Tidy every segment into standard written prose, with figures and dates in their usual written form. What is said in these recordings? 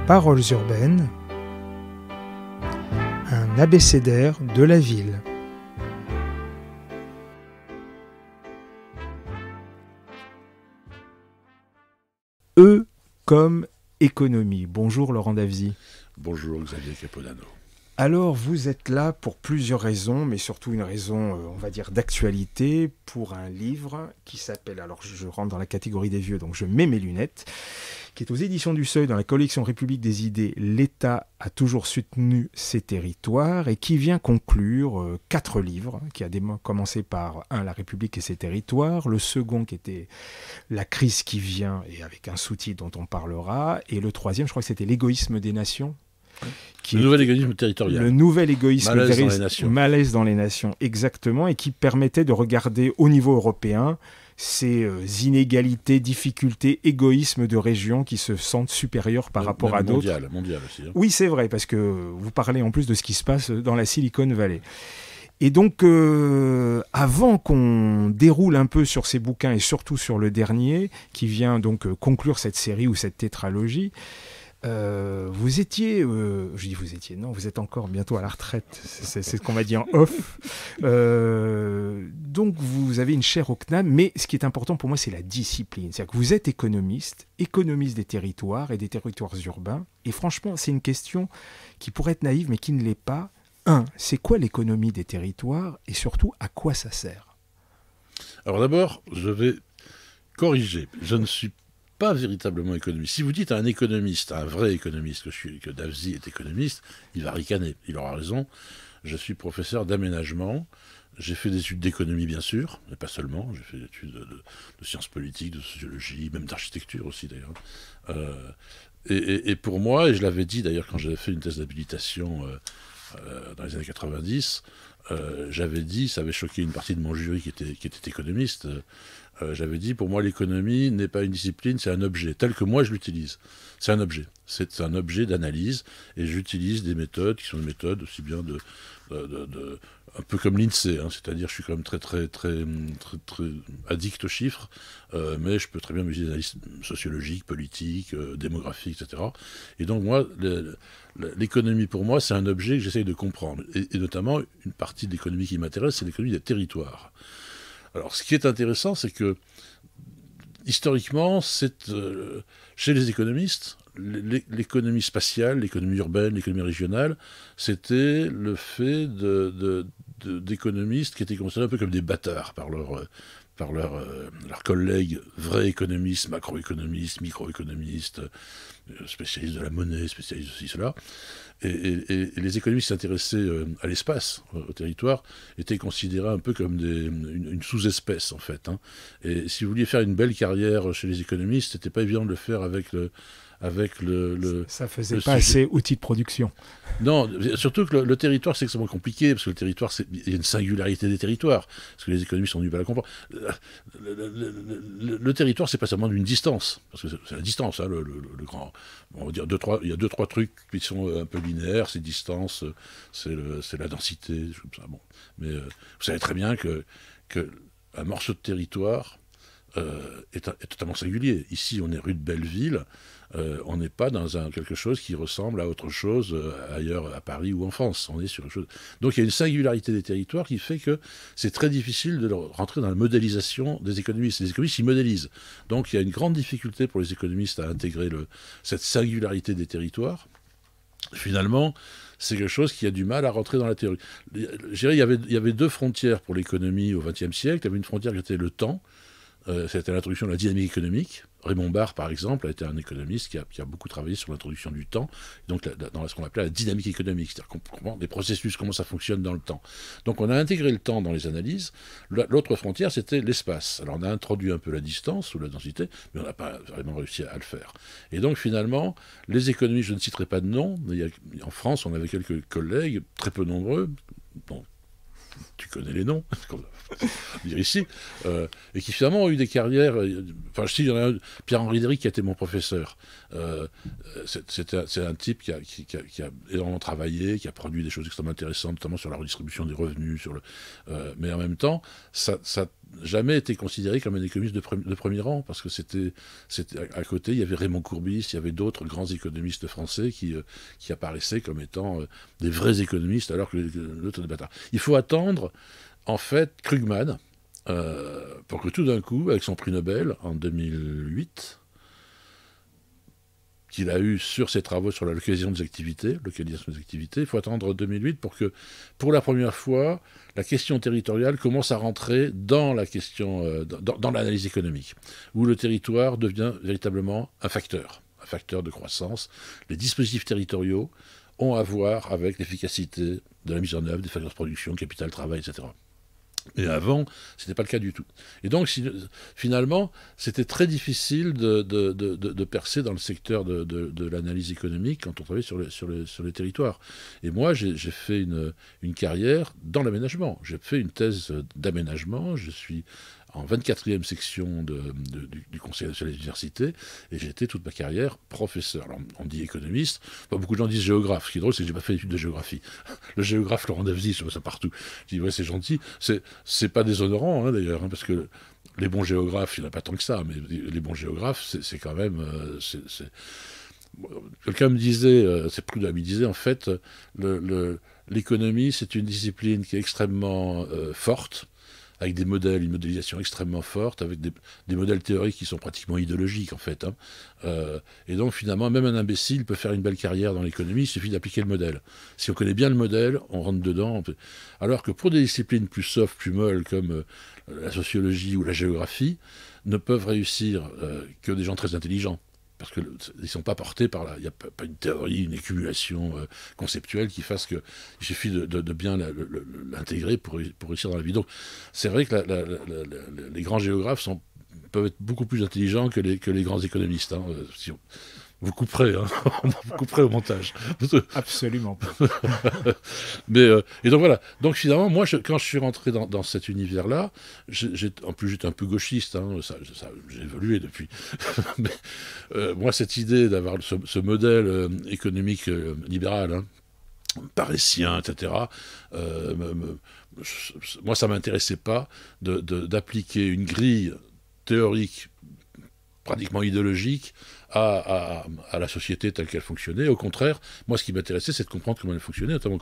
Paroles urbaines, un abécédaire de la ville. E comme économie. Bonjour Laurent Davzy. Bonjour Xavier Capodanno. Alors vous êtes là pour plusieurs raisons, mais surtout une raison, on va dire, d'actualité, pour un livre qui s'appelle, alors je rentre dans la catégorie des vieux, donc je mets mes lunettes, qui est aux éditions du Seuil dans la collection République des idées, l'État a toujours soutenu ses territoires, et qui vient conclure 4 livres, qui a commencé par la République et ses territoires, le second qui était la crise qui vient, et avec un sous-titre dont on parlera, et le troisième, je crois que c'était l'égoïsme des nations. Le nouvel égoïsme territorial. Le nouvel égoïsme malaise dans les nations. Malaise dans les nations, exactement, et qui permettait de regarder au niveau européen ces inégalités, difficultés, égoïsmes de régions qui se sentent supérieures par rapport à d'autres. Mondial aussi. Hein. Oui, c'est vrai, parce que vous parlez en plus de ce qui se passe dans la Silicon Valley. Et donc, avant qu'on déroule un peu sur ces bouquins, et surtout sur le dernier, qui vient donc conclure cette série ou cette tétralogie, vous étiez, je dis vous étiez, non, vous êtes encore bientôt à la retraite, c'est ce qu'on m'a dit en off. Donc vous avez une chaire au CNAM, mais ce qui est important pour moi, c'est la discipline. C'est-à-dire que vous êtes économiste des territoires et des territoires urbains. Et franchement, c'est une question qui pourrait être naïve, mais qui ne l'est pas. C'est quoi l'économie des territoires et surtout, à quoi ça sert? Alors d'abord, je vais corriger. Je ne suis pas véritablement économiste. Si vous dites à un économiste, à un vrai économiste, que Davzy est économiste, il va ricaner, il aura raison. Je suis professeur d'aménagement, j'ai fait des études d'économie bien sûr, mais pas seulement, j'ai fait des études de sciences politiques, de sociologie, même d'architecture aussi d'ailleurs. Et pour moi, et je l'avais dit d'ailleurs quand j'avais fait une thèse d'habilitation dans les années 90, j'avais dit, ça avait choqué une partie de mon jury qui était économiste, j'avais dit, pour moi, l'économie n'est pas une discipline, c'est un objet, tel que moi je l'utilise. C'est un objet. C'est un objet d'analyse, et j'utilise des méthodes qui sont des méthodes aussi bien un peu comme l'INSEE, hein, c'est-à-dire je suis quand même très addict aux chiffres, mais je peux très bien m'utiliser des analyses sociologiques, politiques, démographiques, etc. Et donc moi, l'économie pour moi, c'est un objet que j'essaye de comprendre. Et notamment, une partie de l'économie qui m'intéresse, c'est l'économie des territoires. Alors, ce qui est intéressant, c'est que, historiquement, chez les économistes, l'économie spatiale, l'économie urbaine, l'économie régionale, c'était le fait d'économistes qui étaient considérés un peu comme des bâtards par leurs collègues vrais économistes, macroéconomistes, microéconomistes, spécialistes de la monnaie, spécialistes de ceci, cela. Et les économistes qui s'intéressaient à l'espace, au territoire, étaient considérés un peu comme une sous-espèce, en fait. Hein. Et si vous vouliez faire une belle carrière chez les économistes, c'était pas évident de le faire avec ça faisait pas assez outil de production. Non, surtout que le territoire, c'est extrêmement compliqué, parce que le territoire, il y a une singularité des territoires, parce que les économistes ont du mal à comprendre. Le territoire, c'est pas seulement une distance, parce que c'est la distance, hein, le grand... On va dire il y a 2-3 trucs qui sont un peu linéaires, c'est distance, c'est la densité, comme ça. Bon. Mais vous savez très bien qu'un morceau de territoire est totalement singulier. Ici, on est rue de Belleville, on n'est pas dans quelque chose qui ressemble à autre chose ailleurs, à Paris ou en France. On est sur quelque chose... Donc il y a une singularité des territoires qui fait que c'est très difficile de rentrer dans la modélisation des économistes. Les économistes, ils modélisent. Donc il y a une grande difficulté pour les économistes à intégrer cette singularité des territoires. Finalement, c'est quelque chose qui a du mal à rentrer dans la théorie. Je dirais, il y avait 2 frontières pour l'économie au XXe siècle. Il y avait une frontière qui était le temps. C'était l'introduction de la dynamique économique. Raymond Barre, par exemple, a été un économiste qui a beaucoup travaillé sur l'introduction du temps, donc dans ce qu'on appelait la dynamique économique, c'est-à-dire comment les processus, comment ça fonctionne dans le temps. Donc on a intégré le temps dans les analyses. L'autre frontière, c'était l'espace. Alors on a introduit un peu la distance ou la densité, mais on n'a pas vraiment réussi à le faire. Et donc finalement, les économistes, je ne citerai pas de nom, mais en France, on avait quelques collègues, très peu nombreux, bon, tu connais les noms, dire ici, et qui finalement ont eu des carrières. Enfin, il y en a un, Pierre-Henri Déric, qui a été mon professeur, c'est un type qui a énormément travaillé, qui a produit des choses extrêmement intéressantes, notamment sur la redistribution des revenus, mais en même temps, ça n'a jamais été considéré comme un économiste de premier rang, parce que c'était à côté, il y avait Raymond Courbis, il y avait d'autres grands économistes français qui apparaissaient comme étant des vrais économistes, alors que l'autre est des bâtards. Il faut attendre, en fait, Krugman, pour que tout d'un coup, avec son prix Nobel en 2008, qu'il a eu sur ses travaux sur la localisation des activités, il faut attendre 2008 pour que, pour la première fois, la question territoriale commence à rentrer dans la question, dans l'analyse économique, où le territoire devient véritablement un facteur de croissance. Les dispositifs territoriaux ont à voir avec l'efficacité de la mise en œuvre des facteurs de production, capital, travail, etc. Et avant, ce n'était pas le cas du tout. Et donc, finalement, c'était très difficile de percer dans le secteur de l'analyse économique quand on travaillait sur les territoires. Et moi, j'ai fait une carrière dans l'aménagement. J'ai fait une thèse d'aménagement. Je suis en 24e section du Conseil national des universités, et j'ai été toute ma carrière professeur. Alors, on dit économiste, pas beaucoup de gens disent géographe. Ce qui est drôle, c'est que j'ai pas fait d'études de géographie. Le géographe Laurent Davzy, je vois ça partout. Je dis, ouais, c'est gentil. C'est pas déshonorant, hein, d'ailleurs, hein, parce que les bons géographes, il n'y en a pas tant que ça, mais les bons géographes, c'est quand même... Quelqu'un me disait, c'est Prudhomme, il disait, en fait, l'économie, c'est une discipline qui est extrêmement forte, avec des modèles, une modélisation extrêmement forte, avec des modèles théoriques qui sont pratiquement idéologiques, en fait. Hein. Et donc, finalement, même un imbécile peut faire une belle carrière dans l'économie, il suffit d'appliquer le modèle. Si on connaît bien le modèle, on rentre dedans. Alors que pour des disciplines plus soft, plus molles, comme la sociologie ou la géographie, ne peuvent réussir que des gens très intelligents. Parce qu'ils ne sont pas portés par il n'y a pas une théorie, une accumulation conceptuelle qui fasse qu'il suffit de bien l'intégrer pour réussir dans la vie. Donc, c'est vrai que les grands géographes peuvent être beaucoup plus intelligents que les grands économistes. Hein, vous couperez, hein, vous couperez au montage. Absolument pas. Et donc voilà. Donc finalement, moi, quand je suis rentré dans cet univers-là, en plus j'étais un peu gauchiste, hein, j'ai évolué depuis. Mais, moi, cette idée d'avoir ce modèle économique libéral, hein, paressien, etc., moi, ça ne m'intéressait pas d'appliquer une grille théorique pratiquement idéologique à la société telle qu'elle fonctionnait. Au contraire, moi, ce qui m'intéressait, c'est de comprendre comment elle fonctionnait, notamment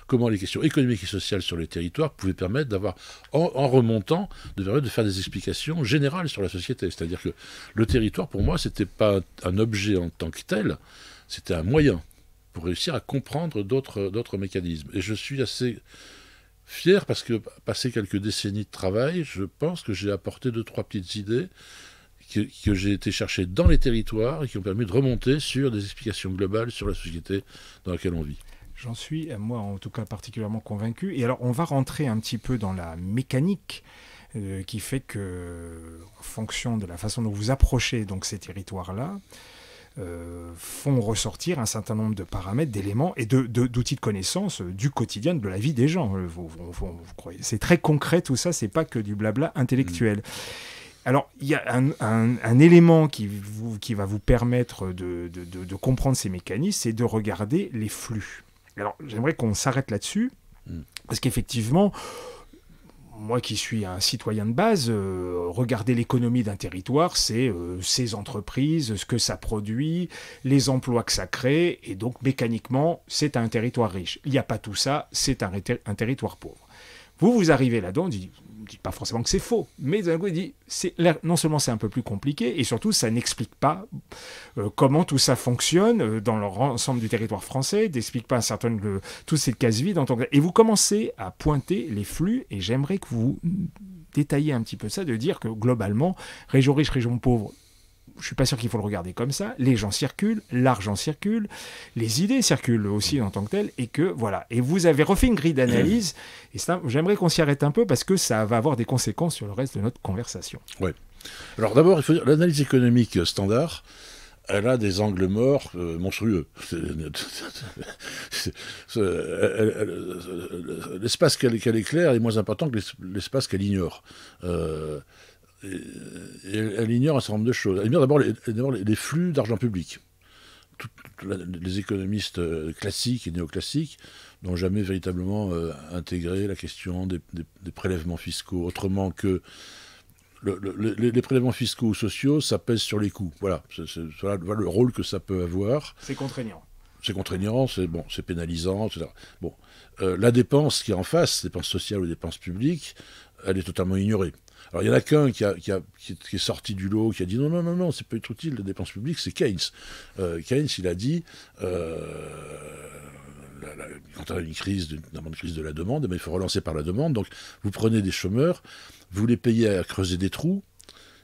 comment les questions économiques et sociales sur les territoires pouvaient permettre d'avoir, en remontant, de faire des explications générales sur la société. C'est-à-dire que le territoire, pour moi, c'était pas un objet en tant que tel, c'était un moyen pour réussir à comprendre d'autres mécanismes. Et je suis assez fier parce que, passé quelques décennies de travail, je pense que j'ai apporté 2-3 petites idées que j'ai été chercher dans les territoires et qui ont permis de remonter sur des explications globales sur la société dans laquelle on vit. J'en suis, moi en tout cas, particulièrement convaincu. Et alors, on va rentrer un petit peu dans la mécanique qui fait que, en fonction de la façon dont vous approchez donc, ces territoires-là, font ressortir un certain nombre de paramètres, d'éléments et d'outils de connaissance du quotidien, de la vie des gens. Vous croyez, c'est très concret tout ça, c'est pas que du blabla intellectuel. Alors, il y a un élément qui va vous permettre de comprendre ces mécanismes, c'est de regarder les flux. Alors, j'aimerais qu'on s'arrête là-dessus, parce qu'effectivement, moi qui suis un citoyen de base, regarder l'économie d'un territoire, c'est ses entreprises, ce que ça produit, les emplois que ça crée, et donc mécaniquement, c'est un territoire riche. Il n'y a pas tout ça, c'est un territoire pauvre. Vous arrivez là-dedans, vous ne dites pas forcément que c'est faux, mais d'un coup, il dit, non seulement c'est un peu plus compliqué, et surtout, ça n'explique pas comment tout ça fonctionne dans l'ensemble du territoire français, n'explique pas toutes ces cases vides. Et vous commencez à pointer les flux, et j'aimerais que vous détailliez un petit peu ça, de dire que globalement, région riche, région pauvre, je ne suis pas sûr qu'il faut le regarder comme ça. Les gens circulent, l'argent circule, les idées circulent aussi en tant que telles, et que voilà. Et vous avez refait une grille d'analyse, et ça, j'aimerais qu'on s'y arrête un peu parce que ça va avoir des conséquences sur le reste de notre conversation. Oui. Alors d'abord, il faut dire, l'analyse économique standard, elle a des angles morts monstrueux. L'espace qu'elle éclaire est moins important que l'espace qu'elle ignore. Elle ignore un certain nombre de choses. Elle ignore d'abord les flux d'argent public. les économistes classiques et néoclassiques n'ont jamais véritablement intégré la question des prélèvements fiscaux, autrement que les prélèvements fiscaux ou sociaux, ça pèse sur les coûts. Voilà, voilà le rôle que ça peut avoir. C'est contraignant. C'est contraignant, c'est pénalisant, etc. Bon, la dépense qui est en face, dépense sociale ou dépense publique, elle est totalement ignorée. Alors il y en a qu'un qui est sorti du lot, qui a dit non, c'est pas utile, la dépense publique, c'est Keynes. Keynes, il a dit, quand on a une crise de la demande, il faut relancer par la demande. Donc vous prenez des chômeurs, vous les payez à creuser des trous,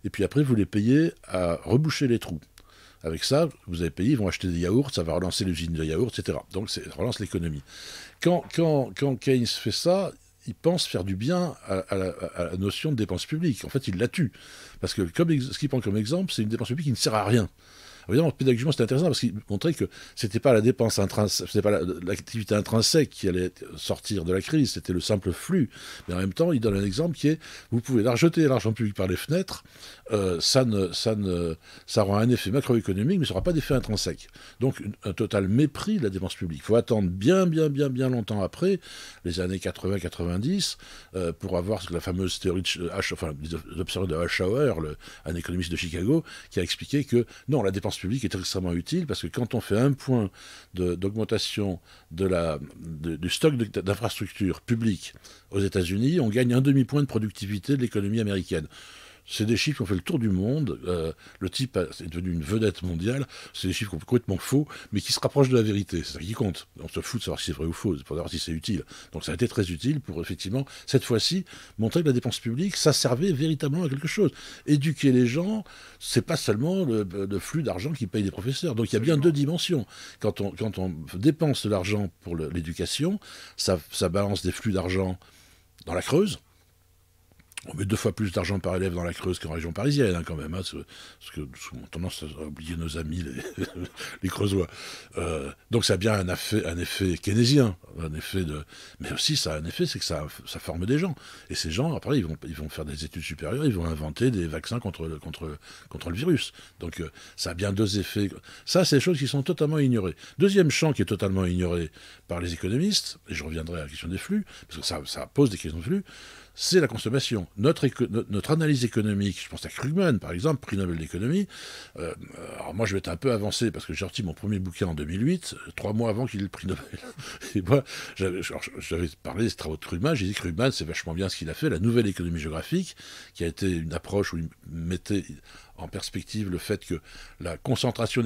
et puis après vous les payez à reboucher les trous. Avec ça, vous avez payé, ils vont acheter des yaourts, ça va relancer l'usine de yaourts, etc. Donc ça relance l'économie. Quand Keynes fait ça, il pense faire du bien à la notion de dépense publique. En fait, il la tue. Parce que ce qu'il prend comme exemple, c'est une dépense publique qui ne sert à rien. Évidemment, pédagogiquement, c'était intéressant parce qu'il montrait que c'était pas la dépense intrinsèque, c'était pas l'activité intrinsèque qui allait sortir de la crise, c'était le simple flux. Mais en même temps, il donne un exemple qui est, vous pouvez jeter l'argent public par les fenêtres, ça aura un effet macroéconomique, mais ça n'aura pas d'effet intrinsèque. Donc, un total mépris de la dépense publique. Il faut attendre bien longtemps après, les années 80-90, pour avoir la fameuse théorie l'observateur de Hochauer, un économiste de Chicago, qui a expliqué que non, la dépense publique est extrêmement utile parce que quand on fait un point d'augmentation du stock d'infrastructures publiques aux États-Unis, on gagne un demi-point de productivité de l'économie américaine. C'est des chiffres qui ont fait le tour du monde. Le type est devenu une vedette mondiale. C'est des chiffres complètement faux, mais qui se rapprochent de la vérité. C'est ça qui compte. On se fout de savoir si c'est vrai ou faux, pour savoir si c'est utile. Donc ça a été très utile pour, effectivement, cette fois-ci, montrer que la dépense publique, ça servait véritablement à quelque chose. Éduquer les gens, c'est pas seulement le flux d'argent qui paye des professeurs. Donc il y a bien deux dimensions. Quand on dépense de l'argent pour l'éducation, ça balance des flux d'argent dans la Creuse. On met 2 fois plus d'argent par élève dans la Creuse qu'en région parisienne, quand même, parce que on a tendance à oublier nos amis, les Creusois. Donc ça a bien un effet keynésien, mais aussi ça a un effet, c'est que ça forme des gens. Et ces gens, après, ils vont faire des études supérieures, ils vont inventer des vaccins contre le virus. Donc ça a bien 2 effets. Ça, c'est des choses qui sont totalement ignorées. Deuxième champ qui est totalement ignoré par les économistes, et je reviendrai à la question des flux, parce que ça pose des questions de flux, c'est la consommation. Notre analyse économique, je pense à Krugman, par exemple, prix Nobel d'économie. Alors moi, je vais être un peu avancé parce que j'ai sorti mon premier bouquin en 2008, 3 mois avant qu'il ait le prix Nobel. Et moi, j'avais parlé des travaux de Krugman. J'ai dit Krugman, c'est vachement bien ce qu'il a fait, la nouvelle économie géographique, qui a été une approche où il mettait en perspective le fait que la concentration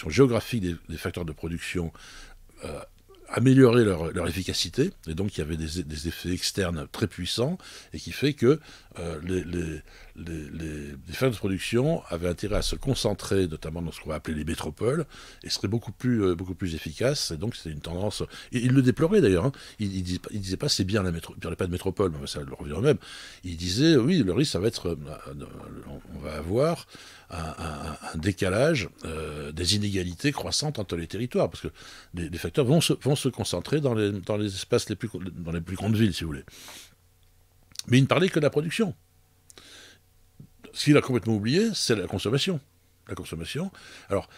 géographique des facteurs de production améliorer leur efficacité, et donc il y avait des effets externes très puissants, et qui fait que les facteurs de production avaient intérêt à se concentrer, notamment dans ce qu'on va appeler les métropoles, et seraient beaucoup plus efficaces, et donc c'était une tendance... Il le déplorait d'ailleurs, hein. Il disait pas c'est bien il parlait pas de métropole, mais ça le revient au même. Il disait oui, le risque ça va être... on va avoir un décalage des inégalités croissantes entre les territoires, parce que les facteurs vont se concentrer dans les espaces dans les plus grandes villes, si vous voulez. Mais il ne parlait que de la production. Ce qu'il a complètement oublié, c'est la consommation. La consommation. Alors,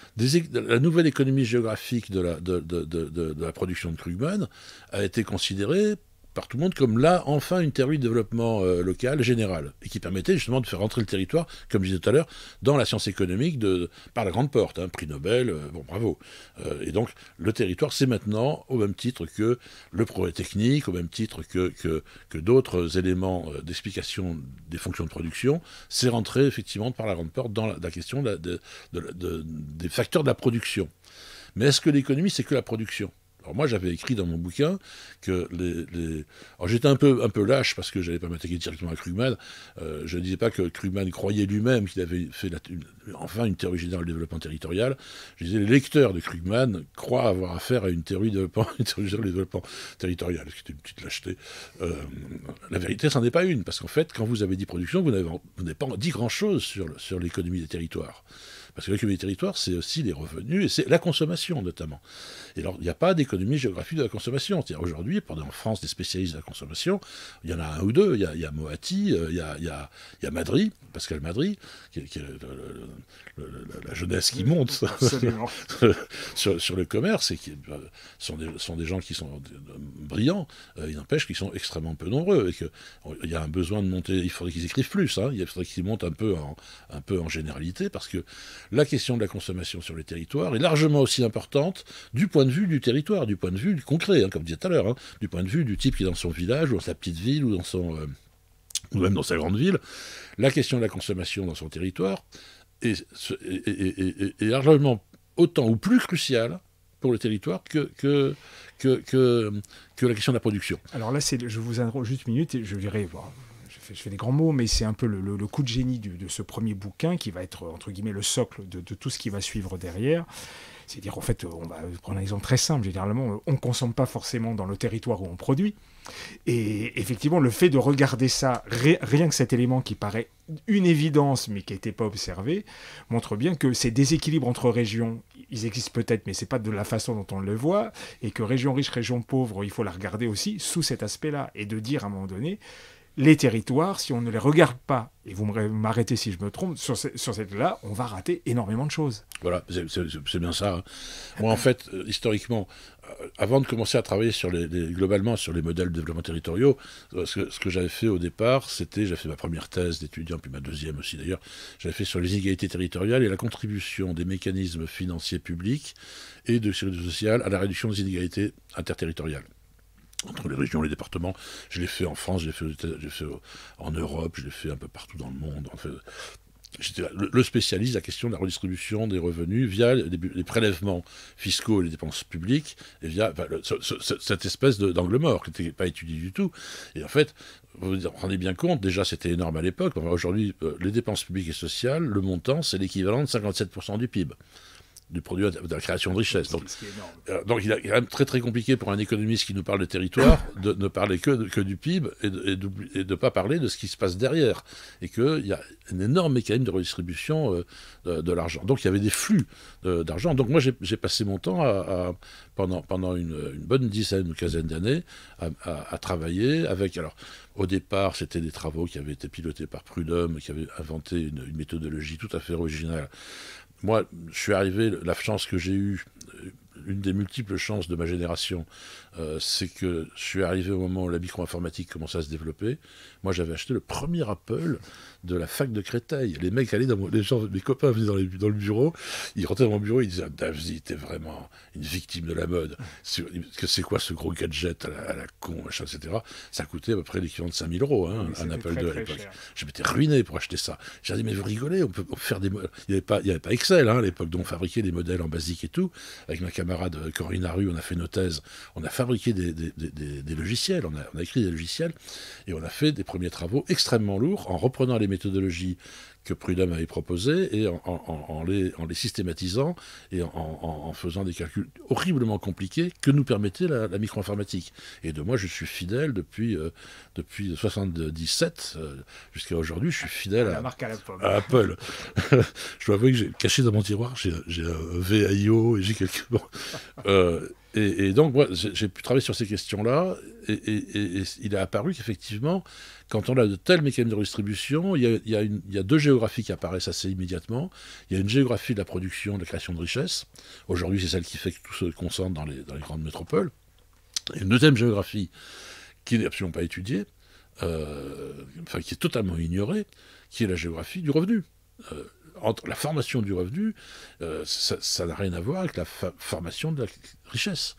la nouvelle économie géographique de la production de Krugman a été considérée par tout le monde comme là, enfin, une théorie de développement local général, et qui permettait justement de faire rentrer le territoire, comme je disais tout à l'heure, dans la science économique par la grande porte, hein, prix Nobel, bon, bravo. Et donc, le territoire, c'est maintenant, au même titre que le progrès technique, au même titre que d'autres éléments d'explication des fonctions de production, c'est rentré effectivement par la grande porte dans la question des facteurs de la production. Mais est-ce que l'économie, c'est que la production ? Alors moi, j'avais écrit dans mon bouquin que Alors j'étais un peu lâche parce que je n'allais pas m'attaquer directement à Krugman. Je ne disais pas que Krugman croyait lui-même qu'il avait fait enfin une théorie générale du développement territorial. Je disais les lecteurs de Krugman croient avoir affaire à une théorie générale du développement territorial, ce qui était une petite lâcheté. La vérité, c'en est pas une, parce qu'en fait, quand vous avez dit production, vous n'avez pas dit grand-chose sur l'économie des territoires. Parce que l'économie des territoires, c'est aussi les revenus et c'est la consommation notamment. Et alors, il n'y a pas d'économie géographique de la consommation. Aujourd'hui, en France, des spécialistes de la consommation, il y en a un ou deux. Il y a Moati, il y a Madry, Pascal Madry, qui est la jeunesse qui monte sur le commerce et qui sont des gens qui sont brillants. Il n'empêche qu'ils sont extrêmement peu nombreux et qu'il y a un besoin de monter. Il faudrait qu'ils écrivent plus. Il faudrait qu'ils montent un peu en généralité parce que la question de la consommation sur les territoires est largement aussi importante du point de vue du territoire, du point de vue du concret, comme je disais tout à l'heure, du point de vue du type qui est dans son village ou dans sa petite ville ou ou même dans sa grande ville. La question de la consommation dans son territoire est largement autant ou plus cruciale pour le territoire que la question de la production. Alors là, je vous interromps juste une minute et je dirais, bon, je fais des grands mots, mais c'est un peu le coup de génie de ce premier bouquin qui va être, entre guillemets, le socle de tout ce qui va suivre derrière. C'est-à-dire, en fait, on va prendre un exemple très simple. Généralement, on ne consomme pas forcément dans le territoire où on produit. Et effectivement, le fait de regarder ça, rien que cet élément qui paraît une évidence, mais qui n'était pas observé, montre bien que ces déséquilibres entre régions, ils existent peut-être, mais ce n'est pas de la façon dont on le voit, et que région riche, région pauvre, il faut la regarder aussi sous cet aspect-là, et de dire à un moment donné, les territoires, si on ne les regarde pas, et vous m'arrêtez si je me trompe, sur cette-là, on va rater énormément de choses. Voilà, c'est bien ça. Hein. Moi, en fait, historiquement, avant de commencer à travailler globalement sur les modèles de développement territoriaux, ce que j'avais fait au départ, j'ai fait ma première thèse d'étudiant, puis ma deuxième aussi d'ailleurs, j'avais fait sur les inégalités territoriales et la contribution des mécanismes financiers publics et de sécurité sociale à la réduction des inégalités interterritoriales. Entre les régions et les départements, je l'ai fait en France, je l'ai fait en Europe, je l'ai fait un peu partout dans le monde. En fait, j'étais le spécialiste de la question de la redistribution des revenus via les prélèvements fiscaux et les dépenses publiques, et via cette espèce d'angle mort qui n'était pas étudié du tout. Et en fait, vous vous rendez bien compte, déjà c'était énorme à l'époque, aujourd'hui, les dépenses publiques et sociales, le montant, c'est l'équivalent de 57% du PIB. Du produit de la création de richesse. Donc il est quand même très très compliqué pour un économiste qui nous parle de territoire de ne parler que du PIB et de ne pas parler de ce qui se passe derrière. Et qu'il y a un énorme mécanisme de redistribution de l'argent. Donc il y avait des flux d'argent. Donc moi j'ai passé mon temps pendant une bonne dizaine ou quinzaine d'années à travailler avec... Alors, au départ, c'était des travaux qui avaient été pilotés par Prud'homme, qui avait inventé une méthodologie tout à fait originale. Moi, je suis arrivé, la chance que j'ai eue, une des multiples chances de ma génération, c'est que je suis arrivé au moment où la micro-informatique commençait à se développer. Moi, j'avais acheté le premier Apple de la fac de Créteil. Les mecs allaient mes copains venaient dans le bureau, ils rentraient dans mon bureau, ils disaient « Davzy, t'es vraiment une victime de la mode. C'est quoi ce gros gadget à la con, machin, etc. » Ça coûtait à peu près l'équivalent de 5 000 €, hein, un Apple II à l'époque. Je m'étais ruiné pour acheter ça. J'ai dit « Mais vous rigolez, on peut faire des... » Il n'y avait pas Excel, hein, à l'époque, donc on fabriquait des modèles en basique et tout. Avec ma camarade Corinne Larue, on a fait nos thèses. On a fabriqué des logiciels, on a écrit des logiciels, et on a fait des premiers travaux extrêmement lourds en reprenant les méthodologies que Prud'homme avait proposées et en les systématisant et en faisant des calculs horriblement compliqués que nous permettait la micro-informatique. Et de moi, je suis fidèle depuis 1977 jusqu'à aujourd'hui, je suis fidèle à Apple. Je dois avouer que j'ai caché dans mon tiroir, j'ai un VIO et j'ai quelques... Bon, et donc, moi, j'ai pu travailler sur ces questions-là, et il est apparu qu'effectivement, quand on a de tels mécanismes de redistribution, il y a deux géographies qui apparaissent assez immédiatement. Il y a une géographie de la production, de la création de richesse. Aujourd'hui, c'est celle qui fait que tout se concentre dans les grandes métropoles. Et une deuxième géographie qui n'est absolument pas étudiée, qui est totalement ignorée, qui est la géographie du revenu. Entre la formation du revenu, ça n'a rien à voir avec la formation de la richesse.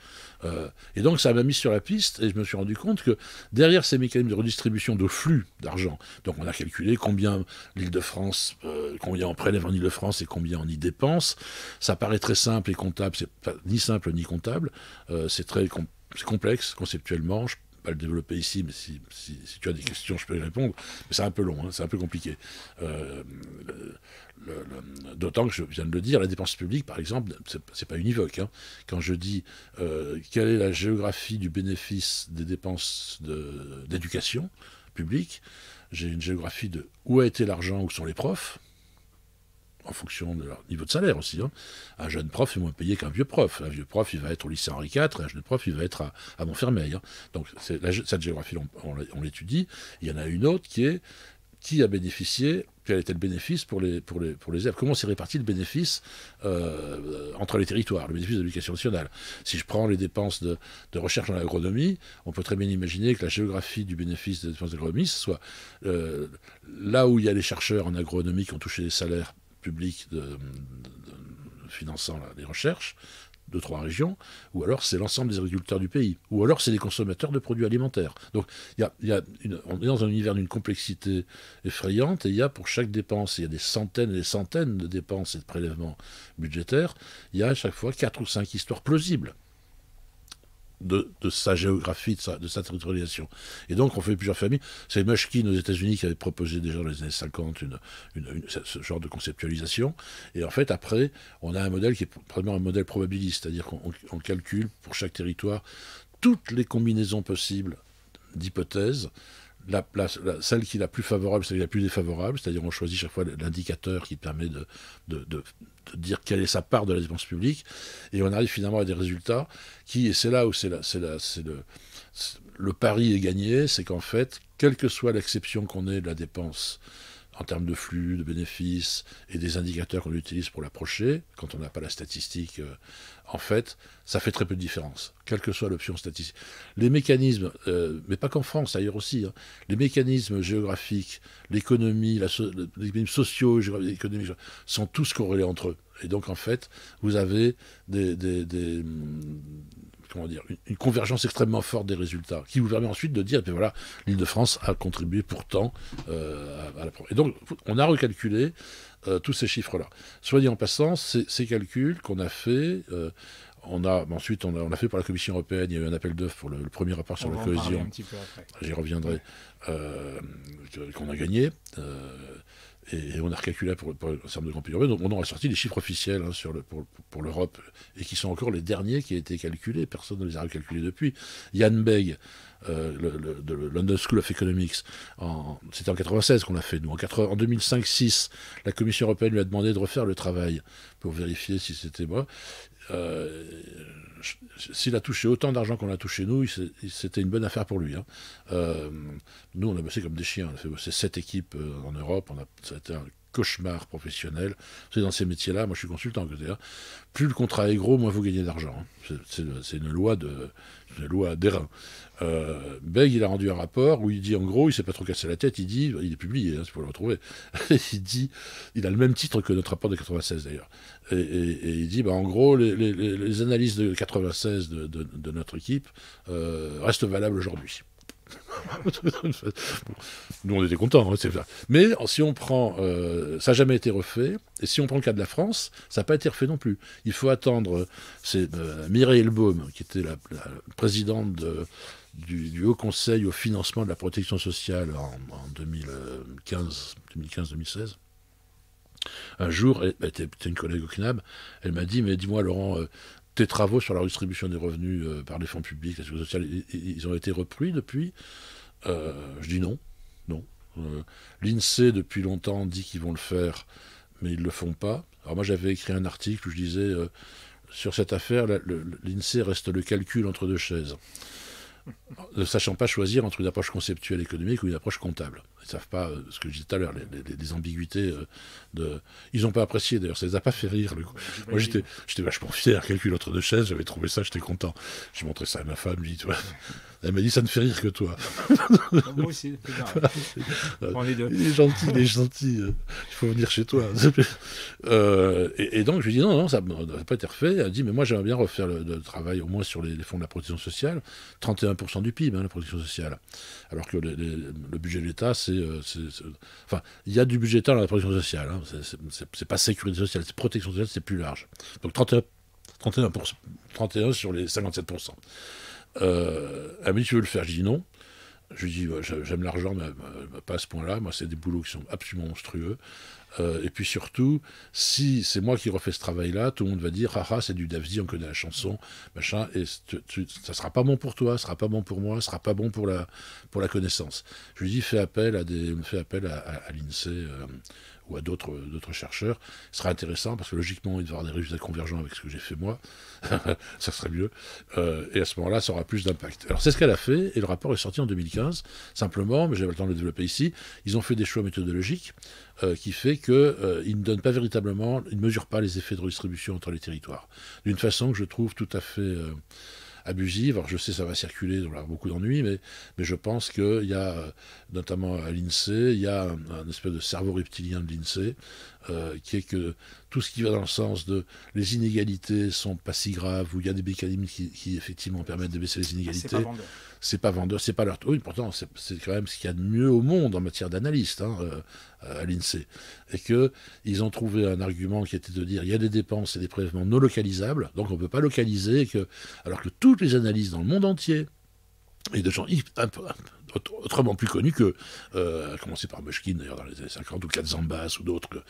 Et donc ça m'a mis sur la piste et je me suis rendu compte que derrière ces mécanismes de redistribution de flux d'argent, donc on a calculé combien l'Île-de-France, combien on prélève en Île-de-France et combien on y dépense. Ça paraît très simple et comptable, c'est pas ni simple ni comptable, c'est complexe conceptuellement. Je ne vais pas le développer ici, mais si tu as des questions, je peux y répondre. Mais c'est un peu long, hein, c'est un peu compliqué. D'autant que je viens de le dire, la dépense publique, par exemple, c'est pas univoque. Hein. Quand je dis quelle est la géographie du bénéfice des dépenses d'éducation publique, j'ai une géographie de où a été l'argent, où sont les profs. en fonction de leur niveau de salaire aussi. Hein. Un jeune prof est moins payé qu'un vieux prof. Un vieux prof, il va être au lycée Henri IV, et un jeune prof, il va être à Montfermeil. Hein. Donc cette géographie, on l'étudie. Il y en a une autre qui est qui a bénéficié, quel était le bénéfice pour les élèves. Comment s'est réparti le bénéfice entre les territoires, le bénéfice de l'éducation nationale. Si je prends les dépenses de recherche en agronomie, on peut très bien imaginer que la géographie du bénéfice des dépenses d'agronomie, ce soit là où il y a les chercheurs en agronomie qui ont touché des salaires publics finançant les recherches, 2-3 régions, ou alors c'est l'ensemble des agriculteurs du pays, ou alors c'est les consommateurs de produits alimentaires. Donc on est dans un univers d'une complexité effrayante, et il y a pour chaque dépense, il y a des centaines et des centaines de dépenses et de prélèvements budgétaires, il y a à chaque fois 4 ou 5 histoires plausibles de sa géographie, de sa territorialisation. Et donc, on fait plusieurs familles. C'est Mushkin aux États-Unis qui avait proposé déjà dans les années 50 ce genre de conceptualisation. Et en fait, après, on a un modèle qui est vraiment un modèle probabiliste, c'est-à-dire qu'on calcule pour chaque territoire toutes les combinaisons possibles d'hypothèses, celle qui est la plus favorable, celle qui est la plus défavorable, c'est-à-dire on choisit chaque fois l'indicateur qui permet de dire quelle est sa part de la dépense publique, et on arrive finalement à des résultats qui, et c'est là où le pari est gagné, c'est qu'en fait, quelle que soit l'acception qu'on ait de la dépense en termes de flux, de bénéfices et des indicateurs qu'on utilise pour l'approcher, quand on n'a pas la statistique, en fait, ça fait très peu de différence, quelle que soit l'option statistique. Les mécanismes, mais pas qu'en France, ailleurs aussi, hein, les mécanismes géographiques, l'économie, les mécanismes sociaux, économiques, sont tous corrélés entre eux. Et donc, en fait, vous avez une convergence extrêmement forte des résultats, qui vous permet ensuite de dire, ben voilà, l'Île-de-France a contribué pourtant à la... Et donc, on a recalculé tous ces chiffres-là. Soit dit en passant, ces calculs qu'on a fait, ensuite on a fait pour la Commission européenne, il y a eu un appel d'offres pour le premier rapport sur la cohésion, j'y reviendrai, qu'on a gagné, et on a recalculé pour un certain nombre de grands pays européens. Donc on a sorti des chiffres officiels hein, pour l'Europe, et qui sont encore les derniers qui ont été calculés. Personne ne les a recalculés depuis. Jan Begg, de London School of Economics, c'était en 1996 qu'on l'a fait, nous. En 2005-6, la Commission européenne lui a demandé de refaire le travail pour vérifier si c'était moi. S'il a touché autant d'argent qu'on a touché nous, c'était une bonne affaire pour lui. Hein. Nous, on a bossé comme des chiens. On a fait bosser 7 équipes en Europe. Ça a été un cauchemar professionnel. C'est dans ces métiers-là, moi je suis consultant, plus le contrat est gros, moins vous gagnez d'argent. Hein. C'est une loi d'airain. Begg, il a rendu un rapport où il dit, en gros, il s'est pas trop cassé la tête, il est publié, hein, c'est pour le retrouver, il a le même titre que notre rapport de 96 d'ailleurs, et il dit, en gros, les analyses de 96 de notre équipe restent valables aujourd'hui. Nous on était contents, hein, c'est ça. Mais si on prend, ça n'a jamais été refait, et si on prend le cas de la France, ça n'a pas été refait non plus. Il faut attendre, c'est Mireille Elbaum, qui était la présidente du Haut Conseil au financement de la protection sociale en 2015-2016. Un jour, elle était une collègue au CNAB, elle m'a dit, mais dis-moi Laurent, tes travaux sur la redistribution des revenus par les fonds publics, la sécurité sociale, ils ont été repris depuis? Je dis non. L'INSEE, depuis longtemps, dit qu'ils vont le faire, mais ils ne le font pas. Alors moi, j'avais écrit un article où je disais, sur cette affaire, l'INSEE reste le calcul entre deux chaises, ne sachant pas choisir entre une approche conceptuelle économique ou une approche comptable. Ils ne savent pas, ce que je disais tout à l'heure, les ambiguïtés Ils n'ont pas apprécié, d'ailleurs, ça ne les a pas fait rire. Moi, j'étais vachement fier, calcul entre deux chaises, j'avais trouvé ça, j'étais content. J'ai montré ça à ma femme, elle m'a dit, ça ne fait rire que toi. Moi aussi, on est deux. Il est gentil, il faut venir chez toi. Et donc, je lui ai dit, non, ça n'a pas été refait. Elle a dit, mais moi, j'aimerais bien refaire le travail, au moins sur les fonds de la protection sociale. 31% du PIB, la protection sociale. Alors que le budget de l'État, enfin, il y a du budget d'État dans la protection sociale. Hein. C'est pas sécurité sociale, c'est protection sociale, c'est plus large. Donc 31 sur les 57%. Elle m'a dit, tu veux le faire? Je dis non. Je lui dis, j'aime l'argent, mais pas à ce point-là. Moi, c'est des boulots qui sont absolument monstrueux. Et puis surtout, si c'est moi qui refais ce travail-là, tout le monde va dire, c'est du Davzi, on connaît la chanson, machin, et ça sera pas bon pour toi, ça sera pas bon pour moi, ça sera pas bon pour la connaissance. Je lui dis, on fait appel à l'INSEE, ou à d'autres chercheurs, ce sera intéressant parce que logiquement, il va y avoir des résultats convergents avec ce que j'ai fait moi. Ça serait mieux. Et à ce moment-là, ça aura plus d'impact. Alors, c'est ce qu'elle a fait, et le rapport est sorti en 2015. Simplement, mais j'avais le temps de le développer ici, ils ont fait des choix méthodologiques qui fait qu'ils ne donnent pas véritablement, ils ne mesurent pas les effets de redistribution entre les territoires. D'une façon que je trouve tout à fait abusive. Alors je sais ça va circuler, il va y avoir beaucoup d'ennuis, mais je pense qu'il y a, notamment à l'INSEE, il y a un espèce de cerveau reptilien de l'INSEE, qui est que tout ce qui va dans le sens de les inégalités sont pas si graves, où il y a des mécanismes qui effectivement permettent de baisser les inégalités. C'est pas vendeur. C'est pas vendeur, c'est pas leur... Oui, pourtant, c'est quand même ce qu'il y a de mieux au monde en matière d'analyste, à l'INSEE. Et qu'ils ont trouvé un argument qui était de dire il y a des dépenses et des prélèvements non localisables, donc on ne peut pas localiser, alors que toutes les analyses dans le monde entier, et de gens autrement plus connus que, à commencer par Mushkin d'ailleurs dans les années 50, ou Katzambas ou d'autres,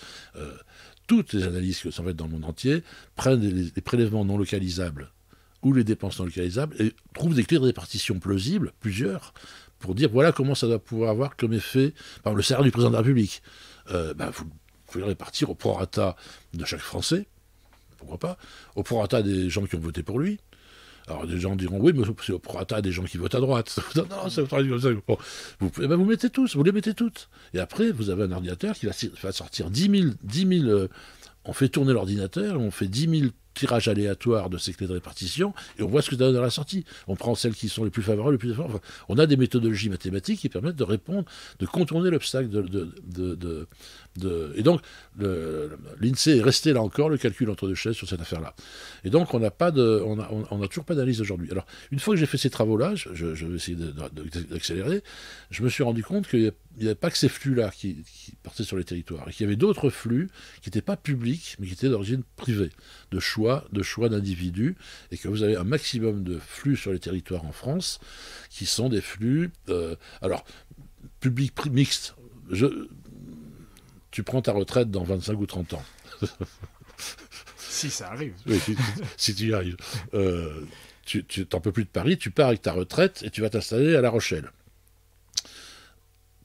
toutes les analyses qui sont faites dans le monde entier prennent des prélèvements non localisables ou les dépenses non localisables, et trouvent des clés de répartition plausibles, plusieurs, pour dire voilà comment ça doit pouvoir avoir comme effet, par exemple le salaire du président de la République. Vous pouvez le répartir au prorata de chaque Français, pourquoi pas, au prorata des gens qui ont voté pour lui. Alors des gens diront oui, mais c'est au prorata des gens qui votent à droite. Non, c'est comme ça. Bon, vous mettez tous, vous les mettez toutes. Et après, vous avez un ordinateur qui va sortir 10 000 on fait tourner l'ordinateur, on fait 10 000 tirages aléatoires de ces clés de répartition, et on voit ce que ça donne à la sortie. On prend celles qui sont les plus favorables, les plus défavorables. Enfin, on a des méthodologies mathématiques qui permettent de répondre, de contourner l'obstacle et donc, l'INSEE est resté là encore le calcul entre deux chaises sur cette affaire-là. Et donc, on n'a toujours pas d'analyse aujourd'hui. Alors, une fois que j'ai fait ces travaux-là, je vais essayer d'accélérer, je me suis rendu compte qu'il n'y avait pas que ces flux-là qui partaient sur les territoires, et qu'il y avait d'autres flux qui n'étaient pas publics, mais qui étaient d'origine privée, de choix d'individus, et que vous avez un maximum de flux sur les territoires en France, qui sont des flux, alors, publics mixtes. Tu prends ta retraite dans 25 ou 30 ans. Si ça arrive. Oui, si tu y arrives. Tu n'en peux plus de Paris, tu pars avec ta retraite et tu vas t'installer à La Rochelle.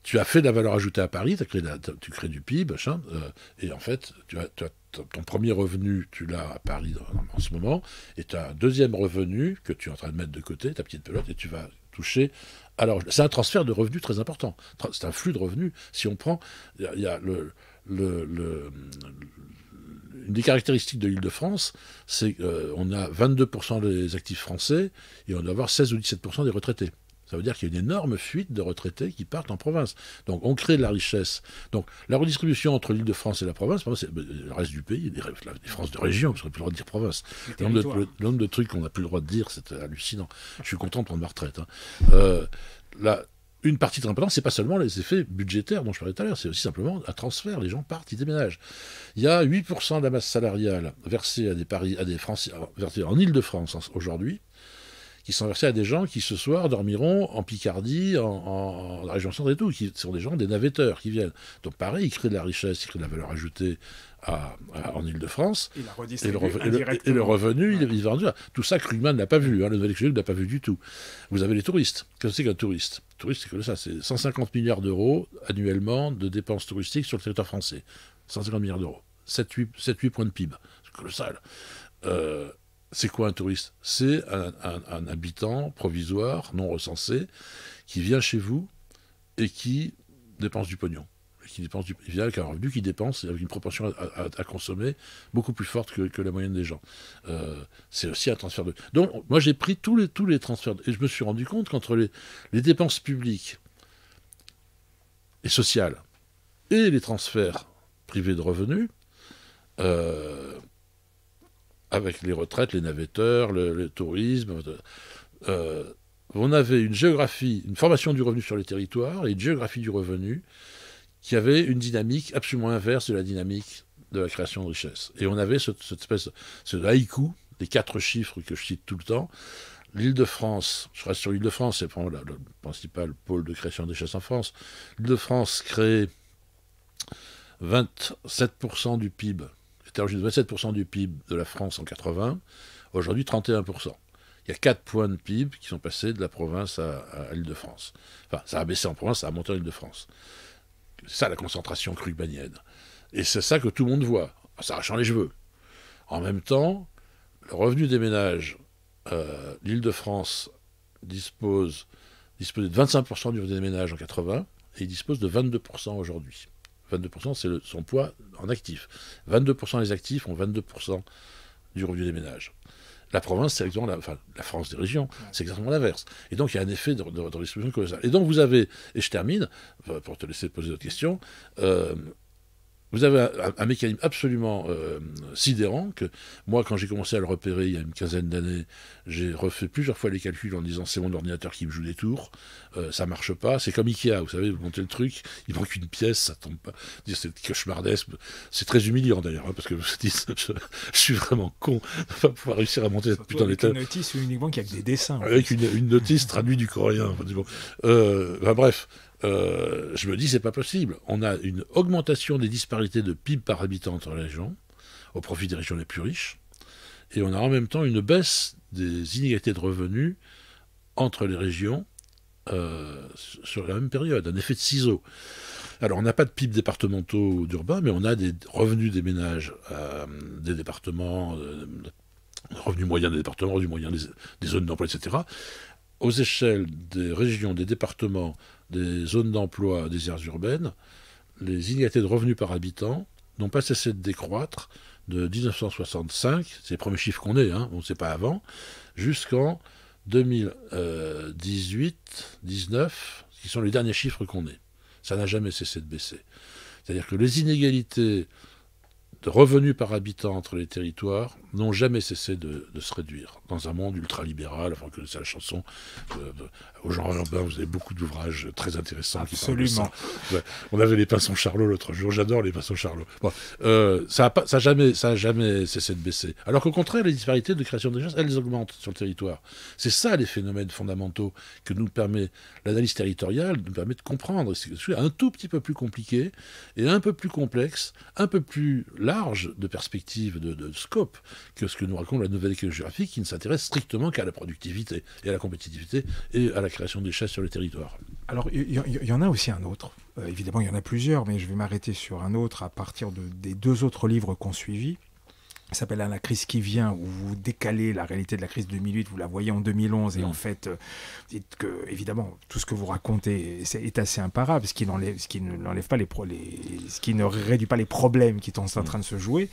Tu as fait de la valeur ajoutée à Paris, tu crées du PIB, machin, et en fait, ton premier revenu, tu l'as à Paris en ce moment, et tu as un deuxième revenu que tu es en train de mettre de côté, ta petite pelote, et tu vas toucher. Alors, c'est un transfert de revenus très important. C'est un flux de revenus. Si on prend, il y a une des caractéristiques de l'Île-de-France, c'est qu'on a 22% des actifs français et on doit avoir 16 ou 17% des retraités. Ça veut dire qu'il y a une énorme fuite de retraités qui partent en province. Donc on crée de la richesse. Donc la redistribution entre l'Île-de-France et la province, c'est le reste du pays, les France de région, parce qu'on n'a plus le droit de dire province. Le nombre de trucs qu'on n'a plus le droit de dire, c'est hallucinant. Je suis content de prendre ma retraite. Une partie très importante, c'est pas seulement les effets budgétaires dont je parlais tout à l'heure, c'est aussi simplement un transfert. Les gens partent, ils déménagent. Il y a 8% de la masse salariale versée à des Français, versée en Île-de-France aujourd'hui, qui sont versés à des gens qui ce soir dormiront en Picardie, en région centre et tout, qui sont des gens, des navetteurs qui viennent. Donc pareil, ils créent de la richesse, ils créent de la valeur ajoutée en Île-de-France, et le revenu, il est vendu. Tout ça, Krugman n'a pas vu, le nouvel économie n'a pas vu du tout. Vous avez les touristes. Qu'est-ce que c'est qu'un touriste ? Un touriste, c'est que ça, c'est 150 milliards d'euros annuellement de dépenses touristiques sur le territoire français. 150 milliards d'euros. 7-8 points de PIB. C'est colossal. C'est quoi un touriste ? C'est un habitant provisoire, non recensé, qui vient chez vous et qui dépense du pognon. Il vient avec un revenu qui dépense avec une proportion à consommer beaucoup plus forte que la moyenne des gens. C'est aussi un transfert de... Donc, moi, j'ai pris tous les transferts, et je me suis rendu compte qu'entre les dépenses publiques et sociales et les transferts privés de revenus, avec les retraites, les navetteurs, le tourisme, on avait une géographie, une formation du revenu sur les territoires et une géographie du revenu qui avait une dynamique absolument inverse de la dynamique de la création de richesse. Et on avait cette espèce de haïku, des 4 chiffres que je cite tout le temps. L'Île-de-France, je reste sur l'Île-de-France, c'est le principal pôle de création de richesse en France. L'Île-de-France crée 27% du PIB. C'était à 27% du PIB de la France en 80, aujourd'hui 31%. Il y a 4 points de PIB qui sont passés de la province à l'Île-de-France. Enfin, ça a baissé en province, ça a monté en Île-de-France. C'est ça la concentration krugmanienne. Et c'est ça que tout le monde voit, en s'arrachant les cheveux. En même temps, le revenu des ménages, l'Île-de-France disposait de 25% du revenu des ménages en 80, et il dispose de 22% aujourd'hui. 22%, c'est son poids en actifs. 22% des actifs ont 22% du revenu des ménages. La province, c'est exactement la France des régions, c'est exactement l'inverse. Et donc, il y a un effet de redistribution colossale. Et donc, vous avez, et je termine, pour te laisser poser d'autres questions, vous avez un mécanisme absolument sidérant que moi, quand j'ai commencé à le repérer il y a une quinzaine d'années, j'ai refait plusieurs fois les calculs en disant c'est mon ordinateur qui me joue des tours, ça marche pas. C'est comme Ikea, vous savez, vous montez le truc, il manque une pièce, ça tombe pas. C'est cauchemardesque. C'est très humiliant d'ailleurs, hein, parce que je suis vraiment con de ne pas pouvoir réussir à monter cette putain d'état. Avec une notice uniquement qui a que des dessins. Avec une notice traduite du coréen. Bref. Je me dis, c'est pas possible. On a une augmentation des disparités de PIB par habitant entre les régions, au profit des régions les plus riches, et on a en même temps une baisse des inégalités de revenus entre les régions sur la même période, un effet de ciseau. Alors, on n'a pas de PIB départementaux ou d'urbains, mais on a des revenus des ménages des départements, revenus moyens des départements, revenus moyens des zones d'emploi, etc., aux échelles des régions, des départements, des zones d'emploi, des aires urbaines, les inégalités de revenus par habitant n'ont pas cessé de décroître de 1965, c'est les premiers chiffres qu'on ait, hein, on ne sait pas avant, jusqu'en 2018-19, qui sont les derniers chiffres qu'on ait. Ça n'a jamais cessé de baisser. C'est-à-dire que les inégalités de revenus par habitant entre les territoires n'ont jamais cessé de se réduire. Dans un monde ultralibéral, enfin que c'est la chanson, au genre urbain, vous avez beaucoup d'ouvrages très intéressants. Absolument. Qui parlent de ça. Ouais. On avait les Pinsons Charlot l'autre jour, j'adore les Pinsons Charlot. Bon, ça n'a jamais cessé de baisser. Alors qu'au contraire, les disparités de création de richesses, elles augmentent sur le territoire. C'est ça les phénomènes fondamentaux que nous permet l'analyse territoriale, nous permet de comprendre. C'est un tout petit peu plus compliqué et un peu plus complexe, un peu plus large de perspective, de scope, que ce que nous raconte la nouvelle écologie géographique, qui ne s'intéresse strictement qu'à la productivité et à la compétitivité et à la création des richesses sur le territoire. Alors, il y en a aussi un autre. Évidemment, il y en a plusieurs, mais je vais m'arrêter sur un autre à partir des deux autres livres qu'on suivit. Ça s'appelle La crise qui vient, où vous décalez la réalité de la crise de 2008, vous la voyez en 2011, et en fait, vous dites que, évidemment, tout ce que vous racontez est assez imparable, ce qui ne réduit pas les problèmes qui sont en train de se jouer.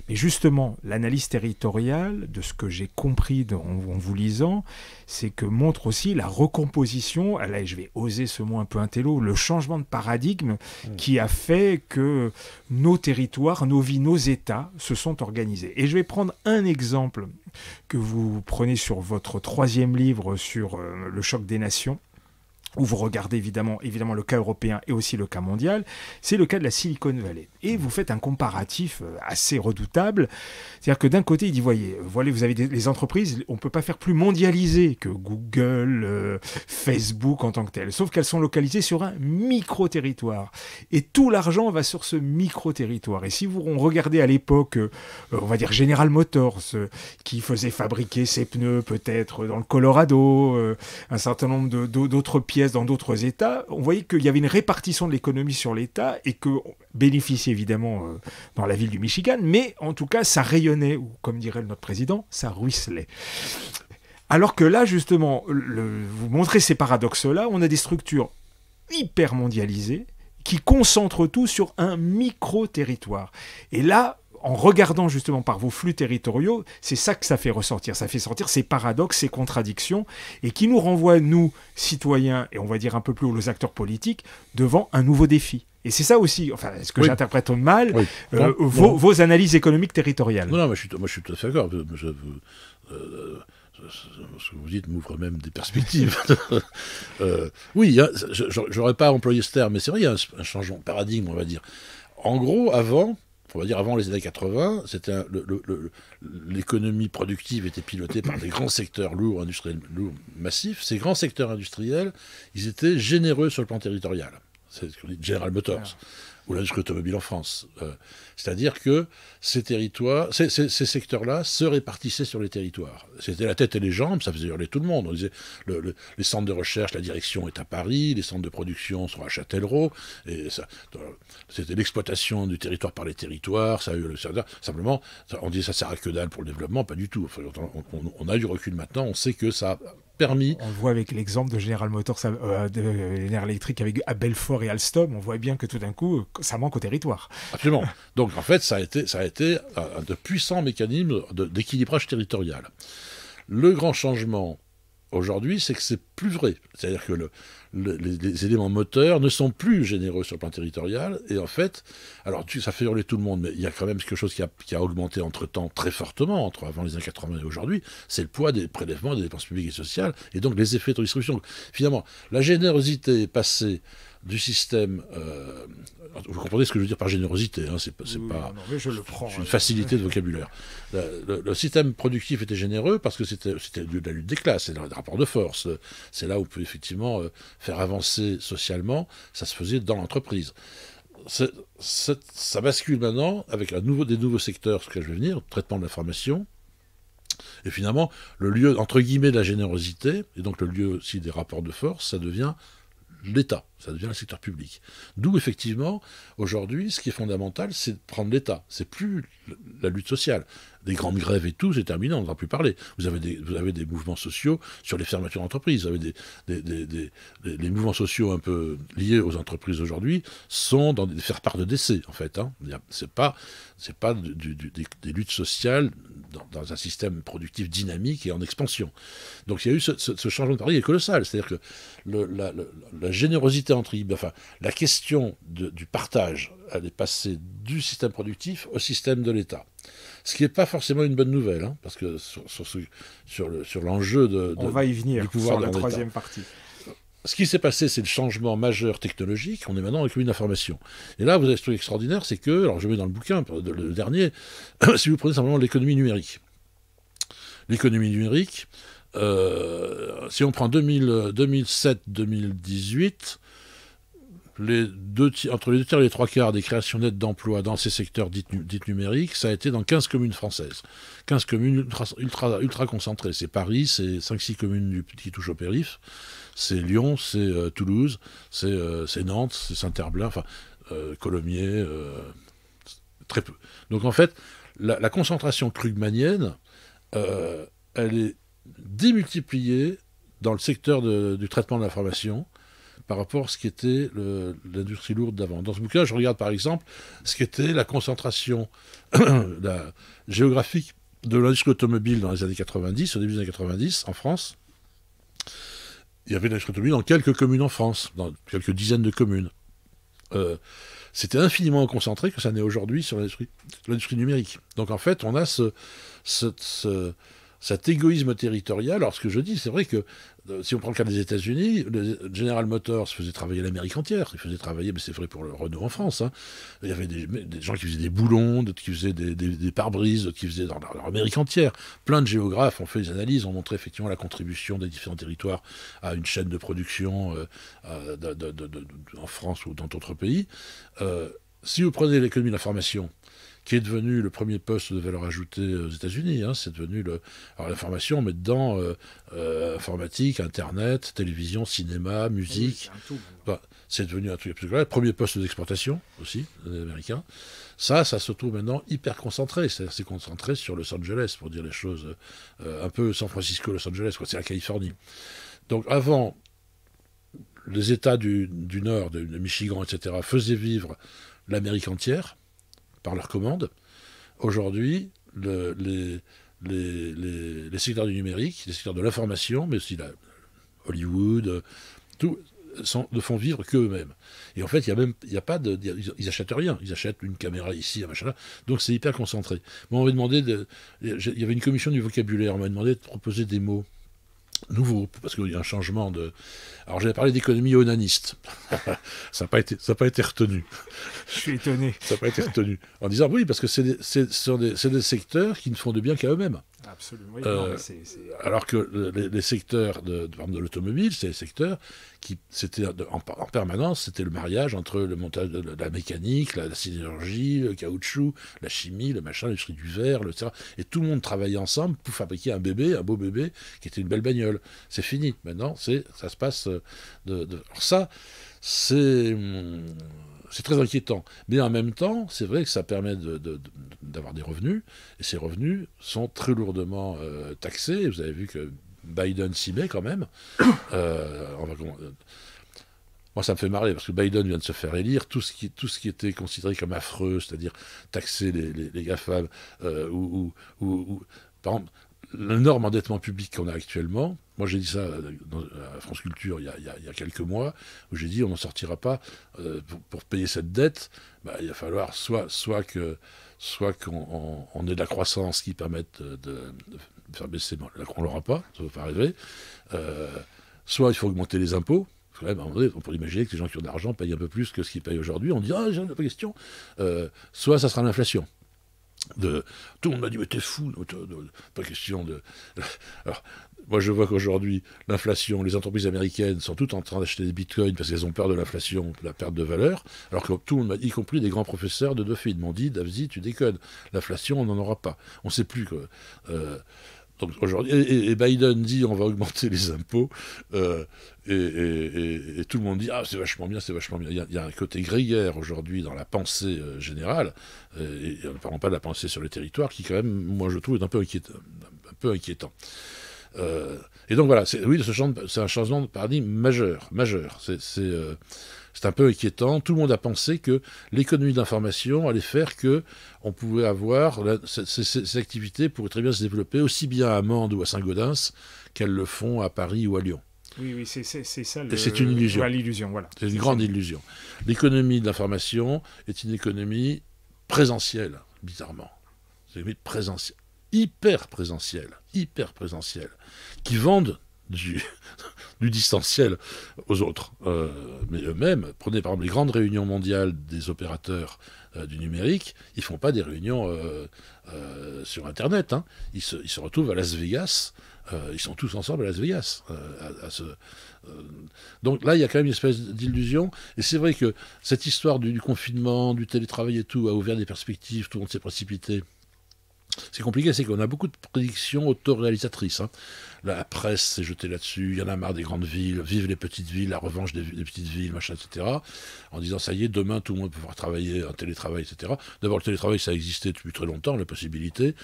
Mais justement, l'analyse territoriale, de ce que j'ai compris en vous lisant, c'est que montre aussi la recomposition, là je vais oser ce mot un peu intello, le changement de paradigme qui a fait que nos territoires, nos vies, nos États se sont organisés. Et je vais prendre un exemple que vous prenez sur votre troisième livre sur le choc des nations, où vous regardez évidemment le cas européen et aussi le cas mondial, c'est le cas de la Silicon Valley. Et vous faites un comparatif assez redoutable. C'est-à-dire que d'un côté, il dit, voyez, vous avez les entreprises, on ne peut pas faire plus mondialisées que Google, Facebook en tant que telles, sauf qu'elles sont localisées sur un micro-territoire. Et tout l'argent va sur ce micro-territoire. Et si vous regardez à l'époque, on va dire General Motors, qui faisait fabriquer ses pneus peut-être dans le Colorado, un certain nombre d'autres pièces dans d'autres États, on voyait qu'il y avait une répartition de l'économie sur l'État et que bénéficiait évidemment dans la ville du Michigan, mais en tout cas ça rayonnait, ou comme dirait notre président, ça ruisselait. Alors que là justement, vous montrez ces paradoxes-là, on a des structures hyper mondialisées qui concentrent tout sur un micro-territoire. Et là, en regardant justement par vos flux territoriaux, c'est ça que ça fait ressortir. Ça fait sortir ces paradoxes, ces contradictions, et qui nous renvoient, nous, citoyens, et on va dire un peu plus aux acteurs politiques, devant un nouveau défi. Et c'est ça aussi, enfin, est-ce que j'interprète mal vos analyses économiques territoriales? Non, moi je suis tout à fait d'accord. Ce que vous dites m'ouvre même des perspectives. Oui, j'aurais pas employé ce terme, mais c'est vrai, il y a un changement de paradigme, on va dire. En gros, avant les années 80, l'économie productive était pilotée par des grands secteurs lourds, industriels, lourds, massifs. Ces grands secteurs industriels, ils étaient généreux sur le plan territorial. c'est ce qu'on dit General Motors, ou l'industrie automobile en France. C'est-à-dire que ces territoires, ces secteurs-là se répartissaient sur les territoires. C'était la tête et les jambes, ça faisait hurler tout le monde. On disait, les centres de recherche, la direction est à Paris, les centres de production sont à Châtellerault, et c'était l'exploitation du territoire par les territoires, ça a eu simplement, on disait ça sert à que dalle pour le développement, pas du tout. Enfin, on a du recul maintenant, on sait que ça a permis. On le voit avec l'exemple de General Motors, de General Electric à Belfort et Alstom, on voit bien que tout d'un coup, ça manque au territoire. Absolument. Donc en fait, ça a été de puissants mécanismes d'équilibrage territorial. Le grand changement aujourd'hui, c'est que c'est plus vrai. C'est-à-dire que les éléments moteurs ne sont plus généreux sur le plan territorial. Et en fait, alors ça fait hurler tout le monde, mais il y a quand même quelque chose qui a augmenté entre-temps très fortement, avant les années 80 et aujourd'hui, c'est le poids des prélèvements, des dépenses publiques et sociales, et donc les effets de redistribution. Finalement, la générosité est passée du système... vous comprenez ce que je veux dire par générosité, hein, c'est pas non, mais je le prends, une facilité de vocabulaire. Le système productif était généreux parce que c'était de la lutte des classes, c'est le rapport de force. C'est là où on peut effectivement faire avancer socialement, ça se faisait dans l'entreprise. Ça bascule maintenant avec des nouveaux secteurs, ce que je vais venir, traitement de l'information. Et finalement, le lieu, entre guillemets, de la générosité, et donc le lieu aussi des rapports de force, ça devient l'État, ça devient le secteur public. D'où, effectivement, aujourd'hui, ce qui est fondamental, c'est de prendre l'État. C'est plus la lutte sociale. Des grandes grèves et tout, c'est terminé, on n'en a plus parler. Vous avez des mouvements sociaux sur les fermetures d'entreprises. Vous avez les mouvements sociaux un peu liés aux entreprises aujourd'hui sont dans des faire-part de décès, en fait. Hein. C'est pas des luttes sociales dans un système productif dynamique et en expansion. Donc il y a eu ce changement de paradigme qui est colossal. C'est-à-dire que la générosité la question du partage, elle est passée du système productif au système de l'État. Ce qui n'est pas forcément une bonne nouvelle, hein, parce que sur l'enjeu on va y venir du pouvoir sur la de troisième partie. Ce qui s'est passé, c'est le changement majeur technologique. On est maintenant dans l'économie d'information. Et là, vous avez ce truc extraordinaire, c'est que, alors je mets dans le bouquin, le dernier, si vous prenez simplement l'économie numérique. L'économie numérique, si on prend 2007-2018, entre les 2 tiers et les 3 quarts des créations nettes d'emplois dans ces secteurs dits numériques, ça a été dans 15 communes françaises. 15 communes ultra concentrées. C'est Paris, c'est 5-6 communes qui touchent au périph', c'est Lyon, c'est Toulouse, c'est Nantes, c'est Saint-Herblain, Colomiers, très peu. Donc en fait, la concentration krugmanienne, elle est démultipliée dans le secteur du traitement de l'information par rapport à ce qui était l'industrie lourde d'avant. Dans ce bouquin, je regarde par exemple ce qu'était la concentration géographique de l'industrie automobile dans les années 90, au début des années 90, en France. Il y avait l'industrie automobile dans quelques communes en France, dans quelques dizaines de communes. C'était infiniment concentré que ça n'est aujourd'hui sur l'industrie numérique. Donc en fait, on a cet égoïsme territorial. Alors ce que je dis, c'est vrai que si on prend le cas des États-Unis, General Motors faisait travailler l'Amérique entière. Il faisait travailler, mais c'est vrai pour le Renault en France. Hein. Il y avait des gens qui faisaient des boulons, d'autres qui faisaient des pare-brises, d'autres qui faisaient dans l'Amérique entière. Plein de géographes ont fait des analyses, ont montré effectivement la contribution des différents territoires à une chaîne de production en France ou dans d'autres pays. Si vous prenez l'économie de l'information, qui est devenu le premier poste de valeur ajoutée aux États-Unis. Hein, c'est devenu alors l'information, on met dedans informatique, Internet, télévision, cinéma, musique. Oui, c'est devenu un truc absolument. Le premier poste d'exportation aussi, des Américains. Ça se trouve maintenant hyper concentré. C'est-à-dire c'est concentré sur Los Angeles, pour dire les choses un peu San Francisco, Los Angeles, quoi. C'est la Californie. Donc avant, les États du Nord, de Michigan, etc., faisaient vivre l'Amérique entière par leur commande. Aujourd'hui, les secteurs du numérique, les secteurs de l'information, mais aussi Hollywood, tout, ne font vivre qu'eux-mêmes. Et en fait, ils n'achètent rien. Ils achètent une caméra ici, un machin là. Donc c'est hyper concentré. Moi, on m'a demandé il y avait une commission du vocabulaire, on m'a demandé de proposer des mots nouveau, parce qu'il y a un changement de... Alors j'avais parlé d'économie onaniste. Ça n'a pas été retenu. Je suis étonné. Ça n'a pas été retenu. En disant oui, parce que c'est des secteurs qui ne font de bien qu'à eux-mêmes. Absolument. Oui, non, mais Alors que les secteurs par exemple, de l'automobile, c'est les secteurs qui, c'était en permanence, c'était le mariage entre le montage de la mécanique, la sidérurgie, le caoutchouc, la chimie, le machin, l'industrie du verre, etc. Et tout le monde travaillait ensemble pour fabriquer un beau bébé, qui était une belle bagnole. C'est fini. Maintenant, ça se passe Alors ça, c'est très inquiétant. Mais en même temps, c'est vrai que ça permet d'avoir des revenus, et ces revenus sont très lourdement taxés. Vous avez vu que Biden s'y met quand même. Moi, ça me fait marrer, parce que Biden vient de se faire élire. Tout ce qui était considéré comme affreux, c'est-à-dire taxer les GAFAM, par exemple, l'énorme endettement public qu'on a actuellement. Moi, j'ai dit ça à France Culture il y a quelques mois, où j'ai dit on n'en sortira pas. Pour payer cette dette, il va falloir soit qu'on ait de la croissance qui permette de faire baisser. Bon, on ne l'aura pas, ça ne va pas arriver. Soit il faut augmenter les impôts. Quand même, à un moment donné, on pourrait imaginer que les gens qui ont de l'argent payent un peu plus que ce qu'ils payent aujourd'hui. On dit j'en ai pas question. Soit ça sera l'inflation. Tout le monde m'a dit mais t'es fou, pas question de. Alors, moi je vois qu'aujourd'hui l'inflation, les entreprises américaines sont toutes en train d'acheter des bitcoins parce qu'elles ont peur de l'inflation, de la perte de valeur, alors que tout le monde, y compris des grands professeurs de Dauphine, m'ont dit Davzi, tu déconnes, l'inflation on n'en aura pas, on ne sait plus que. Donc aujourd'hui, et Biden dit on va augmenter les impôts, et tout le monde dit c'est vachement bien, c'est vachement bien. Il y a un côté grégaire aujourd'hui dans la pensée générale, et ne parlons pas de la pensée sur les territoires, qui quand même, moi je trouve, est un peu inquiétant. Et donc voilà, oui, c'est un changement de paradigme majeur. C'est un peu inquiétant. Tout le monde a pensé que l'économie d'information allait faire que on pouvait avoir ces activités pourraient très bien se développer aussi bien à Mende ou à Saint-Gaudens qu'elles le font à Paris ou à Lyon. Oui, c'est ça. C'est une illusion. Ouais, l'illusion, voilà. C'est une grande illusion. L'économie de l'information est une économie présentielle, bizarrement. C'est une économie présentielle, hyper présentielle, qui vendent du distanciel aux autres. Mais eux-mêmes, prenez par exemple les grandes réunions mondiales des opérateurs du numérique, ils ne font pas des réunions sur Internet. Hein. Ils se retrouvent à Las Vegas. Ils sont tous ensemble à Las Vegas. Donc là, il y a quand même une espèce d'illusion. Et c'est vrai que cette histoire du confinement, du télétravail et tout, a ouvert des perspectives, tout le monde s'est précipité. C'est compliqué, c'est qu'on a beaucoup de prédictions autoréalisatrices. Hein. La presse s'est jetée là-dessus, il y en a marre des grandes villes, vive les petites villes, la revanche des petites villes, machin, etc. En disant, ça y est, demain, tout le monde va pouvoir travailler en télétravail, etc. D'abord, le télétravail, ça existait depuis très longtemps, la possibilité.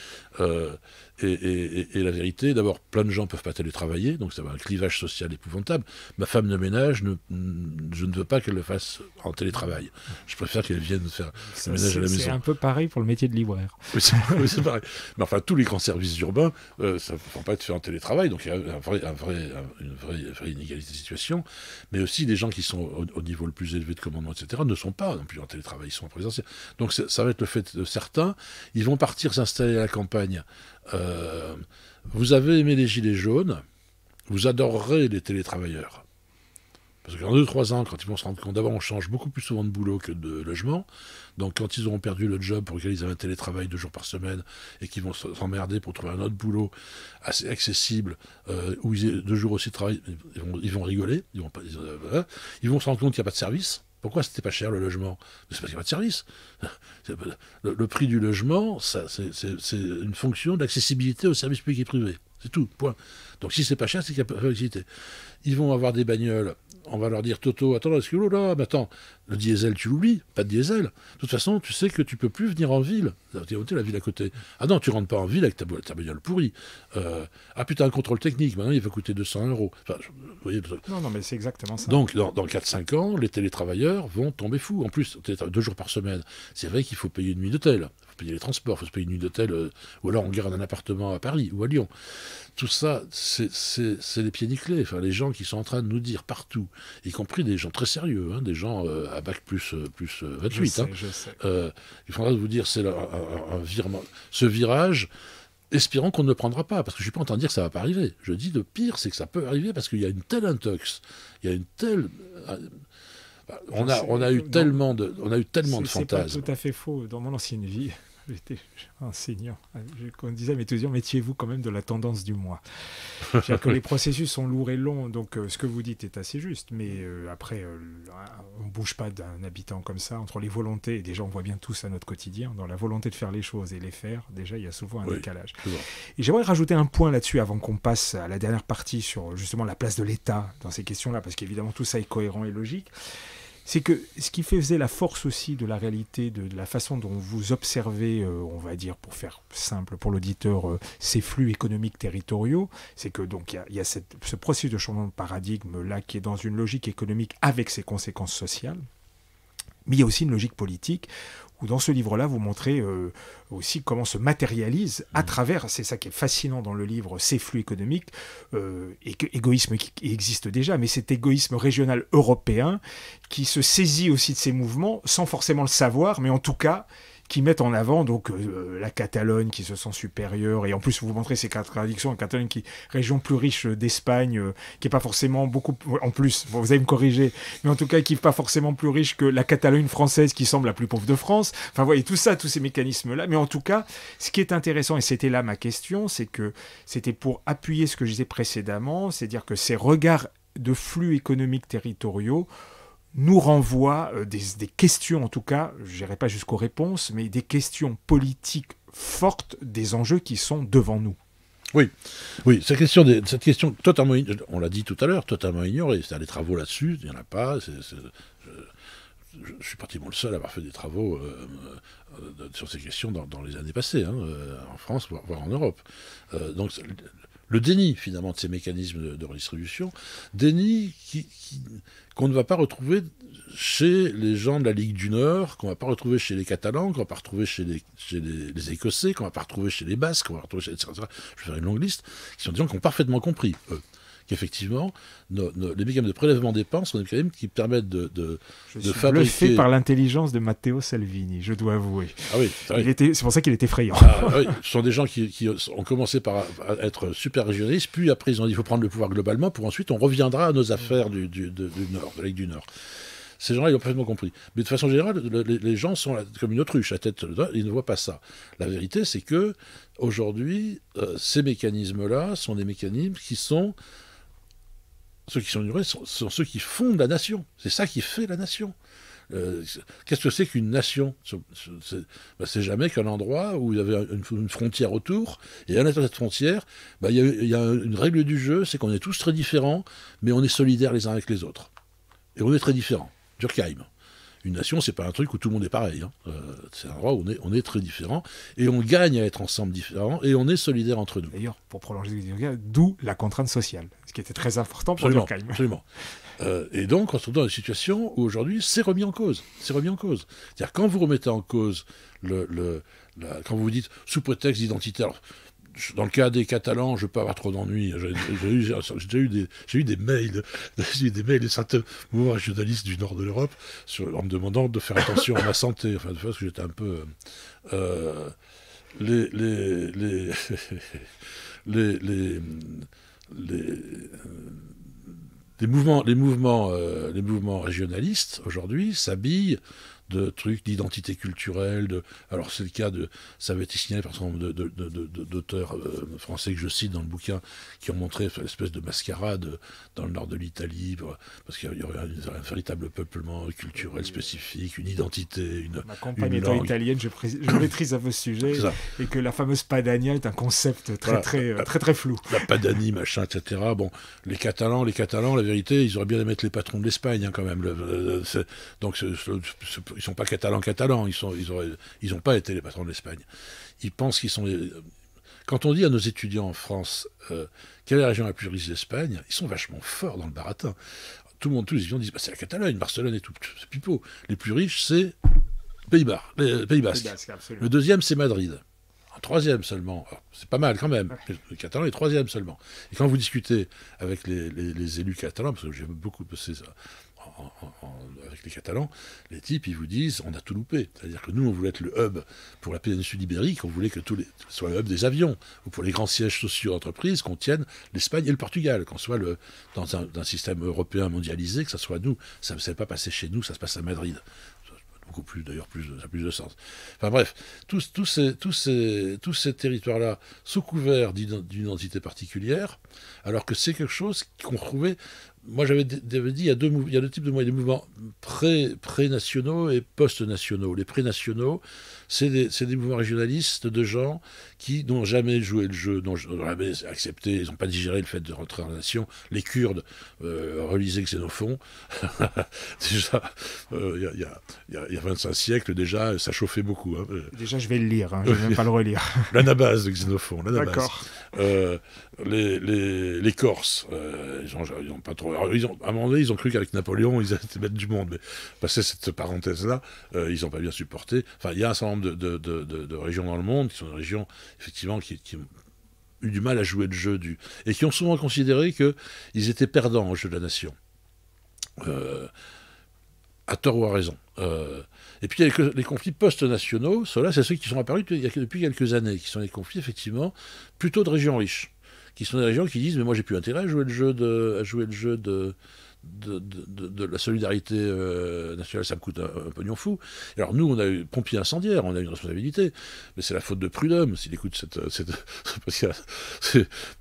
Et la vérité, d'abord, plein de gens ne peuvent pas télétravailler, donc ça va un clivage social épouvantable. Ma femme de ménage, je ne veux pas qu'elle le fasse en télétravail. Je préfère qu'elle vienne faire le ménage à la maison. C'est un peu pareil pour le métier de libraire. Oui, c'est pareil. Mais enfin, tous les grands services urbains, ça ne peut pas être fait en télétravail, donc il y a une vraie inégalité de situation. Mais aussi, les gens qui sont au niveau le plus élevé de commandement, etc., ne sont pas non plus en télétravail, ils sont en présentiel. Donc ça va être le fait de certains. Ils vont partir s'installer à la campagne. Vous avez aimé les Gilets jaunes, vous adorerez les télétravailleurs. Parce qu'en 2-3 ans, quand ils vont se rendre compte, d'abord on change beaucoup plus souvent de boulot que de logement. Donc quand ils auront perdu le job pour lequel ils avaient un télétravail 2 jours par semaine et qu'ils vont s'emmerder pour trouver un autre boulot assez accessible, où ils aient 2 jours aussi de travail, ils vont rigoler, ils vont se rendre compte qu'il n'y a pas de service. Pourquoi c'était pas cher le logement? C'est parce qu'il n'y a pas de service. Le prix du logement, c'est une fonction d'accessibilité aux services publics et privés. C'est tout, point. Donc si c'est pas cher, c'est qu'il y a pas d'activité. Ils vont avoir des bagnoles. On va leur dire, Toto, attends, est-ce que là, mais attends, le diesel, tu l'oublies, pas de diesel. De toute façon, tu sais que tu peux plus venir en ville. Tu es la ville à côté. Ah non, tu rentres pas en ville avec ta bagnole pourrie. Ah putain, un contrôle technique, maintenant il va coûter 200 €. Enfin, vous voyez, non, mais c'est exactement ça. Donc, dans 4-5 ans, les télétravailleurs vont tomber fous. En plus, 2 jours par semaine, c'est vrai qu'il faut payer une nuit d'hôtel. Il faut payer les transports, il faut se payer une nuit d'hôtel, ou alors on garde un appartement à Paris ou à Lyon. Tout ça, c'est les pieds nickelés. Enfin, les gens qui sont en train de nous dire partout, y compris des gens très sérieux, hein, des gens à bac plus 28. Je sais. Il faudra vous dire, c'est un virement. Ce virage, espérons qu'on ne le prendra pas, parce que je ne suis pas en train de dire que ça ne va pas arriver. Je dis le pire, c'est que ça peut arriver parce qu'il y a une telle intox, il y a une telle... On a eu tellement de fantasmes. C'est pas tout à fait faux. Dans mon ancienne vie, j'étais enseignant. On disait à mes étudiants, méfiez-vous quand même de la tendance du mois. C'est-à-dire que les processus sont lourds et longs, donc ce que vous dites est assez juste, mais après, on ne bouge pas d'un habitant comme ça, entre les volontés, et déjà on voit bien tous à notre quotidien, dans la volonté de faire les choses et les faire, déjà il y a souvent un décalage. Et j'aimerais rajouter un point là-dessus avant qu'on passe à la dernière partie sur justement la place de l'État dans ces questions-là, parce qu'évidemment tout ça est cohérent et logique. C'est que ce qui faisait la force aussi de la réalité, de la façon dont vous observez, on va dire, pour faire simple pour l'auditeur, ces flux économiques territoriaux, c'est que donc il y a ce processus de changement de paradigme là qui est dans une logique économique avec ses conséquences sociales, mais il y a aussi une logique politique où dans ce livre-là, vous montrez aussi comment se matérialise à travers, c'est ça qui est fascinant dans le livre, ces flux économiques, et que égoïsme qui existe déjà, mais cet égoïsme régional européen qui se saisit aussi de ces mouvements sans forcément le savoir, mais en tout cas qui mettent en avant donc la Catalogne qui se sent supérieure, et en plus vous montrez ces contradictions, la Catalogne qui est région plus riche d'Espagne, qui n'est pas forcément beaucoup, en plus, bon, vous allez me corriger, mais en tout cas qui n'est pas forcément plus riche que la Catalogne française qui semble la plus pauvre de France, enfin vous voyez tout ça, tous ces mécanismes-là, mais en tout cas, ce qui est intéressant, et c'était là ma question, c'est que c'était pour appuyer ce que je disais précédemment, c'est-à-dire que ces regards de flux économiques territoriaux nous renvoie des questions, en tout cas, je n'irai pas jusqu'aux réponses, mais des questions politiques fortes des enjeux qui sont devant nous. Oui, cette question totalement, on l'a dit tout à l'heure, totalement ignorée. C'est-à-dire les travaux là-dessus, il n'y en a pas. Je suis pratiquement le seul à avoir fait des travaux sur ces questions dans les années passées, en France, voire en Europe. Donc le déni, finalement, de ces mécanismes de redistribution, déni qu'on ne va pas retrouver chez les gens de la Ligue du Nord, qu'on ne va pas retrouver chez les Catalans, qu'on ne va pas retrouver chez les Écossais, qu'on ne va pas retrouver chez les Basques, qu'on va retrouver chez... etc. Je vais faire une longue liste, qui sont des gens qui ont parfaitement compris, qu'effectivement, les mécanismes de prélèvement des dépenses sont des mécanismes qui permettent de suis fabriquer... bluffé par l'intelligence de Matteo Salvini, je dois avouer. Ah oui, c'est pour ça qu'il est effrayant. Oui. Ce sont des gens qui ont commencé par être super régionalistes, puis après ils ont dit qu'il faut prendre le pouvoir globalement, pour ensuite on reviendra à nos affaires du Nord, de la Ligue du Nord. Ces gens-là, ils ont parfaitement compris. Mais de façon générale, les gens sont comme une autruche, la tête, ils ne voient pas ça. La vérité, c'est que aujourd'hui, ces mécanismes-là sont des mécanismes qui sont... Ceux qui sont ignorés sont ceux qui fondent la nation. C'est ça qui fait la nation. Qu'est-ce que c'est qu'une nation ? C'est jamais qu'un endroit où il y avait une frontière autour, et à l'intérieur de cette frontière, il y a une règle du jeu, c'est qu'on est tous très différents, mais on est solidaires les uns avec les autres. Et on est très différents. Durkheim. Une nation, c'est pas un truc où tout le monde est pareil. C'est un endroit où on est très différents, et on gagne à être ensemble différents, et on est solidaires entre nous. D'ailleurs, pour prolonger Durkheim, d'où la contrainte sociale, ce qui était très important pour Durkheim. Absolument. Et donc, on se retrouve dans une situation où aujourd'hui, c'est remis en cause. C'est-à-dire, quand vous remettez en cause, quand vous vous dites, sous prétexte d'identité, alors, dans le cas des Catalans, je ne veux pas avoir trop d'ennuis. J'ai eu des mails de certains mouvements régionalistes du nord de l'Europe en me demandant de faire attention à ma santé. Enfin, parce que j'étais un peu... Les mouvements régionalistes, aujourd'hui, s'habillent de trucs d'identité culturelle. Alors, c'est le cas ça avait été signalé par un certain nombre d'auteurs français que je cite dans le bouquin, qui ont montré une espèce de mascarade dans le nord de l'Italie, parce qu'il y aurait un véritable peuplement culturel spécifique, une identité, Ma compagne étant italienne, je maîtrise à vos sujets, et que la fameuse Padania est un concept très flou. La Padanie, machin, etc. Bon, les Catalans, la vérité, ils auraient bien aimé mettre les patrons de l'Espagne, quand même. Donc, ils sont pas catalans, ils n'ont pas été les patrons de l'Espagne. Ils pensent qu'ils sont... Quand on dit à nos étudiants en France quelle est la région la plus riche d'Espagne, ils sont vachement forts dans le baratin. Tous les étudiants disent c'est la Catalogne, Barcelone et tout, c'est pipeau. Les plus riches, c'est les Pays Basques. Le deuxième, c'est Madrid. Un troisième seulement. Alors, c'est pas mal quand même. Le catalan est troisième seulement. Et quand vous discutez avec les élus catalans, parce que j'ai beaucoup bossé avec les Catalans, les types, ils vous disent on a tout loupé. C'est-à-dire que nous, on voulait être le hub pour la péninsule ibérique, on voulait que soit le hub des avions, ou pour les grands sièges sociaux d'entreprise, qu'on tienne l'Espagne et le Portugal, qu'on soit dans un système européen mondialisé, que ça soit nous. Ça ne s'est pas passé chez nous, ça se passe à Madrid. beaucoup plus, d'ailleurs, ça a plus de sens. Enfin bref, tous ces territoires-là, sous couvert d'une identité particulière, alors que c'est quelque chose qu'on trouvait... Moi, j'avais dit, il y a deux types de mouvements. Il y a des mouvements pré-nationaux et post-nationaux. Les pré-nationaux, c'est des mouvements régionalistes de gens qui n'ont jamais joué le jeu, n'ont jamais accepté, ils n'ont pas digéré le fait de rentrer en nation. Les Kurdes relisaient Xénophon. Déjà, il y a 25 siècles, déjà, ça chauffait beaucoup. Hein. Déjà, je vais le lire, je ne vais même pas le relire. L'anabase de Xénophon, l'anabase. D'accord. Les Corses, ils ont pas trop... Alors, à un moment donné, ils ont cru qu'avec Napoléon, ils étaient maîtres du monde, mais passé cette parenthèse-là, ils n'ont pas bien supporté. Enfin, il y a un certain nombre de régions dans le monde qui sont des régions, effectivement, qui ont eu du mal à jouer le jeu et qui ont souvent considéré qu'ils étaient perdants au jeu de la nation. À tort ou à raison. Et puis il y a les conflits post-nationaux, ceux-là, c'est ceux qui sont apparus depuis quelques années, qui sont des conflits, effectivement, plutôt de régions riches, qui sont des régions qui disent « mais moi j'ai plus intérêt à jouer le jeu de la solidarité nationale, ça me coûte un pognon fou. » Alors nous, on a eu pompier incendiaire, on a une responsabilité, mais c'est la faute de Prud'homme, s'il écoute parce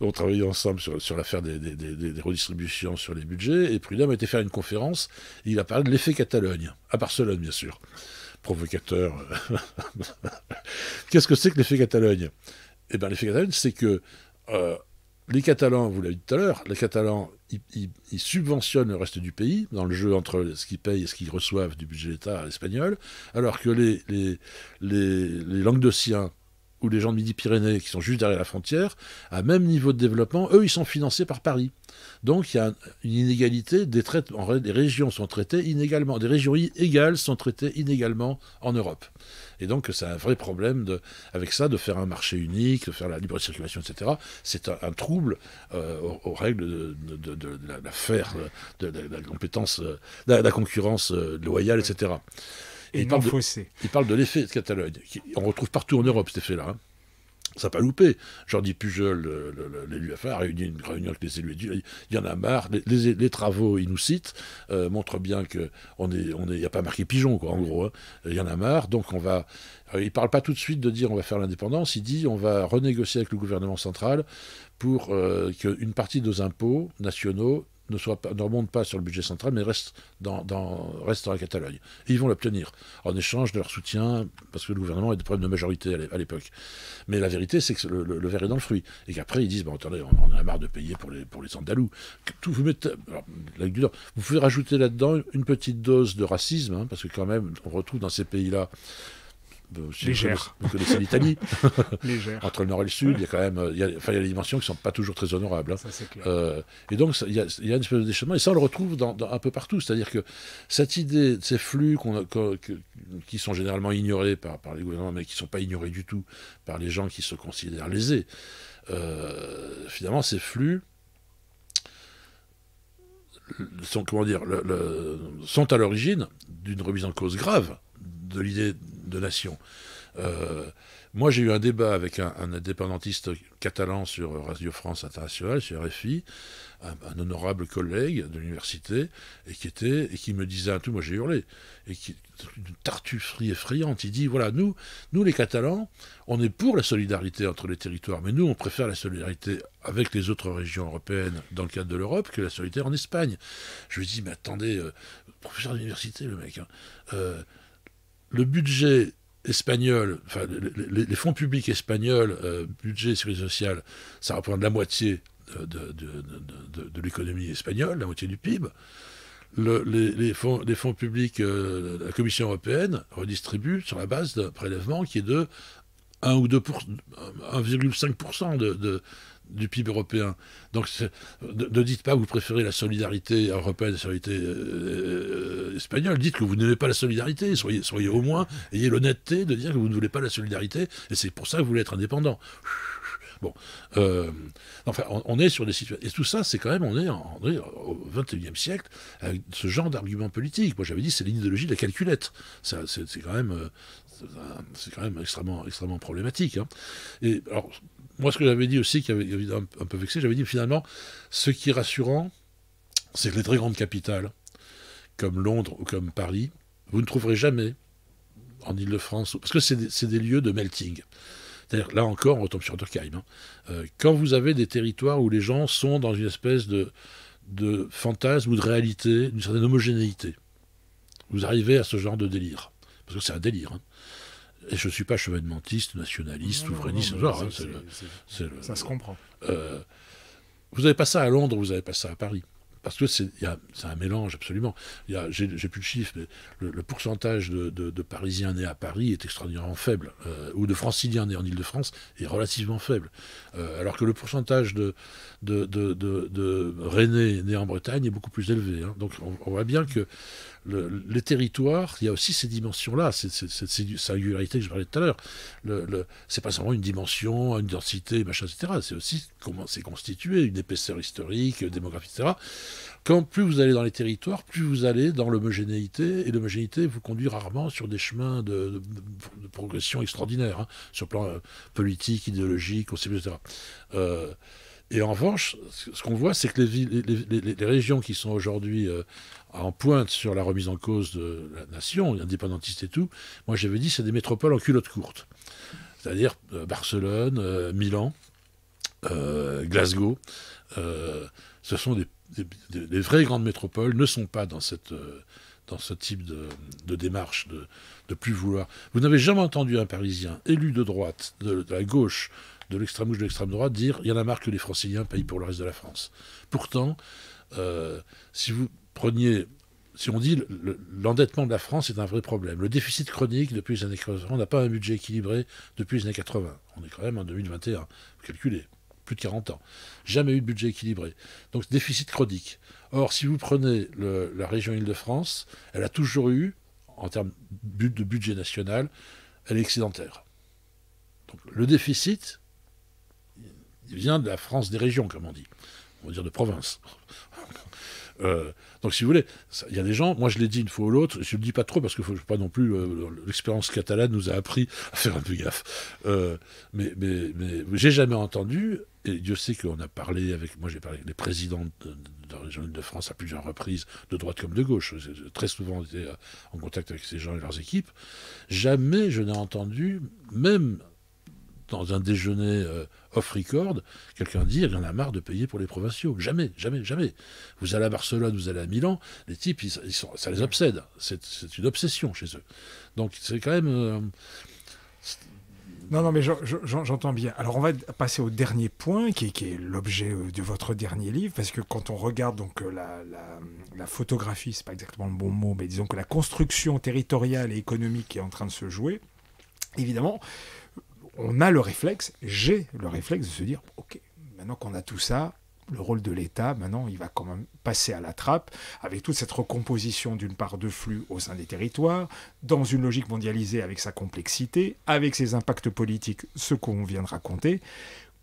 on travaillait ensemble sur l'affaire des redistributions sur les budgets, et Prud'homme a été faire une conférence, et il a parlé de l'effet Catalogne, à Barcelone bien sûr. Provocateur. Qu'est-ce que c'est que l'effet Catalogne ? Eh bien l'effet Catalogne, c'est que les Catalans, vous l'avez dit tout à l'heure, les Catalans, ils subventionnent le reste du pays dans le jeu entre ce qu'ils payent et ce qu'ils reçoivent du budget de l'État espagnol, alors que les Languedociens ou les gens de Midi-Pyrénées qui sont juste derrière la frontière, à même niveau de développement, eux, ils sont financés par Paris. Donc il y a une inégalité, des régions sont traitées inégalement, des régions égales sont traitées inégalement en Europe. Et donc c'est un vrai problème avec ça, de faire un marché unique, de faire la libre circulation, etc. C'est un trouble aux règles de la compétence, de la concurrence loyale, etc. Et il parle de l'effet de Catalogne. On retrouve partout en Europe cet effet-là. Hein. Ça n'a pas loupé. Jordi Pujol, l'élu a réuni une réunion avec les élus. Il y en a marre. Les travaux, il nous cite, montrent bien qu'il n'y a pas marqué pigeon, quoi, en gros. Hein. Il y en a marre. Donc il ne parle pas tout de suite de dire on va faire l'indépendance. Il dit on va renégocier avec le gouvernement central pour qu'une partie de nos impôts nationaux ne remonte pas sur le budget central, mais reste dans la Catalogne. Et ils vont l'obtenir, en échange de leur soutien, parce que le gouvernement a des problèmes de majorité à l'époque. Mais la vérité, c'est que le verre est dans le fruit. Et qu'après, ils disent, bon, attendez, on a marre de payer pour les Andalous. Vous pouvez rajouter là-dedans une petite dose de racisme, hein, parce que quand même, on retrouve dans ces pays-là, légère. Vous connaissez l'Italie. Légère. Entre le nord et le sud, il y a quand même des dimensions qui ne sont pas toujours très honorables. Hein. Ça, c'est clair. Et donc, il y a une espèce de déchaînement, et ça, on le retrouve un peu partout. C'est-à-dire que cette idée, ces flux qui sont généralement ignorés par les gouvernements, mais qui ne sont pas ignorés du tout par les gens qui se considèrent lésés, finalement, ces flux sont, sont à l'origine d'une remise en cause grave de l'idée de nation. Moi, j'ai eu un débat avec un indépendantiste catalan sur Radio France Internationale, sur RFI, un honorable collègue de l'université, et qui me disait un tout, moi j'ai hurlé, et qui une tartufferie effrayante. Il dit, voilà, nous les Catalans, on est pour la solidarité entre les territoires, mais nous, on préfère la solidarité avec les autres régions européennes dans le cadre de l'Europe que la solidarité en Espagne. Je lui dis, mais attendez, professeur d'université, le mec, hein, le budget espagnol, enfin les fonds publics espagnols, budget sécurité sociale, ça représente la moitié de l'économie espagnole, la moitié du PIB. Les fonds publics de la Commission européenne redistribuent sur la base d'un prélèvement qui est de 1 ou 1,5% du PIB européen. Donc ne dites pas que vous préférez la solidarité européenne, la solidarité espagnole, dites que vous n'aimez pas la solidarité, soyez au moins, ayez l'honnêteté de dire que vous ne voulez pas la solidarité, et c'est pour ça que vous voulez être indépendant. Bon, enfin, on est sur des situations... Et tout ça, c'est quand même, on est au XXIe siècle, avec ce genre d'argument politique. Moi, j'avais dit, c'est l'idéologie de la calculette. C'est quand même extrêmement problématique. Hein. Et alors, moi, ce que j'avais dit aussi, qui avait un peu vexé, j'avais dit, finalement, ce qui est rassurant, c'est que les très grandes capitales, comme Londres ou comme Paris, vous ne trouverez jamais en Ile-de-France, parce que c'est des lieux de melting. C'est-à-dire, là encore, on retombe sur Durkheim. Hein. Quand vous avez des territoires où les gens sont dans une espèce de fantasme ou de réalité, d'une certaine homogénéité, vous arrivez à ce genre de délire. Parce que c'est un délire. Hein. Et je ne suis pas chevènementiste, nationaliste, souverainiste, genre. Ça se comprend. Vous n'avez pas ça à Londres, vous n'avez pas ça à Paris. Parce que c'est un mélange, absolument. J'ai plus de chiffres, mais le pourcentage de Parisiens nés à Paris est extraordinairement faible. Ou de Franciliens nés en Ile-de-France est relativement faible. Alors que le pourcentage de Rennais nés en Bretagne est beaucoup plus élevé. Hein. Donc on voit bien que les territoires, il y a aussi ces dimensions-là, cette singularité que je parlais tout à l'heure. C'est pas seulement une dimension, une densité, machin, etc. C'est aussi comment c'est constitué, une épaisseur historique, démographique, etc. Quand plus vous allez dans les territoires, plus vous allez dans l'homogénéité, et l'homogénéité vous conduit rarement sur des chemins de progression extraordinaire, hein, sur le plan politique, idéologique, etc. Et en revanche, ce qu'on voit, c'est que les régions qui sont aujourd'hui en pointe sur la remise en cause de la nation, indépendantiste et tout, moi j'avais dit c'est des métropoles en culotte courte. C'est-à-dire Barcelone, Milan, Glasgow. Ce sont les vraies grandes métropoles ne sont pas dans ce type de démarche de plus vouloir. Vous n'avez jamais entendu un Parisien élu de droite, de la gauche, de l'extrême gauche, de l'extrême droite, dire il y en a marre que les Franciliens payent pour le reste de la France. Pourtant, si on dit l'endettement de la France est un vrai problème. Le déficit chronique depuis les années 80, on n'a pas un budget équilibré depuis les années 80. On est quand même en 2021. Vous calculez, plus de 40 ans. Jamais eu de budget équilibré. Donc déficit chronique. Or, si vous prenez la région Île-de-France, elle a toujours eu, en termes de budget national, elle est excédentaire. Donc le déficit, il vient de la France des régions, comme on dit. On va dire de province. Donc si vous voulez, il y a des gens, moi je l'ai dit une fois ou l'autre, je ne le dis pas trop parce que faut pas non plus, l'expérience catalane nous a appris à faire un peu gaffe. Mais j'ai jamais entendu, et Dieu sait qu'on a parlé moi j'ai parlé avec les présidents de la région Île-de-France à plusieurs reprises, de droite comme de gauche, j'ai très souvent été en contact avec ces gens et leurs équipes, jamais je n'ai entendu, même dans un déjeuner off-record, quelqu'un dire il y en a marre de payer pour les provinciaux. Jamais, jamais, jamais. Vous allez à Barcelone, vous allez à Milan, les types, ça les obsède. C'est une obsession chez eux. Donc c'est quand même... Non, mais j'entends bien. Alors, on va passer au dernier point, qui est l'objet de votre dernier livre, parce que quand on regarde donc la photographie, c'est pas exactement le bon mot, mais disons que la construction territoriale et économique qui est en train de se jouer, évidemment... On a le réflexe, j'ai le réflexe de se dire, ok, maintenant qu'on a tout ça, le rôle de l'État, maintenant, il va quand même passer à la trappe, avec toute cette recomposition d'une part de flux au sein des territoires, dans une logique mondialisée avec sa complexité, avec ses impacts politiques, ce qu'on vient de raconter,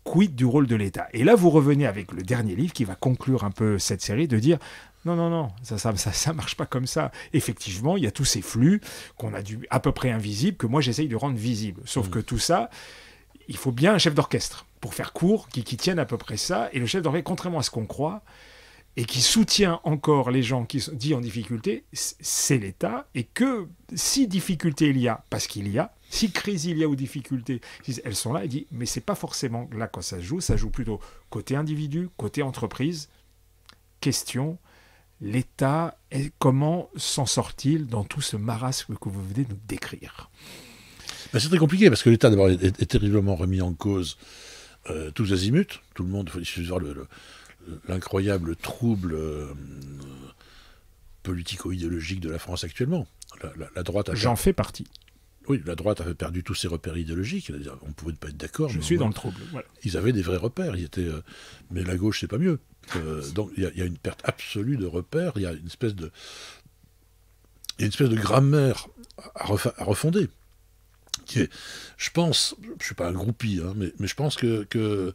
quid du rôle de l'État. Et là, vous revenez avec le dernier livre qui va conclure un peu cette série, de dire, non, ça marche pas comme ça. Effectivement, il y a tous ces flux qu'on a à peu près invisibles, que moi j'essaye de rendre visibles. Sauf que tout ça, il faut bien un chef d'orchestre, pour faire court, qui tienne à peu près ça. Et le chef d'orchestre, contrairement à ce qu'on croit, et qui soutient encore les gens qui sont dits en difficulté, c'est l'État. Et que si difficulté il y a, parce qu'il y a, si crise il y a ou difficulté, elles sont là, il dit, mais c'est pas forcément là quand ça joue plutôt côté individu, côté entreprise. Question... L'État, comment s'en sort-il dans tout ce marasme que vous venez de nous décrire? C'est très compliqué, parce que l'État, d'abord, est terriblement remis en cause tous azimuts. Tout le monde, il suffit de voir l'incroyable trouble politico-idéologique de la France actuellement. La droite J'en fais partie. Oui, la droite avait perdu tous ses repères idéologiques. On pouvait ne pas être d'accord. Je suis dans le trouble. Voilà. Ils avaient des vrais repères. Mais la gauche, c'est pas mieux. Donc il y a une perte absolue de repères. Il y a une espèce de grammaire à refonder. Qui est, je pense, je suis pas un groupie, hein, mais je pense que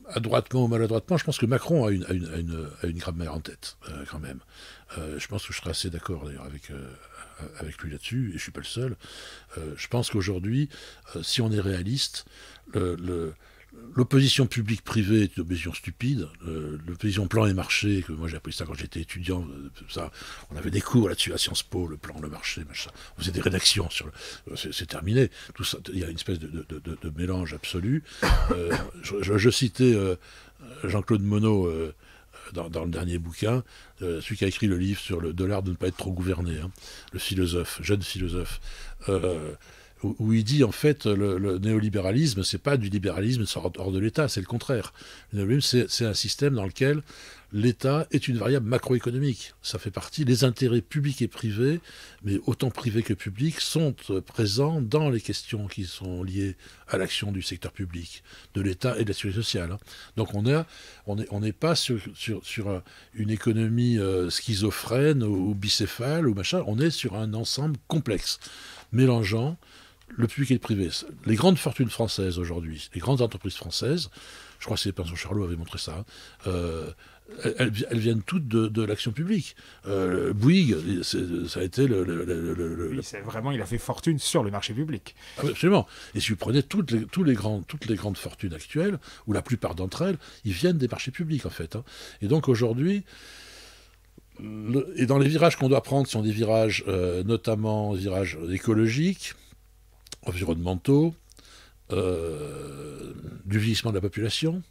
adroitement ou maladroitement, je pense que Macron a une grammaire en tête, quand même. Je pense que je serai assez d'accord d'ailleurs avec lui là-dessus, et je ne suis pas le seul. Je pense qu'aujourd'hui, si on est réaliste, l'opposition publique-privée est une opposition stupide. L'opposition plan et marché, que moi j'ai appris ça quand j'étais étudiant, ça, on avait des cours là-dessus à Sciences Po, le plan, le marché, machin. On faisait des rédactions sur c'est terminé. Tout ça, il y a une espèce de mélange absolu. Je citais Jean-Claude Monod dans le dernier bouquin, celui qui a écrit le livre sur de l'art de ne pas être trop gouverné, hein, le philosophe, jeune philosophe. Où il dit en fait le néolibéralisme, c'est pas du libéralisme hors de l'État, c'est le contraire. Le néolibéralisme, c'est un système dans lequel l'État est une variable macroéconomique. Ça fait partie, les intérêts publics et privés, mais autant privés que publics, sont présents dans les questions qui sont liées à l'action du secteur public, de l'État et de la sécurité sociale. Hein. Donc on n'est pas sur une économie schizophrène ou bicéphale ou machin, on est sur un ensemble complexe, mélangeant le public et le privé. Les grandes fortunes françaises aujourd'hui, les grandes entreprises françaises, je crois que c'est Pinson Charlot avait montré ça, elles viennent toutes de l'action publique. Bouygues, ça a été Oui, c'est vraiment, il a fait fortune sur le marché public. Ah, absolument. Et si vous prenez toutes les grandes fortunes actuelles, ou la plupart d'entre elles, ils viennent des marchés publics en fait. Hein. Et donc aujourd'hui, et dans les virages qu'on doit prendre, ce sont des virages, notamment des virages écologiques, environnementaux, du vieillissement de la population,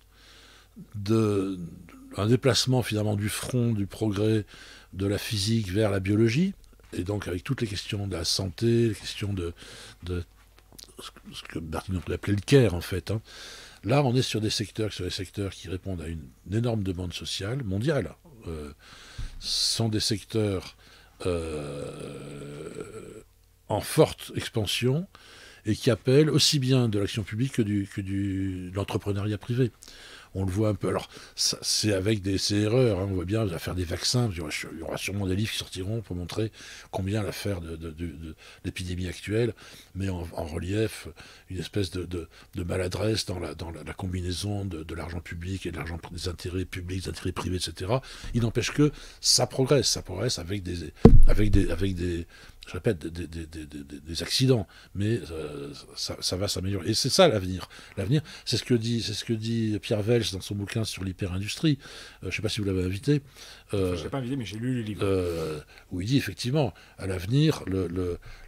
un déplacement finalement du front du progrès de la physique vers la biologie, et donc avec toutes les questions de la santé, les questions de ce que Martin appelait le care en fait. Hein. Là, on est sur des secteurs qui répondent à une énorme demande sociale mondiale. Sont des secteurs en forte expansion et qui appellent aussi bien de l'action publique que de l'entrepreneuriat privé. On le voit un peu. Alors, c'est avec des erreurs. Hein, on voit bien l'affaire des vaccins. Il y aura sûrement des livres qui sortiront pour montrer combien l'affaire de l'épidémie actuelle met en relief une espèce de maladresse dans la combinaison de l'argent public et de l'argent des intérêts publics, des intérêts privés, etc. Il n'empêche que ça progresse avec des je répète, des accidents, mais ça va s'améliorer. Et c'est ça l'avenir. L'avenir, c'est ce que dit Pierre Welch dans son bouquin sur l'hyperindustrie. Je ne sais pas si vous l'avez invité. Je ne l'ai pas invité, mais j'ai lu le livre. Où il dit effectivement, à l'avenir,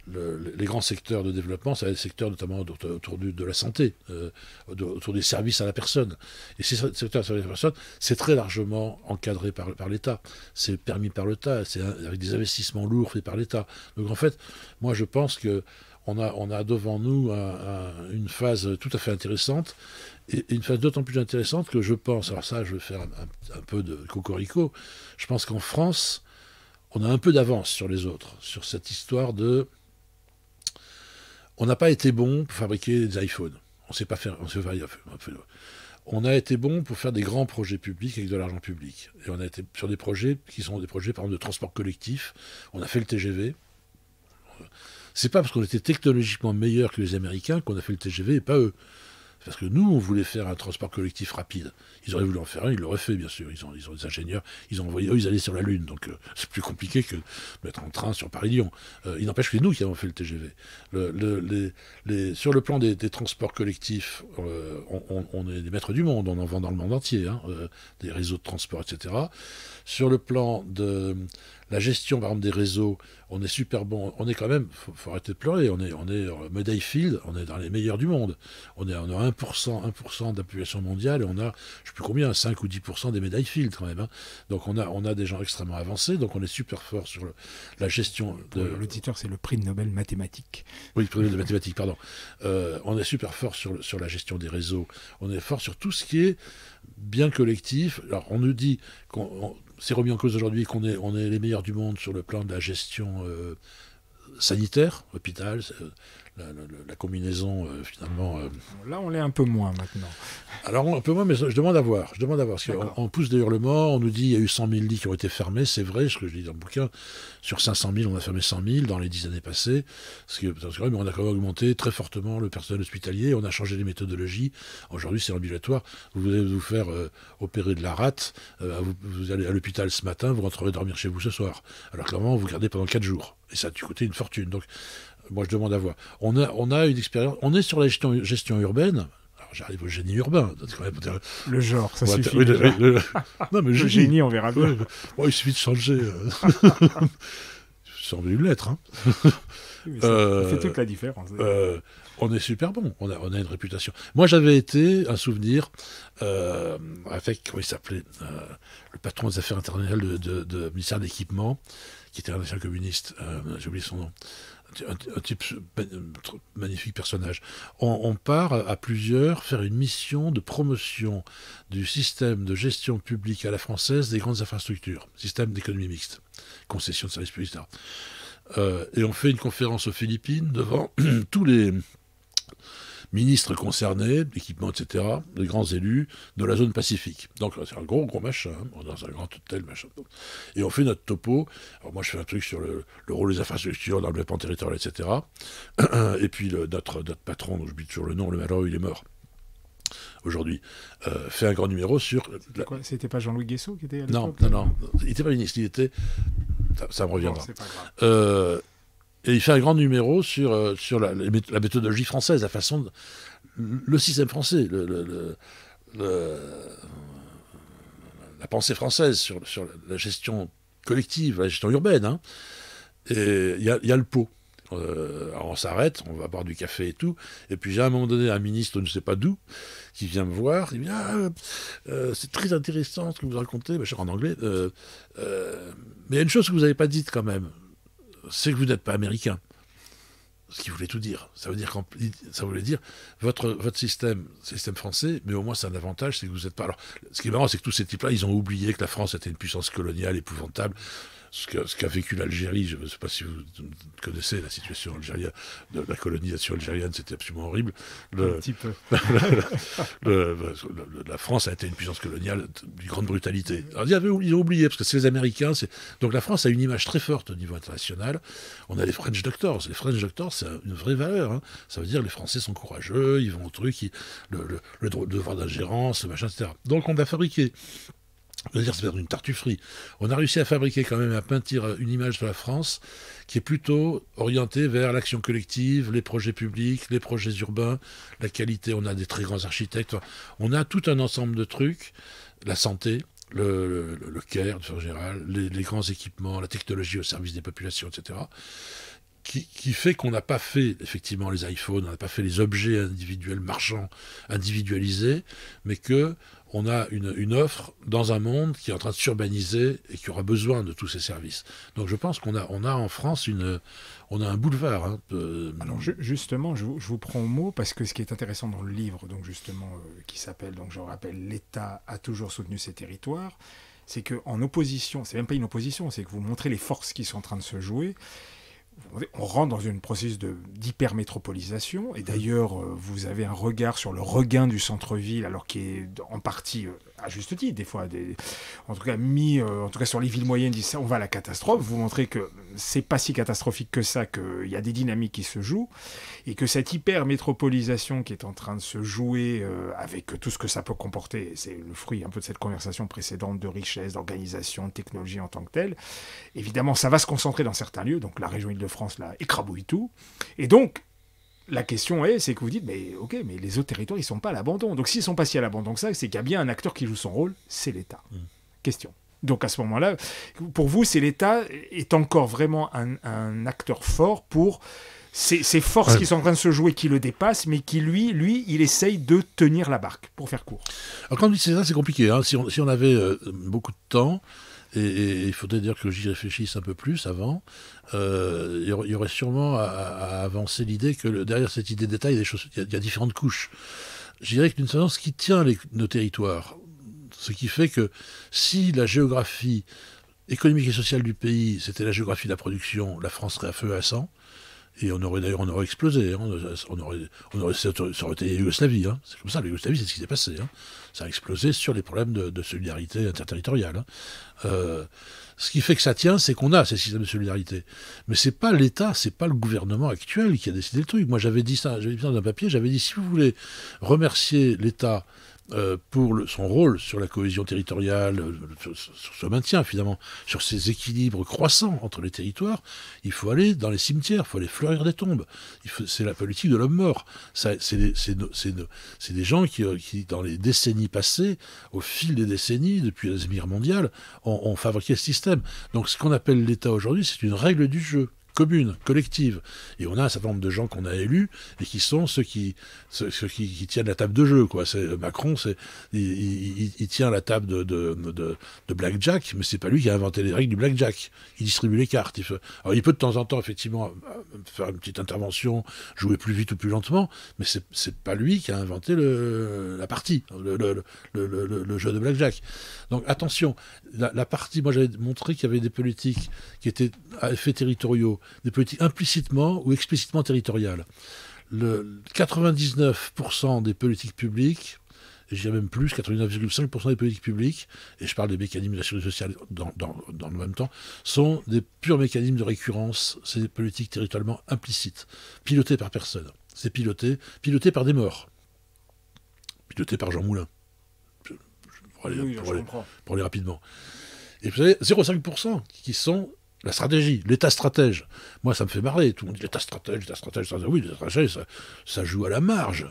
les grands secteurs de développement, ça va être des secteurs notamment autour de la santé, autour des services à la personne. Et ces secteurs de services à la personne, c'est très largement encadré par l'État. C'est permis par l'État, c'est avec des investissements lourds faits par l'État. Donc en fait, moi je pense qu'on a devant nous une phase tout à fait intéressante, et une phase d'autant plus intéressante que je pense, alors ça je vais faire un peu de cocorico, je pense qu'en France, on a un peu d'avance sur les autres, sur cette histoire de... On n'a pas été bon pour fabriquer des iPhones. On sait pas faire... On a été bon pour faire des grands projets publics avec de l'argent public. Et on a été sur des projets qui sont des projets, par exemple, de transport collectif. On a fait le TGV. C'est pas parce qu'on était technologiquement meilleur que les Américains qu'on a fait le TGV et pas eux. Parce que nous, on voulait faire un transport collectif rapide. Ils auraient voulu en faire un, ils l'auraient fait, bien sûr. Ils ont des ingénieurs, ils ont envoyé, eux, ils allaient sur la Lune. Donc, c'est plus compliqué que de mettre en train sur Paris-Lyon. Il n'empêche que c'est nous qui avons fait le TGV. Sur le plan des transports collectifs, on est des maîtres du monde. On en vend dans le monde entier, hein, des réseaux de transport, etc. Sur le plan de la gestion, par exemple, des réseaux, on est super bon. On est quand même, faut arrêter de pleurer, on est médaille Field, on est dans les meilleurs du monde. On a 1% de la population mondiale et on a, je ne sais plus combien, 5 ou 10% des médailles Field quand même. Hein. Donc on a des gens extrêmement avancés, donc on est super fort sur la gestion de... L'auditeur, c'est le prix de Nobel mathématiques. Oui, le prix de Nobel mathématiques, pardon. On est super fort sur la gestion des réseaux. On est fort sur tout ce qui est bien collectif. Alors on nous dit c'est remis en cause aujourd'hui qu'on est les meilleurs du monde sur le plan de la gestion sanitaire, hôpital, la combinaison finalement... Là, on l'est un peu moins maintenant. Alors, un peu moins, mais je demande à voir. Parce qu'on pousse des hurlements, on nous dit qu'il y a eu 100 000 lits qui ont été fermés, c'est vrai, ce que je dis dans le bouquin, sur 500 000, on a fermé 100 000 dans les 10 années passées, mais on a quand même augmenté très fortement le personnel hospitalier, on a changé les méthodologies, aujourd'hui c'est ambulatoire, vous allez vous faire opérer de la rate, vous allez à l'hôpital ce matin, vous rentrerez dormir chez vous ce soir, alors qu'avant vous gardez pendant 4 jours, et ça a dû coûter une fortune, donc moi je demande à voir. On a une expérience, on est sur la gestion urbaine. j'arrive au génie urbain. Quand même, le genre, ça suffit. Oui, non, mais le génie, on verra bien. Bon, il suffit de changer. J'ai envie une lettre. Hein. Oui, ça fait toute la différence. On est super bon, on a une réputation. Moi, j'avais été, un souvenir, avec, comment il s'appelait, le patron des affaires internationales de ministère de l'Équipement, qui était un ancien communiste, j'ai oublié son nom, un type magnifique personnage. On part à plusieurs faire une mission de promotion du système de gestion publique à la française des grandes infrastructures, système d'économie mixte, concession de services publics, etc. Et on fait une conférence aux Philippines devant tous les ministres concernés, équipements, etc., les grands élus de la zone Pacifique. Donc c'est un gros machin, hein, dans un grand hôtel, machin. Et on fait notre topo. Alors moi je fais un truc sur le rôle des infrastructures dans le développement territorial, etc. Et puis notre patron, dont j'oublie toujours le nom, le malheureux, il est mort aujourd'hui, fait un grand numéro sur... C'était pas Jean-Louis Guessot qui était à l'époque? Non. Il n'était pas ministre, il était... Ça me reviendra. Bon, c'est pas grave. Et il fait un grand numéro sur la méthodologie française, la façon, le système français, la pensée française sur la gestion collective, la gestion urbaine. Hein. Et il y a le pot. Alors on s'arrête, on va boire du café et tout. Et puis j'ai à un moment donné un ministre, je ne sais pas d'où, qui vient me voir. Il me dit c'est très intéressant ce que vous racontez, en anglais. Mais il y a une chose que vous n'avez pas dite quand même. C'est que vous n'êtes pas américain. Ce qui voulait tout dire. Ça voulait dire votre système français, mais au moins c'est un avantage, c'est que vous n'êtes pas... Alors, ce qui est marrant, c'est que tous ces types-là, ils ont oublié que la France était une puissance coloniale épouvantable. Ce qu'a vécu l'Algérie, je ne sais pas si vous connaissez la situation algérienne, de la colonisation algérienne, c'était absolument horrible. Un petit peu. La France a été une puissance coloniale d'une grande brutalité. Alors, ils ont oublié, parce que c'est les Américains. Donc la France a une image très forte au niveau international. On a les French Doctors. Les French Doctors, c'est une vraie valeur. Hein. Ça veut dire que les Français sont courageux, ils vont au truc, le devoir d'ingérence, machin, etc. Donc on a fabriqué... Je veux dire, c'est une tartufferie. On a réussi à fabriquer quand même, à peintir une image de la France qui est plutôt orientée vers l'action collective, les projets publics, les projets urbains, la qualité. On a des très grands architectes. On a tout un ensemble de trucs, la santé, le care, de façon générale, les grands équipements, la technologie au service des populations, etc., qui fait qu'on n'a pas fait, effectivement, les iPhones, on n'a pas fait les objets individuels marchands, individualisés, mais que on a une offre dans un monde qui est en train de s'urbaniser et qui aura besoin de tous ces services. Donc je pense qu'on a en France on a un boulevard. Hein, Alors justement, je vous prends au mot parce que ce qui est intéressant dans le livre, donc justement, qui s'appelle, donc je rappelle, l'État a toujours soutenu ses territoires, c'est qu'en opposition, c'est même pas une opposition, c'est que vous montrez les forces qui sont en train de se jouer. On rentre dans une processus d'hypermétropolisation, et d'ailleurs vous avez un regard sur le regain du centre-ville, alors qui est en partie à juste titre, des fois, en tout cas sur les villes moyennes, disent ça, on va à la catastrophe. Vous montrez que c'est pas si catastrophique que ça, qu'il y a des dynamiques qui se jouent, et que cette hypermétropolisation qui est en train de se jouer avec tout ce que ça peut comporter, c'est le fruit un peu de cette conversation précédente de richesse, d'organisation, de technologie en tant que telle. Évidemment, ça va se concentrer dans certains lieux, donc la région Île-de-France là écrabouille tout, et donc la question c'est que vous dites, mais ok, mais les autres territoires, ils sont pas à l'abandon. Donc s'ils sont pas si à l'abandon que ça, c'est qu'il y a bien un acteur qui joue son rôle, c'est l'État. Question. Donc à ce moment-là, pour vous, c'est l'État est encore vraiment un acteur fort pour ces forces qui sont en train de se jouer, qui le dépassent, mais qui lui, il essaye de tenir la barque, pour faire court. Alors quand on dit ça, c'est compliqué. Hein. Si on avait beaucoup de temps, et il faudrait dire que j'y réfléchisse un peu plus avant, il y aurait sûrement à avancer l'idée que derrière cette idée d'État, il y a différentes couches. Je dirais que d'une façon, ce qui tient nos territoires, ce qui fait que si la géographie économique et sociale du pays, c'était la géographie de la production, la France serait à feu à sang. Et on aurait explosé, hein. Ça aurait été la Yougoslavie. Hein. C'est comme ça, la Yougoslavie, c'est ce qui s'est passé. Hein. Ça a explosé sur les problèmes de solidarité interterritoriale. Hein. Ce qui fait que ça tient, c'est qu'on a ces systèmes de solidarité. Mais c'est pas l'État, c'est pas le gouvernement actuel qui a décidé le truc. Moi, j'avais dit ça dans un papier, j'avais dit, si vous voulez remercier l'État pour son rôle sur la cohésion territoriale, sur ce maintien finalement, sur ces équilibres croissants entre les territoires, il faut aller dans les cimetières, il faut aller fleurir des tombes. C'est la politique de l'homme mort. C'est des gens qui, dans les décennies passées, au fil des décennies, depuis la Deuxième Guerre mondiale, ont fabriqué ce système. Donc ce qu'on appelle l'État aujourd'hui, c'est une règle du jeu. Commune, collective. Et on a un certain nombre de gens qu'on a élus et qui sont ceux qui tiennent la table de jeu, quoi. Macron, il tient la table de blackjack, mais c'est pas lui qui a inventé les règles du blackjack. Il distribue les cartes. Alors il peut de temps en temps, effectivement, faire une petite intervention, jouer plus vite ou plus lentement, mais c'est pas lui qui a inventé la partie, le jeu de blackjack. Donc attention, la partie, moi j'avais montré qu'il y avait des politiques qui étaient à effets territoriaux, des politiques implicitement ou explicitement territoriales. 99% des politiques publiques, et je dirais même plus, 99,5% des politiques publiques, et je parle des mécanismes de la sécurité sociale dans le même temps, sont des purs mécanismes de récurrence, c'est des politiques territorialement implicites, pilotées par personne. C'est piloté par des morts, piloté par Jean Moulin, pour aller rapidement. Et vous avez 0,5% qui sont la stratégie, l'État stratège. Moi, ça me fait marrer. Tout le monde dit l'État stratège. Oui, l'État stratège, ça joue à la marge.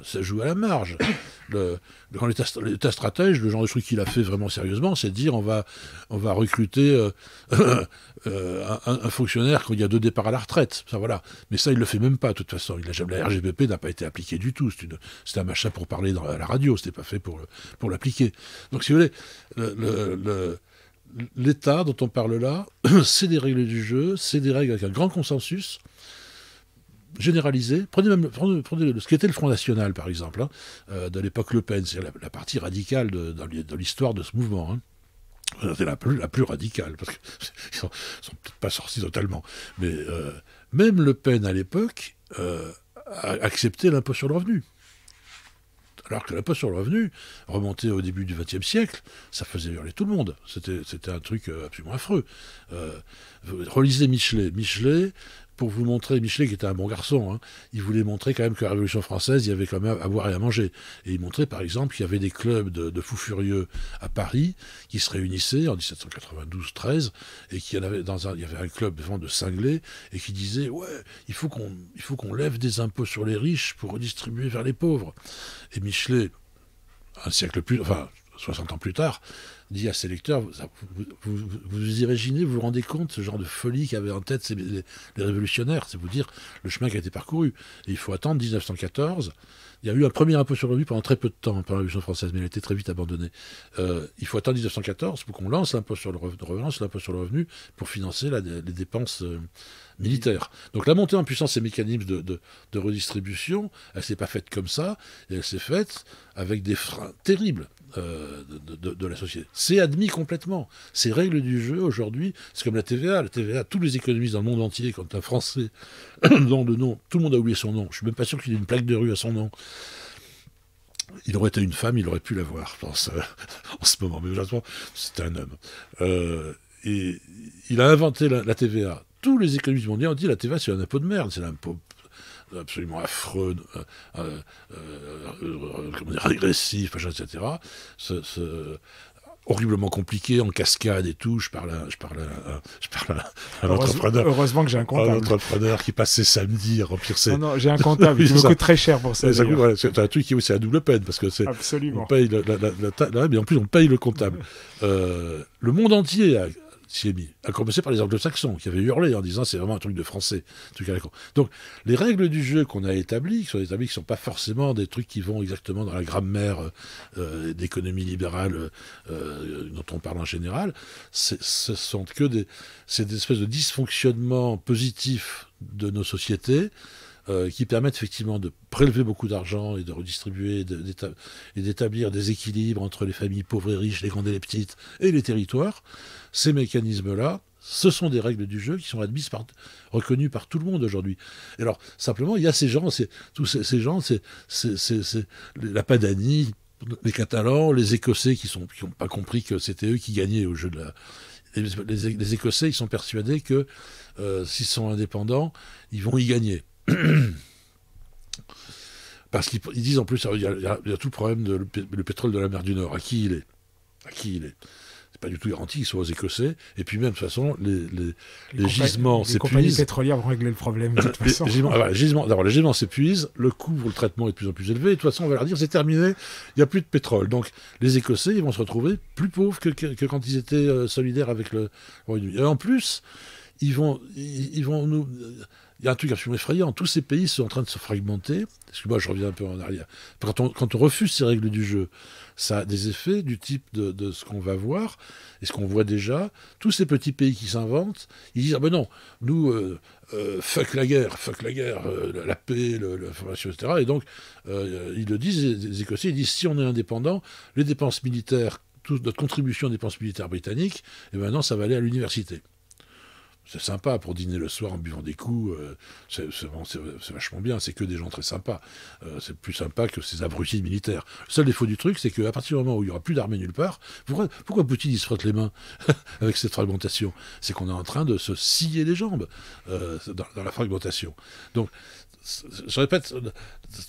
Quand l'État stratège, le genre de truc qu'il a fait vraiment sérieusement, c'est de dire on va recruter un fonctionnaire quand il y a 2 départs à la retraite. Ça, voilà. Mais ça, il le fait même pas, de toute façon. La RGPP n'a pas été appliquée du tout. C'était un machin pour parler à la radio. C'était pas fait pour l'appliquer. Donc, si vous voulez, l'État dont on parle là, c'est des règles du jeu, c'est des règles avec un grand consensus généralisé. Prenez ce qu'était le Front National, par exemple, de l'époque Le Pen, c'est la partie radicale de l'histoire de ce mouvement. C'est la plus radicale, parce qu'ils sont peut-être pas sortis totalement. Mais même Le Pen, à l'époque, a accepté l'impôt sur le revenu. Alors que l'impôt sur le revenu, remonté au début du XXe siècle, ça faisait hurler tout le monde. C'était un truc absolument affreux. Relisez Michelet. Michelet, pour vous montrer, Michelet qui était un bon garçon, il voulait montrer quand même que la Révolution française, il y avait quand même à boire et à manger. Et il montrait par exemple qu'il y avait des clubs de fous furieux à Paris qui se réunissaient en 1792-13 et il y avait un club de cinglés et qui disait ouais, il faut qu'on lève des impôts sur les riches pour redistribuer vers les pauvres. Et Michelet, 60 ans plus tard, dit à ses lecteurs, vous imaginez, vous vous rendez compte ce genre de folie qu'avaient en tête les révolutionnaires, c'est vous dire le chemin qui a été parcouru. Et il faut attendre 1914. Il y a eu un premier impôt sur le revenu pendant très peu de temps, pendant la Révolution française, mais il a été très vite abandonné. Il faut attendre 1914 pour qu'on lance l'impôt sur le revenu pour financer les dépenses militaires. Donc la montée en puissance des mécanismes de redistribution, elle ne s'est pas faite comme ça, et elle s'est faite avec des freins terribles de la société. C'est admis complètement. Ces règles du jeu, aujourd'hui, c'est comme la TVA. La TVA, tous les économistes dans le monde entier, quand un Français dont le nom, tout le monde a oublié son nom, je ne suis même pas sûr qu'il ait une plaque de rue à son nom, il aurait été une femme, il aurait pu l'avoir, je pense, en ce moment. Mais heureusement, c'était un homme. Et il a inventé la TVA. Tous les économistes mondiaux ont dit la TVA, c'est un impôt de merde, c'est un impôt absolument affreux, régressif, etc. Horriblement compliqué, en cascade et tout. Je parle à un entrepreneur. Heureusement que j'ai un comptable. Un entrepreneur qui passe ses samedis à remplir ses... Non, j'ai un comptable qui me coûte très cher pour ça. C'est un truc qui est à double peine, parce que c'est... Absolument. On paye mais en plus on paye le comptable. Le monde entier s'y est mis, à commencer par les anglo-saxons, qui avaient hurlé en disant c'est vraiment un truc de français. Donc, les règles du jeu qu'on a établies, qui ne sont pas forcément des trucs qui vont exactement dans la grammaire d'économie libérale dont on parle en général, ce sont que des espèces de dysfonctionnements positifs de nos sociétés qui permettent effectivement de prélever beaucoup d'argent et de redistribuer et d'établir des équilibres entre les familles pauvres et riches, les grandes et les petites, et les territoires. Ces mécanismes-là, ce sont des règles du jeu qui sont reconnues par tout le monde aujourd'hui. Et alors, simplement, il y a ces gens, tous ces gens, c'est la Padanie, les Catalans, les Écossais qui n'ont pas compris que c'était eux qui gagnaient au jeu de la... Les Écossais, ils sont persuadés que s'ils sont indépendants, ils vont y gagner. Parce qu'ils disent en plus, il y a tout le problème de le pétrole de la mer du Nord. À qui il est? C'est pas du tout garanti qu'il soit aux Écossais. Et puis même, de toute façon, les gisements s'épuisent. Les compagnies pétrolières vont régler le problème de toute façon. Les gisements s'épuisent, le coût pour le traitement est de plus en plus élevé, et de toute façon, on va leur dire, c'est terminé, il n'y a plus de pétrole. Donc, les Écossais, ils vont se retrouver plus pauvres que quand ils étaient solidaires avec le Royaume-Uni. Et en plus, ils vont nous... Il y a un truc absolument effrayant. Tous ces pays sont en train de se fragmenter. Excuse-moi, je reviens un peu en arrière. Quand on refuse ces règles du jeu, ça a des effets du type de ce qu'on va voir et ce qu'on voit déjà. Tous ces petits pays qui s'inventent, ils disent « Ah ben non, nous, fuck la guerre, la paix, l'information, etc. » Et donc, ils le disent, les Écossais, ils disent « Si on est indépendant, les dépenses militaires, notre contribution aux dépenses militaires britanniques, et maintenant, ça va aller à l'université. » C'est sympa pour dîner le soir en buvant des coups, c'est vachement bien, c'est que des gens très sympas. C'est plus sympa que ces abrutis militaires. Le seul défaut du truc, c'est qu'à partir du moment où il n'y aura plus d'armée nulle part, pourquoi Poutine il se frotte les mains avec cette fragmentation? C'est qu'on est en train de se scier les jambes dans la fragmentation. Donc, je répète,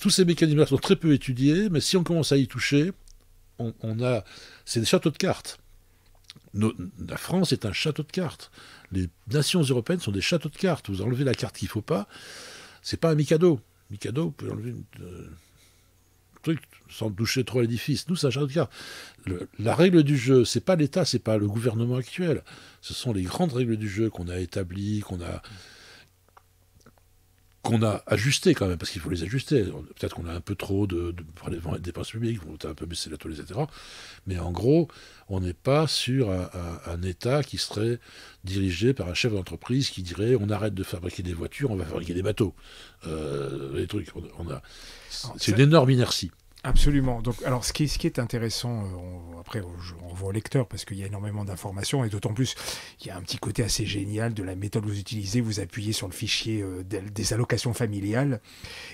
tous ces mécanismes-là sont très peu étudiés, mais si on commence à y toucher, c'est des châteaux de cartes. La France est un château de cartes. Les nations européennes sont des châteaux de cartes. Vous enlevez la carte qu'il ne faut pas, c'est pas un Mikado. Mikado, vous pouvez enlever un truc sans toucher trop l'édifice. Nous, c'est un château de cartes. La règle du jeu, c'est pas l'État, c'est pas le gouvernement actuel. Ce sont les grandes règles du jeu qu'on a établies, qu'on a ajusté quand même, parce qu'il faut les ajuster. Peut-être qu'on a un peu trop de dépenses publiques, on a un peu baissé la taux, etc. Mais en gros, on n'est pas sur un État qui serait dirigé par un chef d'entreprise qui dirait on arrête de fabriquer des voitures, on va fabriquer des bateaux. Les trucs, c'est une énorme inertie. Absolument. Donc, alors, ce qui est intéressant, après, on revoit au lecteur parce qu'il y a énormément d'informations et d'autant plus, il y a un petit côté assez génial de la méthode que vous utilisez. Vous appuyez sur le fichier des allocations familiales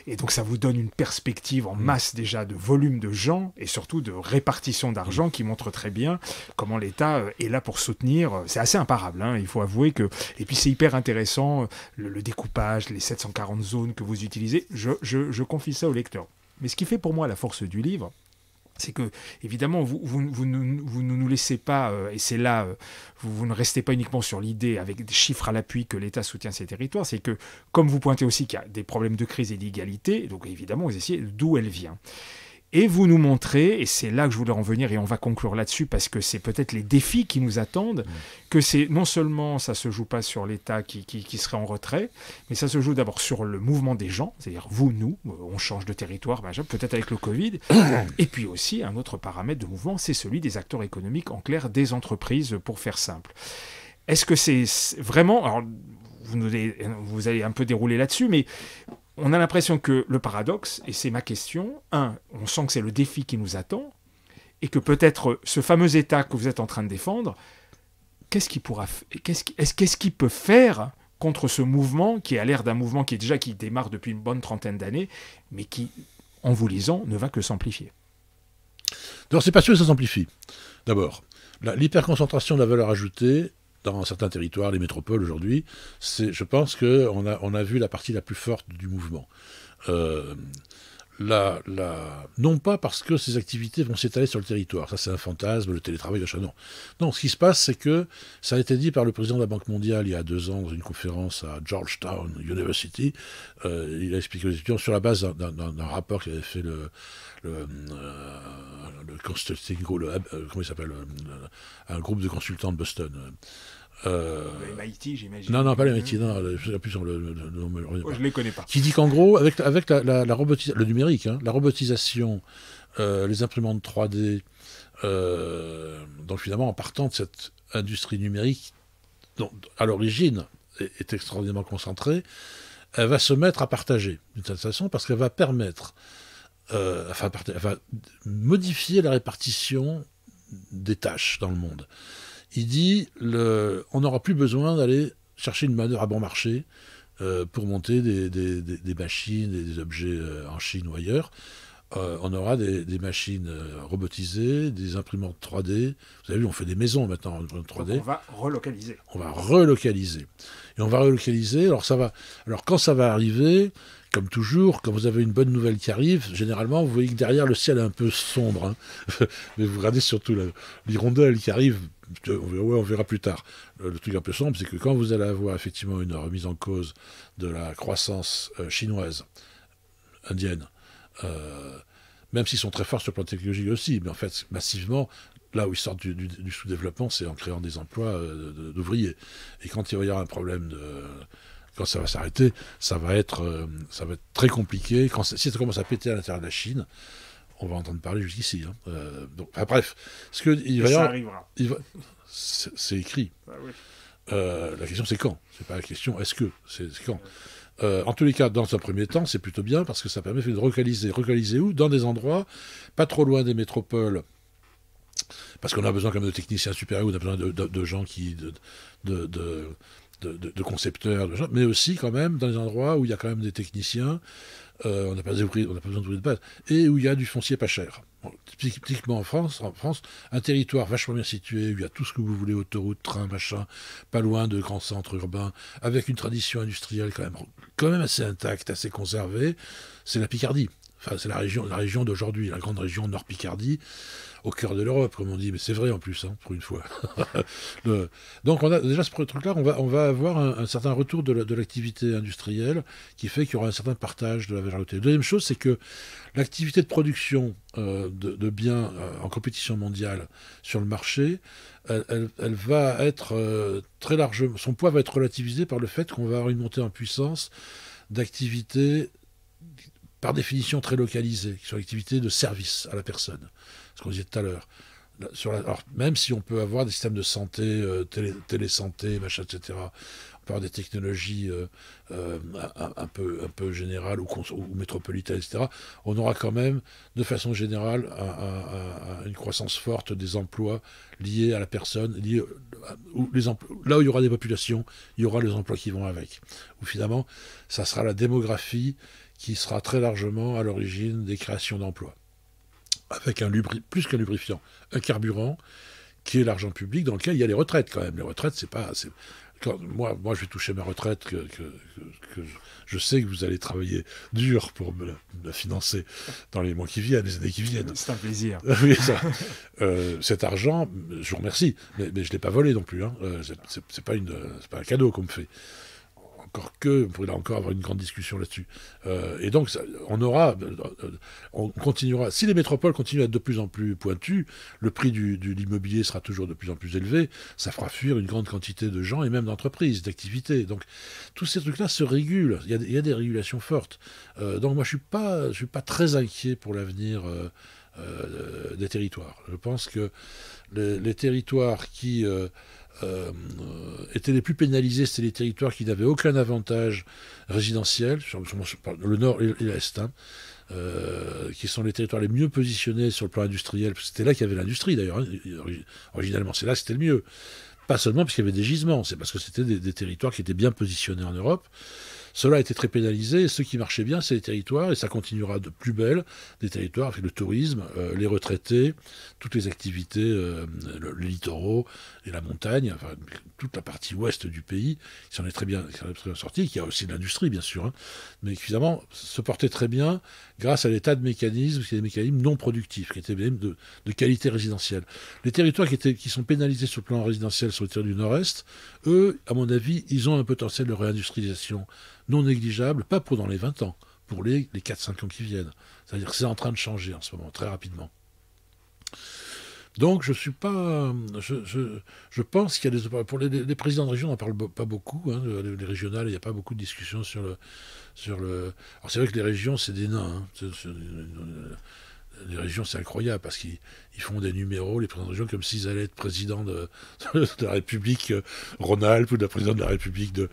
et donc ça vous donne une perspective en masse déjà de volume de gens et surtout de répartition d'argent qui montre très bien comment l'État est là pour soutenir. C'est assez imparable, hein, il faut avouer que. Et puis c'est hyper intéressant le découpage, les 740 zones que vous utilisez. Je confie ça au lecteur. Mais ce qui fait pour moi la force du livre, c'est que, évidemment, vous ne nous laissez pas, et c'est là, vous ne restez pas uniquement sur l'idée, avec des chiffres à l'appui, que l'État soutient ces territoires, c'est que, comme vous pointez aussi qu'il y a des problèmes de crise et d'égalité, donc évidemment, vous essayez d'où elle vient. Et vous nous montrez, et c'est là que je voulais en venir, et on va conclure là-dessus, parce que c'est peut-être les défis qui nous attendent, que c'est non seulement ça ne se joue pas sur l'État qui serait en retrait, mais ça se joue d'abord sur le mouvement des gens, c'est-à-dire vous, nous, on change de territoire, peut-être avec le Covid, et puis aussi un autre paramètre de mouvement, c'est celui des acteurs économiques, en clair, des entreprises, pour faire simple. Est-ce que c'est vraiment... Alors, vous allez un peu dérouler là-dessus, mais... On a l'impression que le paradoxe, et c'est ma question, on sent que c'est le défi qui nous attend, et que peut-être ce fameux État que vous êtes en train de défendre, qu'est-ce qu'il peut faire contre ce mouvement qui a l'air d'un mouvement qui démarre depuis une bonne trentaine d'années, mais qui, en vous lisant, ne va que s'amplifier. Alors, c'est pas sûr que ça s'amplifie. D'abord, l'hyperconcentration de la valeur ajoutée dans certains territoires, les métropoles aujourd'hui, je pense qu'on a vu la partie la plus forte du mouvement. Non pas parce que ces activités vont s'étaler sur le territoire, ça c'est un fantasme, le télétravail, machin, non. Non, ce qui se passe, c'est que, ça a été dit par le président de la Banque mondiale il y a 2 ans dans une conférence à Georgetown University, il a expliqué aux étudiants sur la base d'un rapport qu'il avait fait le consulting group, comment il s'appelle, un groupe de consultants de Boston. MIT, j'imagine. Non, pas les MIT, non, je ne sais plus sur le nom. Je ne les connais pas. Qui dit qu'en gros, avec le numérique, la robotisation, les imprimantes 3D, donc finalement, en partant de cette industrie numérique, dont, à l'origine, est extraordinairement concentrée, elle va se mettre à partager, d'une certaine façon, parce qu'elle va permettre, elle va modifier la répartition des tâches dans le monde. Il dit, on n'aura plus besoin d'aller chercher une main-d'œuvre à bon marché pour monter des machines et des objets en Chine ou ailleurs. On aura des machines robotisées, des imprimantes 3D. Vous avez vu, on fait des maisons maintenant en 3D. Donc on va relocaliser. Et on va relocaliser. Alors quand ça va arriver, comme toujours, quand vous avez une bonne nouvelle qui arrive, généralement, vous voyez que derrière, le ciel est un peu sombre. Hein. Mais vous regardez surtout l'hirondelle qui arrive, on verra plus tard. Le truc un peu sombre, c'est que quand vous allez avoir effectivement une remise en cause de la croissance chinoise, indienne, même s'ils sont très forts sur le plan technologique aussi, mais en fait, massivement, là où ils sortent du sous-développement, c'est en créant des emplois d'ouvriers. Et quand il va y avoir un problème quand ça va s'arrêter, ça va être très compliqué. Si ça commence à péter à l'intérieur de la Chine, on va entendre parler jusqu'ici. Hein. Bref, ça arrivera. C'est écrit. Ah, oui. La question, c'est quand. C'est pas la question, est-ce que. C'est quand. En tous les cas, dans un premier temps, c'est plutôt bien parce que ça permet de relocaliser. Relocaliser où? Dans des endroits pas trop loin des métropoles. Parce qu'on a besoin quand même de techniciens supérieurs, on a besoin de gens de concepteurs, mais aussi quand même dans des endroits où il y a quand même des techniciens, on n'a pas besoin d'ouvriers de base, et où il y a du foncier pas cher. Bon, typiquement en France, un territoire vachement bien situé, où il y a tout ce que vous voulez, autoroute, train, machin, pas loin de grands centres urbains, avec une tradition industrielle quand même assez intacte, assez conservée, c'est la Picardie. Enfin, c'est la région d'aujourd'hui, la grande région Nord-Picardie, au cœur de l'Europe, comme on dit, mais c'est vrai en plus, hein, pour une fois. Donc on a déjà ce truc-là, on va avoir un certain retour de l'activité industrielle qui fait qu'il y aura un certain partage de la valeur ajoutée. La deuxième chose, c'est que l'activité de production de biens en compétition mondiale sur le marché, elle va être très largement, son poids va être relativisé par le fait qu'on va avoir une montée en puissance d'activités par définition très localisées, qui sont l'activité de service à la personne. Ce qu'on disait tout à l'heure. Alors, même si on peut avoir des systèmes de santé, télésanté, machin, etc., on peut avoir des technologies un peu générales ou métropolitaines, etc., on aura quand même, de façon générale, une croissance forte des emplois liés à la personne, là où il y aura des populations, il y aura les emplois qui vont avec. Où finalement, ça sera la démographie qui sera très largement à l'origine des créations d'emplois. Avec plus qu'un lubrifiant, un carburant qui est l'argent public dans lequel il y a les retraites quand même. Les retraites, c'est pas... Moi, je vais toucher ma retraite, que je sais que vous allez travailler dur pour me la financer dans les mois qui viennent, les années qui viennent. C'est un plaisir. Oui, cet argent, je vous remercie, mais je ne l'ai pas volé non plus. Hein. C'est pas un cadeau qu'on me fait. Encore que, on pourrait encore avoir une grande discussion là-dessus. Et donc, on continuera. Si les métropoles continuent à être de plus en plus pointues, le prix de l'immobilier sera toujours de plus en plus élevé. Ça fera fuir une grande quantité de gens et même d'entreprises, d'activités. Donc, tous ces trucs-là se régulent. Il y a des régulations fortes. Donc, moi, je suis pas très inquiet pour l'avenir des territoires. Je pense que les territoires qui étaient les plus pénalisés, c'était les territoires qui n'avaient aucun avantage résidentiel, le nord et l'est, hein, qui sont les territoires les mieux positionnés sur le plan industriel. C'était là qu'il y avait l'industrie d'ailleurs, hein, originalement, c'est là que c'était le mieux. Pas seulement parce qu'il y avait des gisements, c'est parce que c'était des territoires qui étaient bien positionnés en Europe. Cela a été très pénalisé, et ceux qui marchaient bien, c'est les territoires, et ça continuera de plus belle, des territoires avec le tourisme, les retraités, toutes les activités, les littoraux et la montagne, enfin, toute la partie ouest du pays, qui s'en est très bien sortie, qui a aussi de l'industrie, bien sûr, hein, mais qui, finalement, se portait très bien grâce à des tas de mécanismes, qui étaient des mécanismes non productifs, qui étaient même de qualité résidentielle. Les territoires qui sont pénalisés sur le plan résidentiel sur le territoire du Nord-Est, eux, à mon avis, ils ont un potentiel de réindustrialisation non négligeable, pas pour dans les 20 ans, pour les 4-5 ans qui viennent. C'est-à-dire que c'est en train de changer en ce moment, très rapidement. Donc je suis pas... Je pense qu'il y a des... Pour les présidents de région, on n'en parle pas beaucoup. Hein, les régionales, il n'y a pas beaucoup de discussions sur le... Alors c'est vrai que les régions, c'est des nains. Hein, les régions, c'est incroyable parce qu'ils font des numéros, les présidents de région, comme s'ils allaient être présidents de la République Rhône-Alpes ou de la présidente de la République du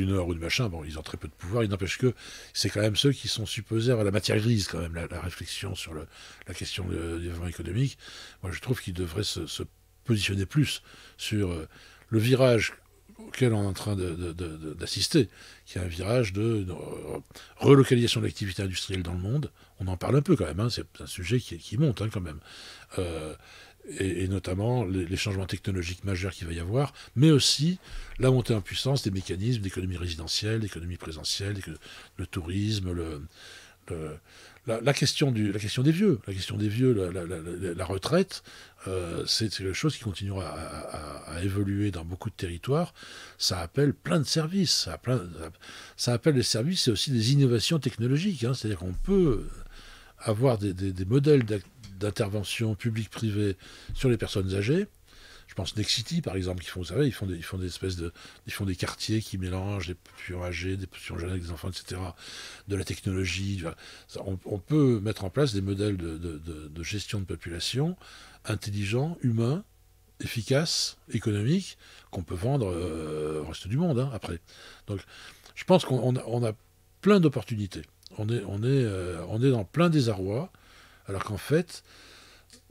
Nord ou du machin. Bon, ils ont très peu de pouvoir. Il n'empêche que c'est quand même ceux qui sont supposés avoir la matière grise, quand même, la réflexion sur la question du développement économique. Moi, je trouve qu'ils devraient se positionner plus sur le virage auquel on est en train d'assister, qui est un virage de relocalisation de l'activité industrielle dans le monde. On en parle un peu quand même, hein, c'est un sujet qui monte hein, quand même. et notamment les changements technologiques majeurs qu'il va y avoir, mais aussi la montée en puissance des mécanismes d'économie résidentielle, d'économie présentielle, le tourisme, la question des vieux, la retraite, c'est quelque chose qui continuera à évoluer dans beaucoup de territoires. Ça appelle plein de services, ça appelle des services et aussi des innovations technologiques. Hein. C'est-à-dire qu'on peut avoir des modèles d'intervention publique-privée sur les personnes âgées. Je pense Nexity, par exemple, vous savez, ils font des quartiers qui mélangent des populations âgées, des populations jeunes avec des enfants, etc., de la technologie. On peut mettre en place des modèles de gestion de population intelligents, humains, efficaces, économiques, qu'on peut vendre au reste du monde, hein, après. Donc, je pense qu'on a plein d'opportunités. On est dans plein désarroi, alors qu'en fait,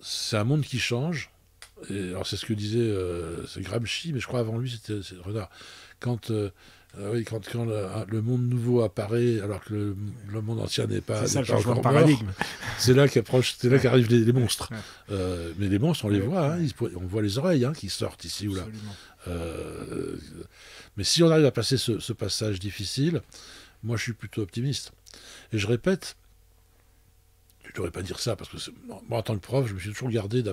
c'est un monde qui change. Et alors c'est ce que disait c'est Gramsci, mais je crois avant lui c'était Renard. Quand le monde nouveau apparaît, alors que le monde ancien n'est pas. C'est ça, le changement changement de paradigme. C'est là qu'arrivent les monstres. Mais les monstres, on les voit, hein, on voit les oreilles qui sortent ici ou là. Mais si on arrive à passer ce passage difficile, moi je suis plutôt optimiste. Et je répète, je ne devrais pas dire ça, parce que moi en tant que prof, je me suis toujours gardé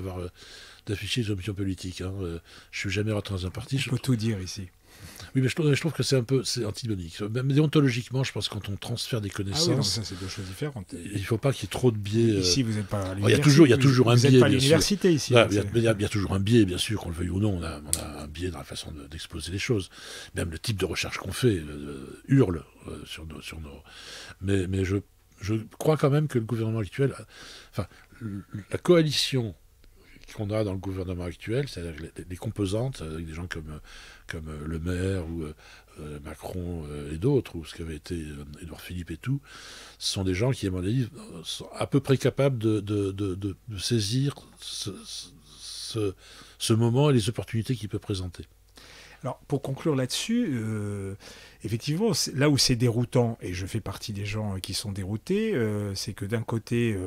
d'afficher les options politiques. Hein. Je ne suis jamais rentré dans un parti. On peut tout dire ici. Oui, mais je trouve que c'est antibiotique. Même déontologiquement, je pense que quand on transfère des connaissances... Ah oui, non, ça c'est deux choses différentes. Il ne faut pas qu'il y ait trop de biais. Ici, vous n'êtes pas à l'université. Il y a toujours un biais. Vous n'êtes pas à l'université ici. Il y a toujours un biais, bien sûr, qu'on le veuille ou non. On a un biais dans la façon d'exposer les choses. Même le type de recherche qu'on fait hurle sur nos... Mais je crois quand même que le gouvernement actuel... Enfin, la coalition qu'on a dans le gouvernement actuel, c'est-à-dire les composantes, avec des gens comme Le Maire ou Macron et d'autres, ou ce qu'avait été Édouard Philippe et tout, ce sont des gens qui, à mon avis, sont à peu près capables de saisir ce moment et les opportunités qu'il peut présenter. Alors, pour conclure là-dessus, effectivement, là où c'est déroutant, et je fais partie des gens qui sont déroutés, c'est que d'un côté...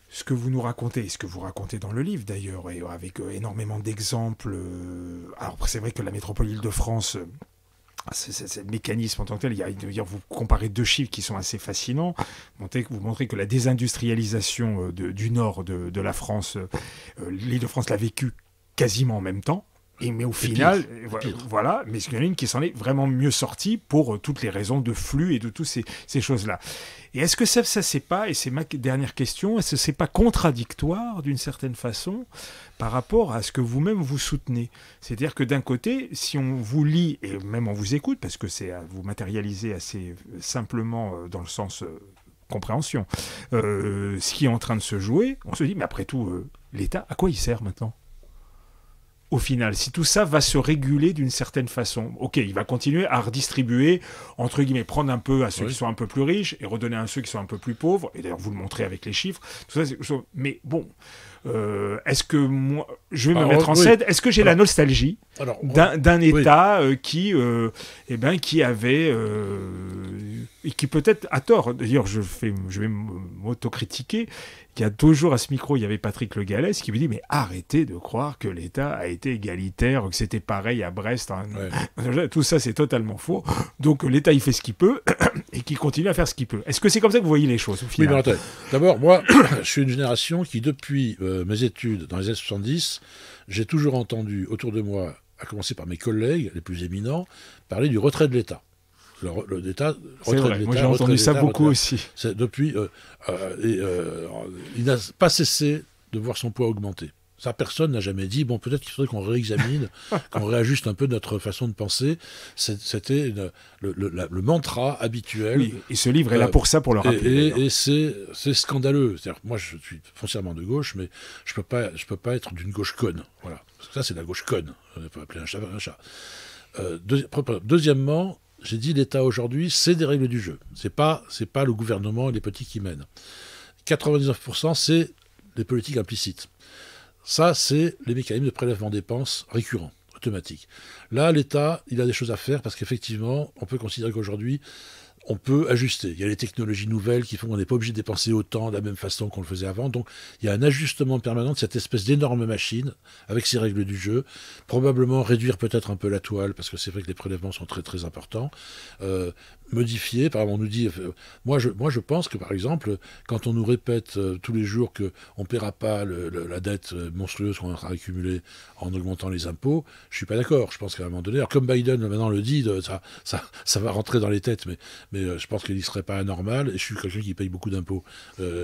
ce que vous nous racontez, et ce que vous racontez dans le livre d'ailleurs, et avec énormément d'exemples. Alors c'est vrai que la métropole Île-de-France, c'est le mécanisme en tant que tel, vous comparez deux chiffres qui sont assez fascinants. Vous montrez que la désindustrialisation du nord de la France, l'Île-de-France l'a vécu quasiment en même temps. Mais au final, voilà, mais il y en a une qui s'en est vraiment mieux sortie pour toutes les raisons de flux et de toutes ces choses-là. Et est-ce que ça c'est pas, et c'est ma dernière question, est-ce que c'est pas contradictoire d'une certaine façon par rapport à ce que vous-même vous soutenez? C'est-à-dire que d'un côté, si on vous lit, et même on vous écoute, parce que vous matérialisez assez simplement dans le sens compréhension, ce qui est en train de se jouer, on se dit, mais après tout, l'État, à quoi il sert maintenant ? Au final, si tout ça va se réguler d'une certaine façon, ok, il va continuer à redistribuer, entre guillemets, prendre un peu à ceux qui sont un peu plus riches et redonner à ceux qui sont un peu plus pauvres, et d'ailleurs vous le montrez avec les chiffres, tout ça, mais bon, est-ce que moi, je vais me mettre en scène, est-ce que j'ai la nostalgie d'un État qui avait, et qui peut-être a tort, d'ailleurs je vais m'autocritiquer, il y a 2 jours à ce micro, il y avait Patrick Le Gallès qui me dit « Mais arrêtez de croire que l'État a été égalitaire, que c'était pareil à Brest. Hein. » Tout ça, c'est totalement faux. Donc l'État, il fait ce qu'il peut et qu'il continue à faire ce qu'il peut. Est-ce que c'est comme ça que vous voyez les choses au final ? Oui, mais attends. D'abord, moi, je suis une génération qui, depuis mes études dans les années 70, j'ai toujours entendu autour de moi, à commencer par mes collègues les plus éminents, parler du retrait de l'État. L'État, c'est vrai, moi j'ai entendu ça beaucoup aussi. Depuis, il n'a pas cessé de voir son poids augmenter. Ça, personne n'a jamais dit, bon, peut-être qu'il faudrait qu'on réexamine, qu'on réajuste un peu notre façon de penser. C'était le mantra habituel. Oui, et ce livre est là pour ça, pour le rappeler. Et c'est scandaleux. C'est-à-dire, moi, je suis foncièrement de gauche, mais je peux pas être d'une gauche conne. Voilà. Parce que ça, c'est la gauche conne. On peut appeler un chat un chat. Deuxièmement, j'ai dit l'État aujourd'hui, c'est des règles du jeu. C'est pas le gouvernement et les politiques qui mènent. 99%, c'est les politiques implicites. Ça, c'est les mécanismes de prélèvement dépenses récurrents, automatiques. Là, l'État, il a des choses à faire parce qu'effectivement, on peut considérer qu'aujourd'hui, on peut ajuster. Il y a les technologies nouvelles qui font qu'on n'est pas obligé de dépenser autant de la même façon qu'on le faisait avant. Donc, il y a un ajustement permanent de cette espèce d'énorme machine avec ses règles du jeu. Probablement réduire peut-être un peu la toile, parce que c'est vrai que les prélèvements sont très très importants. Modifier, par exemple, on nous dit... moi, je pense que, par exemple, quand on nous répète tous les jours qu'on ne paiera pas la dette monstrueuse qu'on aura accumulée en augmentant les impôts, je ne suis pas d'accord. Je pense qu'à un moment donné... Alors, comme Biden maintenant le dit, ça va rentrer dans les têtes, mais je pense qu'il ne serait pas anormal, et je suis quelqu'un qui paye beaucoup d'impôts,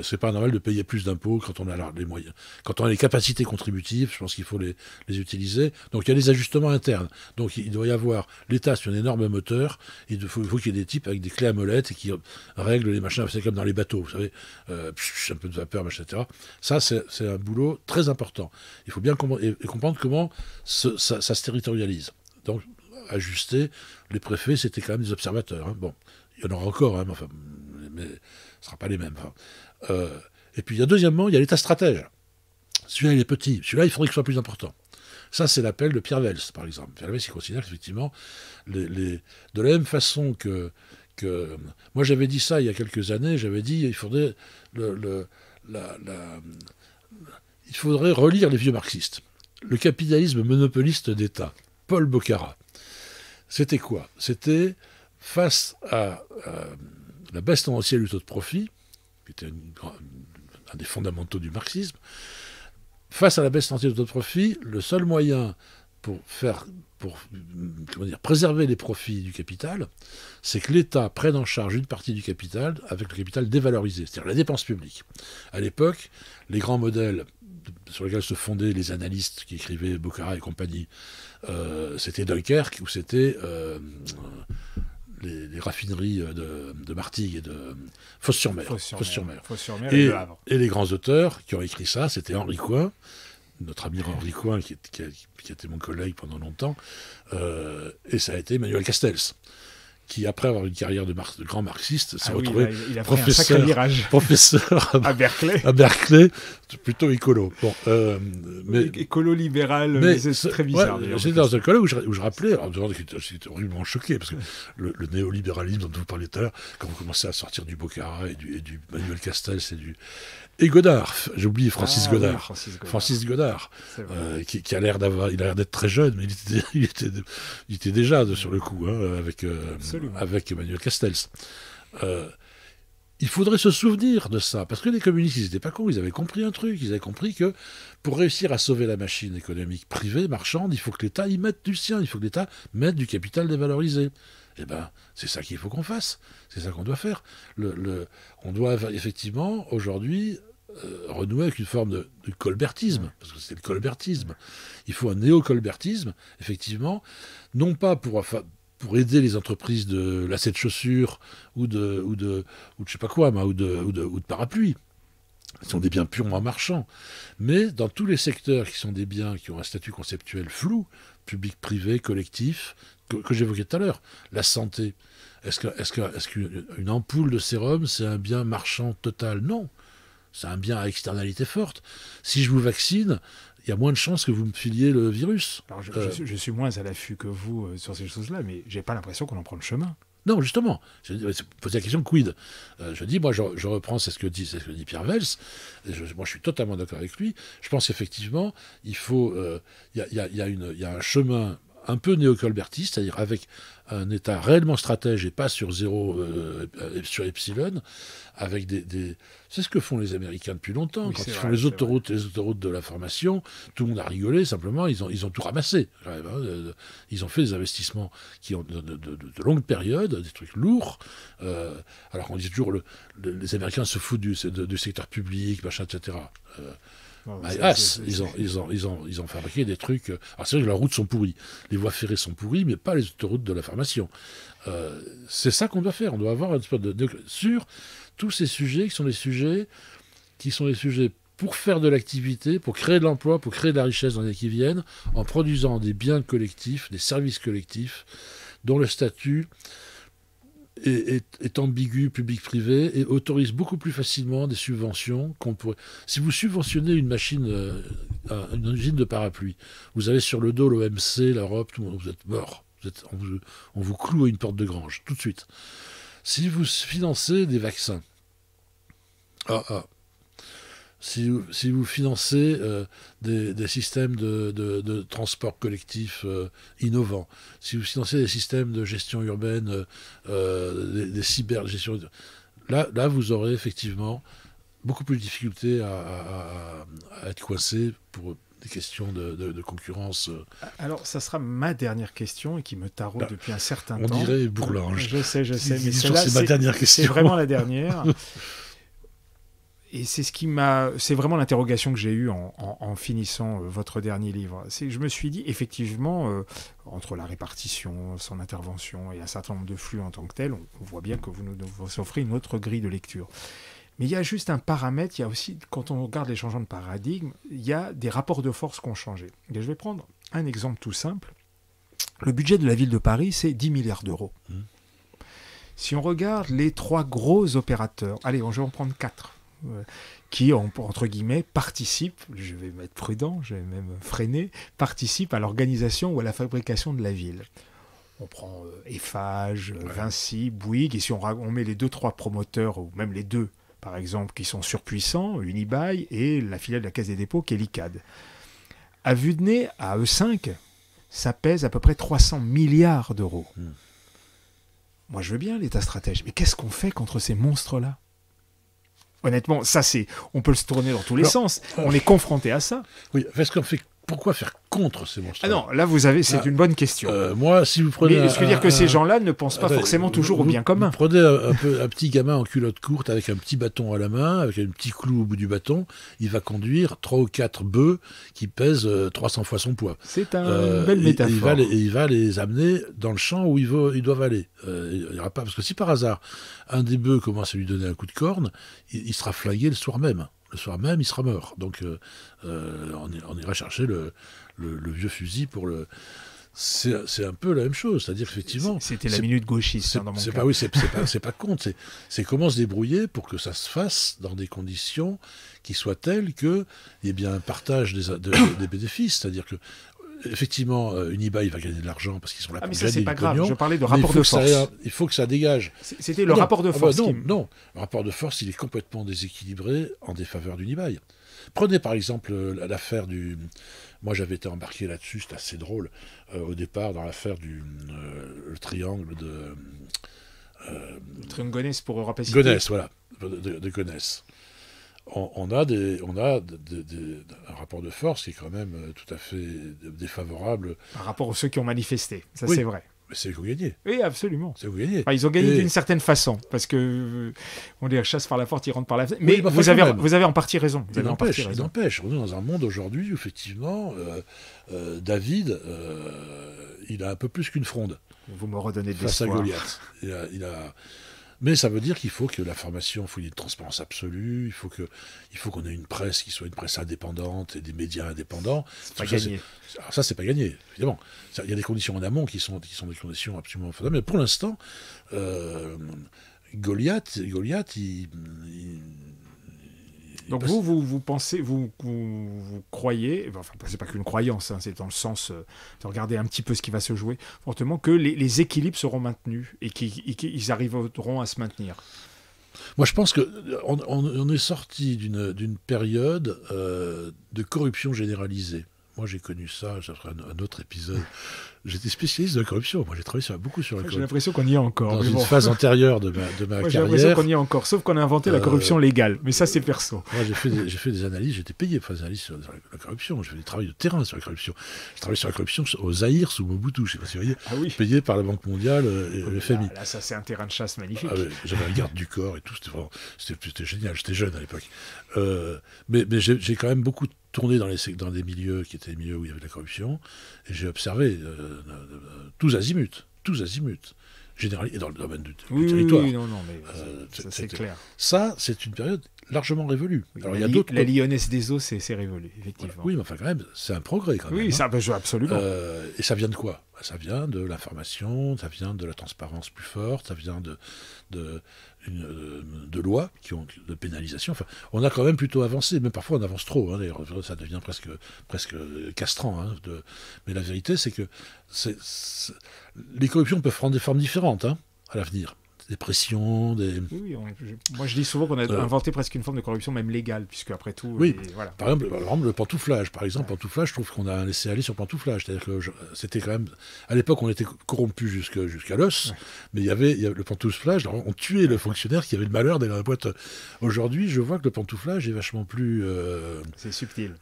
c'est pas anormal de payer plus d'impôts quand on a les moyens. Quand on a les capacités contributives, je pense qu'il faut les utiliser. Donc il y a des ajustements internes. Donc il doit y avoir, l'État c'est un énorme moteur, il faut qu'il y ait des types avec des clés à molette et qui règlent les machins, c'est comme dans les bateaux, vous savez, un peu de vapeur, machin, etc. Ça c'est un boulot très important. Il faut bien comprendre comment ça se territorialise. Donc ajuster, les préfets c'était quand même des observateurs. Hein. Bon. Il y en aura encore, hein, mais ce ne sera pas les mêmes. Hein. Et puis, deuxièmement, il y a l'État stratège. Celui-là, il est petit. Celui-là, il faudrait qu'il soit plus important. Ça, c'est l'appel de Pierre Vels, par exemple. Pierre Vels, il considère qu'effectivement, de la même façon que... Moi, j'avais dit ça il y a quelques années, j'avais dit il faudrait, il faudrait relire les vieux marxistes. Le capitalisme monopoliste d'État. Paul Boccara. C'était quoi? C'était... Face à la baisse tendancielle du taux de profit, qui était un des fondamentaux du marxisme, face à la baisse tendancielle du taux de profit, le seul moyen pour préserver les profits du capital, c'est que l'État prenne en charge une partie du capital avec le capital dévalorisé, c'est-à-dire la dépense publique. À l'époque, les grands modèles sur lesquels se fondaient les analystes qui écrivaient Boccara et compagnie, c'était Dunkerque ou c'était... les raffineries de Martigues et de Fos-sur-Mer. Et les grands auteurs qui ont écrit ça, c'était Henri Coin, notre ami Henri Coin, qui était mon collègue pendant longtemps, et ça a été Manuel Castells, qui, après avoir une carrière de grand marxiste, s'est retrouvé professeur à Berkeley. À Berkeley, plutôt écolo. Bon, mais écolo-libéral, c'est très bizarre. J'étais dans un colloque où je rappelais, alors j'étais horriblement choqué, parce que le néolibéralisme dont vous parliez tout à l'heure, quand vous commencez à sortir du Boccara et du Manuel Castells et Godard, j'ai oublié Francis Godard. Oui, Francis Godard, qui a l'air d'être très jeune, mais il était déjà sur le coup, hein, avec Emmanuel Castells. Il faudrait se souvenir de ça, parce que les communistes, ils n'étaient pas cons, ils avaient compris un truc, ils avaient compris que pour réussir à sauver la machine économique privée, marchande, il faut que l'État y mette du sien, il faut que l'État mette du capital dévalorisé. Eh bien, c'est ça qu'il faut qu'on fasse, c'est ça qu'on doit faire. On doit effectivement, aujourd'hui, renouer avec une forme de colbertisme, parce que c'est le colbertisme. Il faut un néo-colbertisme, effectivement, non pas pour aider les entreprises de lacets de chaussures ou de je sais pas quoi, ou de parapluies. Ce sont des biens purement marchands. Mais dans tous les secteurs qui sont des biens qui ont un statut conceptuel flou, public, privé, collectif, que j'évoquais tout à l'heure, la santé. Est-ce qu'une ampoule de sérum, c'est un bien marchand total? Non. C'est un bien à externalité forte. Si je vous vaccine, il y a moins de chances que vous me filiez le virus. Alors je suis moins à l'affût que vous sur ces choses-là, mais j'ai pas l'impression qu'on en prend le chemin. Non, justement. Je pose la question quid. Je dis, moi, je reprends, c'est ce que dit Pierre Vels. Moi, je suis totalement d'accord avec lui. Je pense qu'effectivement, il faut, il y a un chemin un peu néocolbertiste, c'est-à-dire avec un État réellement stratège et pas sur sur epsilon, avec c'est ce que font les Américains depuis longtemps. Oui, quand ils font les autoroutes de l'information, tout le monde a rigolé, simplement, ils ont tout ramassé. Ils ont fait des investissements qui ont de longues périodes, des trucs lourds. Alors on dit toujours, les Américains se foutent du secteur public, machin, etc. Ils ont fabriqué des trucs. Alors c'est vrai que leurs routes sont pourries, les voies ferrées sont pourries, mais pas les autoroutes de l'information. C'est ça qu'on doit faire. On doit avoir sur tous ces sujets qui sont des sujets pour faire de l'activité, pour créer de l'emploi, pour créer de la richesse dans les années qui viennent, en produisant des biens collectifs, des services collectifs, dont le statut est ambigu, public-privé, et autorise beaucoup plus facilement des subventions qu'on pourrait... Si vous subventionnez une machine, une usine de parapluies, vous avez sur le dos l'OMC, l'Europe, tout le monde, vous êtes mort. On vous cloue à une porte de grange, tout de suite. Si vous financez des vaccins, si vous financez des systèmes de transport collectif innovants, si vous financez des systèmes de gestion urbaine, des cybergestions, là, vous aurez effectivement beaucoup plus de difficultés à être coincé pour des questions de concurrence. Alors, ça sera ma dernière question et qui me taraude depuis un certain temps. On dirait Bourlange. Je sais, mais c'est ma dernière question. C'est vraiment la dernière. Et c'est c'est vraiment l'interrogation que j'ai eue en finissant votre dernier livre. Je me suis dit, effectivement, entre la répartition, son intervention et un certain nombre de flux en tant que tel, on voit bien que vous nous offrez une autre grille de lecture. Mais il y a juste un paramètre, il y a aussi, quand on regarde les changements de paradigme, il y a des rapports de force qui ont changé. Et je vais prendre un exemple tout simple. Le budget de la ville de Paris, c'est 10 milliards d'euros. Si on regarde les 3 gros opérateurs, allez, je vais en prendre 4, qui, entre guillemets, participent, je vais être prudent, je vais même freiner, participent à l'organisation ou à la fabrication de la ville. On prend Eiffage, Vinci, Bouygues, et si on met les 2-3 promoteurs, ou même les 2, par exemple, qui sont surpuissants, Unibail et la filiale de la Caisse des dépôts, qui est l'ICAD. À vue de nez, à eux 5, ça pèse à peu près 300 milliards d'euros. Moi, je veux bien l'État stratège, mais qu'est-ce qu'on fait contre ces monstres-là ? Honnêtement, on peut se tourner dans tous les sens. On est confronté à ça. Oui, parce qu'en fait, pourquoi faire contre ces monstres ? Ah non, là, c'est une bonne question. Moi, si vous prenez... Mais je veux dire que ces gens-là ne pensent pas forcément toujours au bien commun. Vous prenez un petit gamin en culotte courte avec un petit bâton à la main, avec un petit clou au bout du bâton, il va conduire 3 ou 4 bœufs qui pèsent 300 fois son poids. C'est une belle métaphore. Il va les amener dans le champ où ils doivent aller. Il y aura pas, parce que si par hasard, un des bœufs commence à lui donner un coup de corne, il sera flingué le soir même. Le soir même, il sera mort. Donc, on ira chercher le vieux fusil pour le... C'est un peu la même chose. C'est-à-dire qu'effectivement... C'était la minute gauchiste, dans mon cas. Oui, c'est pas contre. C'est comment se débrouiller pour que ça se fasse dans des conditions qui soient telles qu'il y ait bien un partage des bénéfices. C'est-à-dire que effectivement, Unibail va gagner de l'argent parce qu'ils sont là pour gagner du pognon. Je parlais de rapport de force. Il faut que ça dégage. C'était le rapport de force. Non, le rapport de force, il est complètement déséquilibré en défaveur d'Unibail. Prenez par exemple l'affaire du... Moi, j'avais été embarqué là-dessus, c'était assez drôle, au départ, dans l'affaire le triangle de... Le triangle Gonesse pour Europe City. Gonesse, voilà, de Gonesse. On a un rapport de force qui est quand même tout à fait défavorable. Par rapport à ceux qui ont manifesté, ça oui, c'est vrai. Mais c'est eux qui ont gagné. Oui, absolument. C'est eux qui ont gagné. Enfin, ils ont gagné d'une certaine façon, parce que on les chasse par la porte, ils rentrent par la fenêtre. Mais vous avez en partie raison. Il n'empêche. On est dans un monde aujourd'hui où effectivement, David, il a un peu plus qu'une fronde. Vous me redonnez de l'espoir. Face à Goliath. Il a... Mais ça veut dire qu'il faut que l'information, il faut une transparence absolue, il faut qu'on ait une presse qui soit une presse indépendante et des médias indépendants. C'est pas gagné. Alors ça, c'est pas gagné, évidemment. Il y a des conditions en amont qui sont des conditions absolument fondamentales. Mais pour l'instant, Goliath, donc vous pensez, vous croyez, enfin c'est pas qu'une croyance, hein, c'est dans le sens de regarder un petit peu ce qui va se jouer fortement, que les équilibres seront maintenus et qu'ils arriveront à se maintenir. Moi je pense qu'on est sorti d'une période de corruption généralisée. Moi j'ai connu ça, ça ferait un autre épisode. J'étais spécialiste de la corruption. Moi, j'ai travaillé beaucoup sur la corruption. J'ai l'impression qu'on y est encore. Dans une phase antérieure de ma carrière. J'ai l'impression qu'on y est encore, sauf qu'on a inventé la corruption légale. Mais ça, c'est perso. Moi, j'ai fait des analyses. J'étais payé pour faire des analyses sur la corruption. J'ai fait des travaux de terrain sur la corruption. J'ai travaillé sur la corruption au Zaïre sous Mobutu. Je ne sais pas si vous voyez. Ah oui. Payé par la Banque mondiale et le FMI. Là, ça, c'est un terrain de chasse magnifique. Ah, j'avais un garde du corps et tout. C'était génial. J'étais jeune à l'époque. Mais j'ai quand même beaucoup tourné dans des milieux qui étaient des milieux où il y avait de la corruption. Et j'ai observé tous azimuts, et dans le domaine du territoire. Oui, non, mais ça, c'est clair. Ça, c'est une période largement révolue. Oui, alors, il y a d'autres... La Lyonnaise des eaux, c'est révolu, effectivement. Oui, mais enfin, quand même, c'est un progrès, quand même. Oui, ça, absolument. Et ça vient de quoi ? Ça vient de l'information, ça vient de la transparence plus forte, ça vient de lois de pénalisation. Enfin, on a quand même plutôt avancé, mais parfois on avance trop. Hein, d'ailleurs, ça devient presque castrant. Hein, mais la vérité, c'est que les corruptions peuvent prendre des formes différentes à l'avenir. des pressions, Oui, moi je dis souvent qu'on a inventé presque une forme de corruption même légale, puisque après tout... Oui, voilà. par exemple, le pantouflage. Par exemple, pantouflage, je trouve qu'on a laissé aller sur pantouflage. C'est-à-dire que c'était quand même... À l'époque, on était corrompu jusqu'à l'os, mais il y avait le pantouflage, on tuait le fonctionnaire qui avait le malheur d'aller dans la boîte. Aujourd'hui, je vois que le pantouflage est vachement plus... c'est subtil.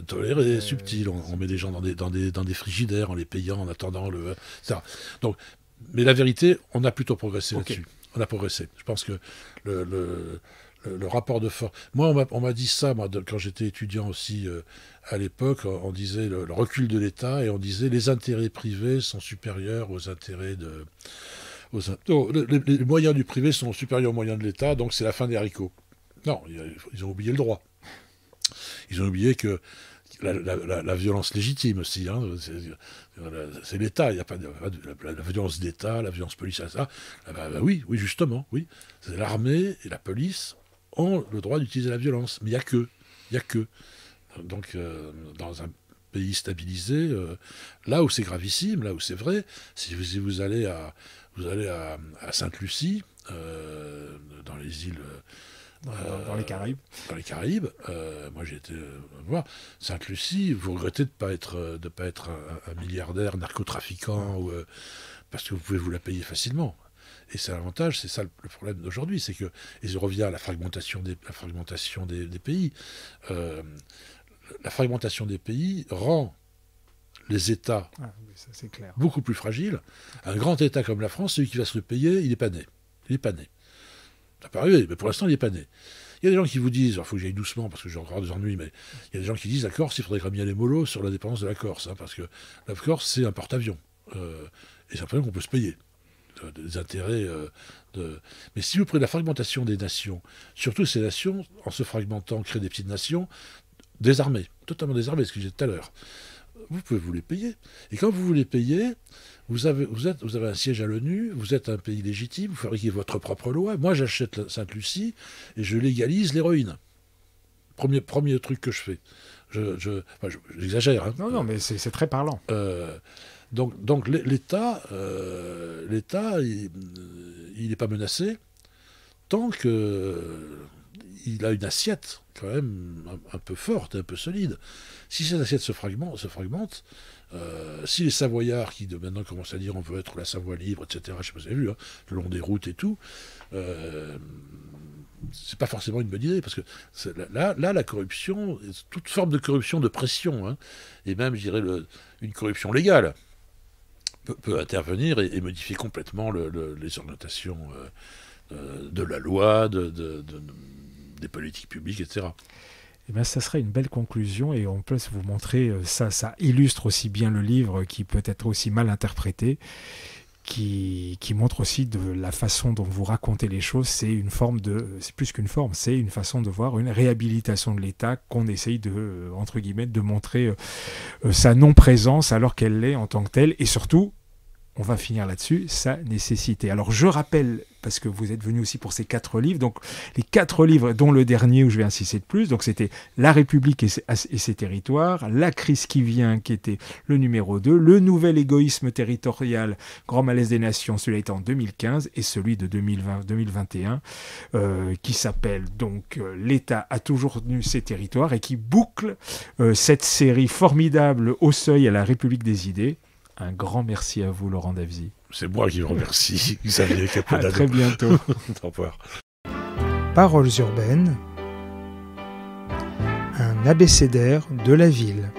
Toléré, subtil. On met des gens dans des frigidaires en les payant, en attendant ça. Donc, mais la vérité, on a plutôt progressé là-dessus. On a progressé. Je pense que le rapport de force... Moi, on m'a dit ça, quand j'étais étudiant aussi à l'époque, on disait le recul de l'État, et on disait les intérêts privés sont supérieurs aux intérêts de... les moyens du privé sont supérieurs aux moyens de l'État, donc c'est la fin des haricots. Non, ils ont oublié le droit. Ils ont oublié que la violence légitime aussi, hein, c'est l'État, il n'y a pas la violence d'État, la violence policière, ça. Oui, justement, oui. C'est l'armée et la police ont le droit d'utiliser la violence, mais il n'y a que. Donc, dans un pays stabilisé, là où c'est gravissime, là où c'est vrai, si vous allez à Sainte-Lucie, dans les îles... Dans les Caraïbes. Dans les Caraïbes, moi j'ai été voir Sainte-Lucie. Vous regrettez de pas être un milliardaire narcotrafiquant, parce que vous pouvez vous la payer facilement. Et c'est l'avantage, c'est ça le problème d'aujourd'hui, c'est que, et je reviens à la fragmentation des pays. La fragmentation des pays rend les États ça, c'est clair. Beaucoup plus fragiles. Un grand État comme la France, celui qui va se le payer, il n'est pas né. Ça peut arriver, mais pour l'instant, il n'est pas né. Il y a des gens qui vous disent, il faut que j'aille doucement parce que j'ai encore des ennuis, mais il y a des gens qui disent la Corse, il faudrait ramener les mollos sur la dépendance de la Corse, hein, parce que la Corse, c'est un porte-avions. Et c'est un problème qu'on peut se payer. Des intérêts Mais si vous prenez la fragmentation des nations, surtout ces nations, en se fragmentant, créent des petites nations désarmées, totalement désarmées, ce que j'ai dit tout à l'heure. Vous pouvez vous les payer. Et quand vous les payez, vous avez un siège à l'ONU, vous êtes un pays légitime, vous fabriquez votre propre loi. Moi, j'achète Sainte-Lucie et je légalise l'héroïne. Premier truc que je fais. J'exagère. Hein. Non, mais c'est très parlant. Donc l'État, il n'est pas menacé tant qu'il a une assiette quand même un peu forte, un peu solide. Si cette assiette se fragmente, si les Savoyards qui maintenant commencent à dire on veut être la Savoie libre, etc., je sais pas si vous avez vu, hein, le long des routes et tout, c'est pas forcément une bonne idée, parce que là, la corruption, toute forme de corruption de pression, hein, et même, je dirais, une corruption légale, peut intervenir et modifier complètement les orientations de la loi, des politiques publiques, etc. Eh bien, ça serait une belle conclusion, et on peut vous montrer, ça illustre aussi bien le livre qui peut être aussi mal interprété, qui montre aussi de la façon dont vous racontez les choses. C'est plus qu'une forme, c'est une façon de voir une réhabilitation de l'État qu'on essaye entre guillemets, de montrer sa non-présence alors qu'elle l'est en tant que telle, et surtout, on va finir là-dessus, sa nécessité. Alors je rappelle, parce que vous êtes venu aussi pour ces 4 livres, donc les 4 livres, dont le dernier où je vais insister de plus, donc c'était La République et ses territoires, La crise qui vient, qui était le numéro 2, Le nouvel égoïsme territorial, Grand malaise des nations, celui-là était en 2015, et celui de 2021, qui s'appelle donc L'État a toujours tenu ses territoires, et qui boucle cette série formidable Au seuil à la République des idées. Un grand merci à vous, Laurent Davzy. C'est moi qui vous remercie, Xavier Caponado. À très bientôt. Au revoir. Paroles urbaines, un abécédaire de la ville.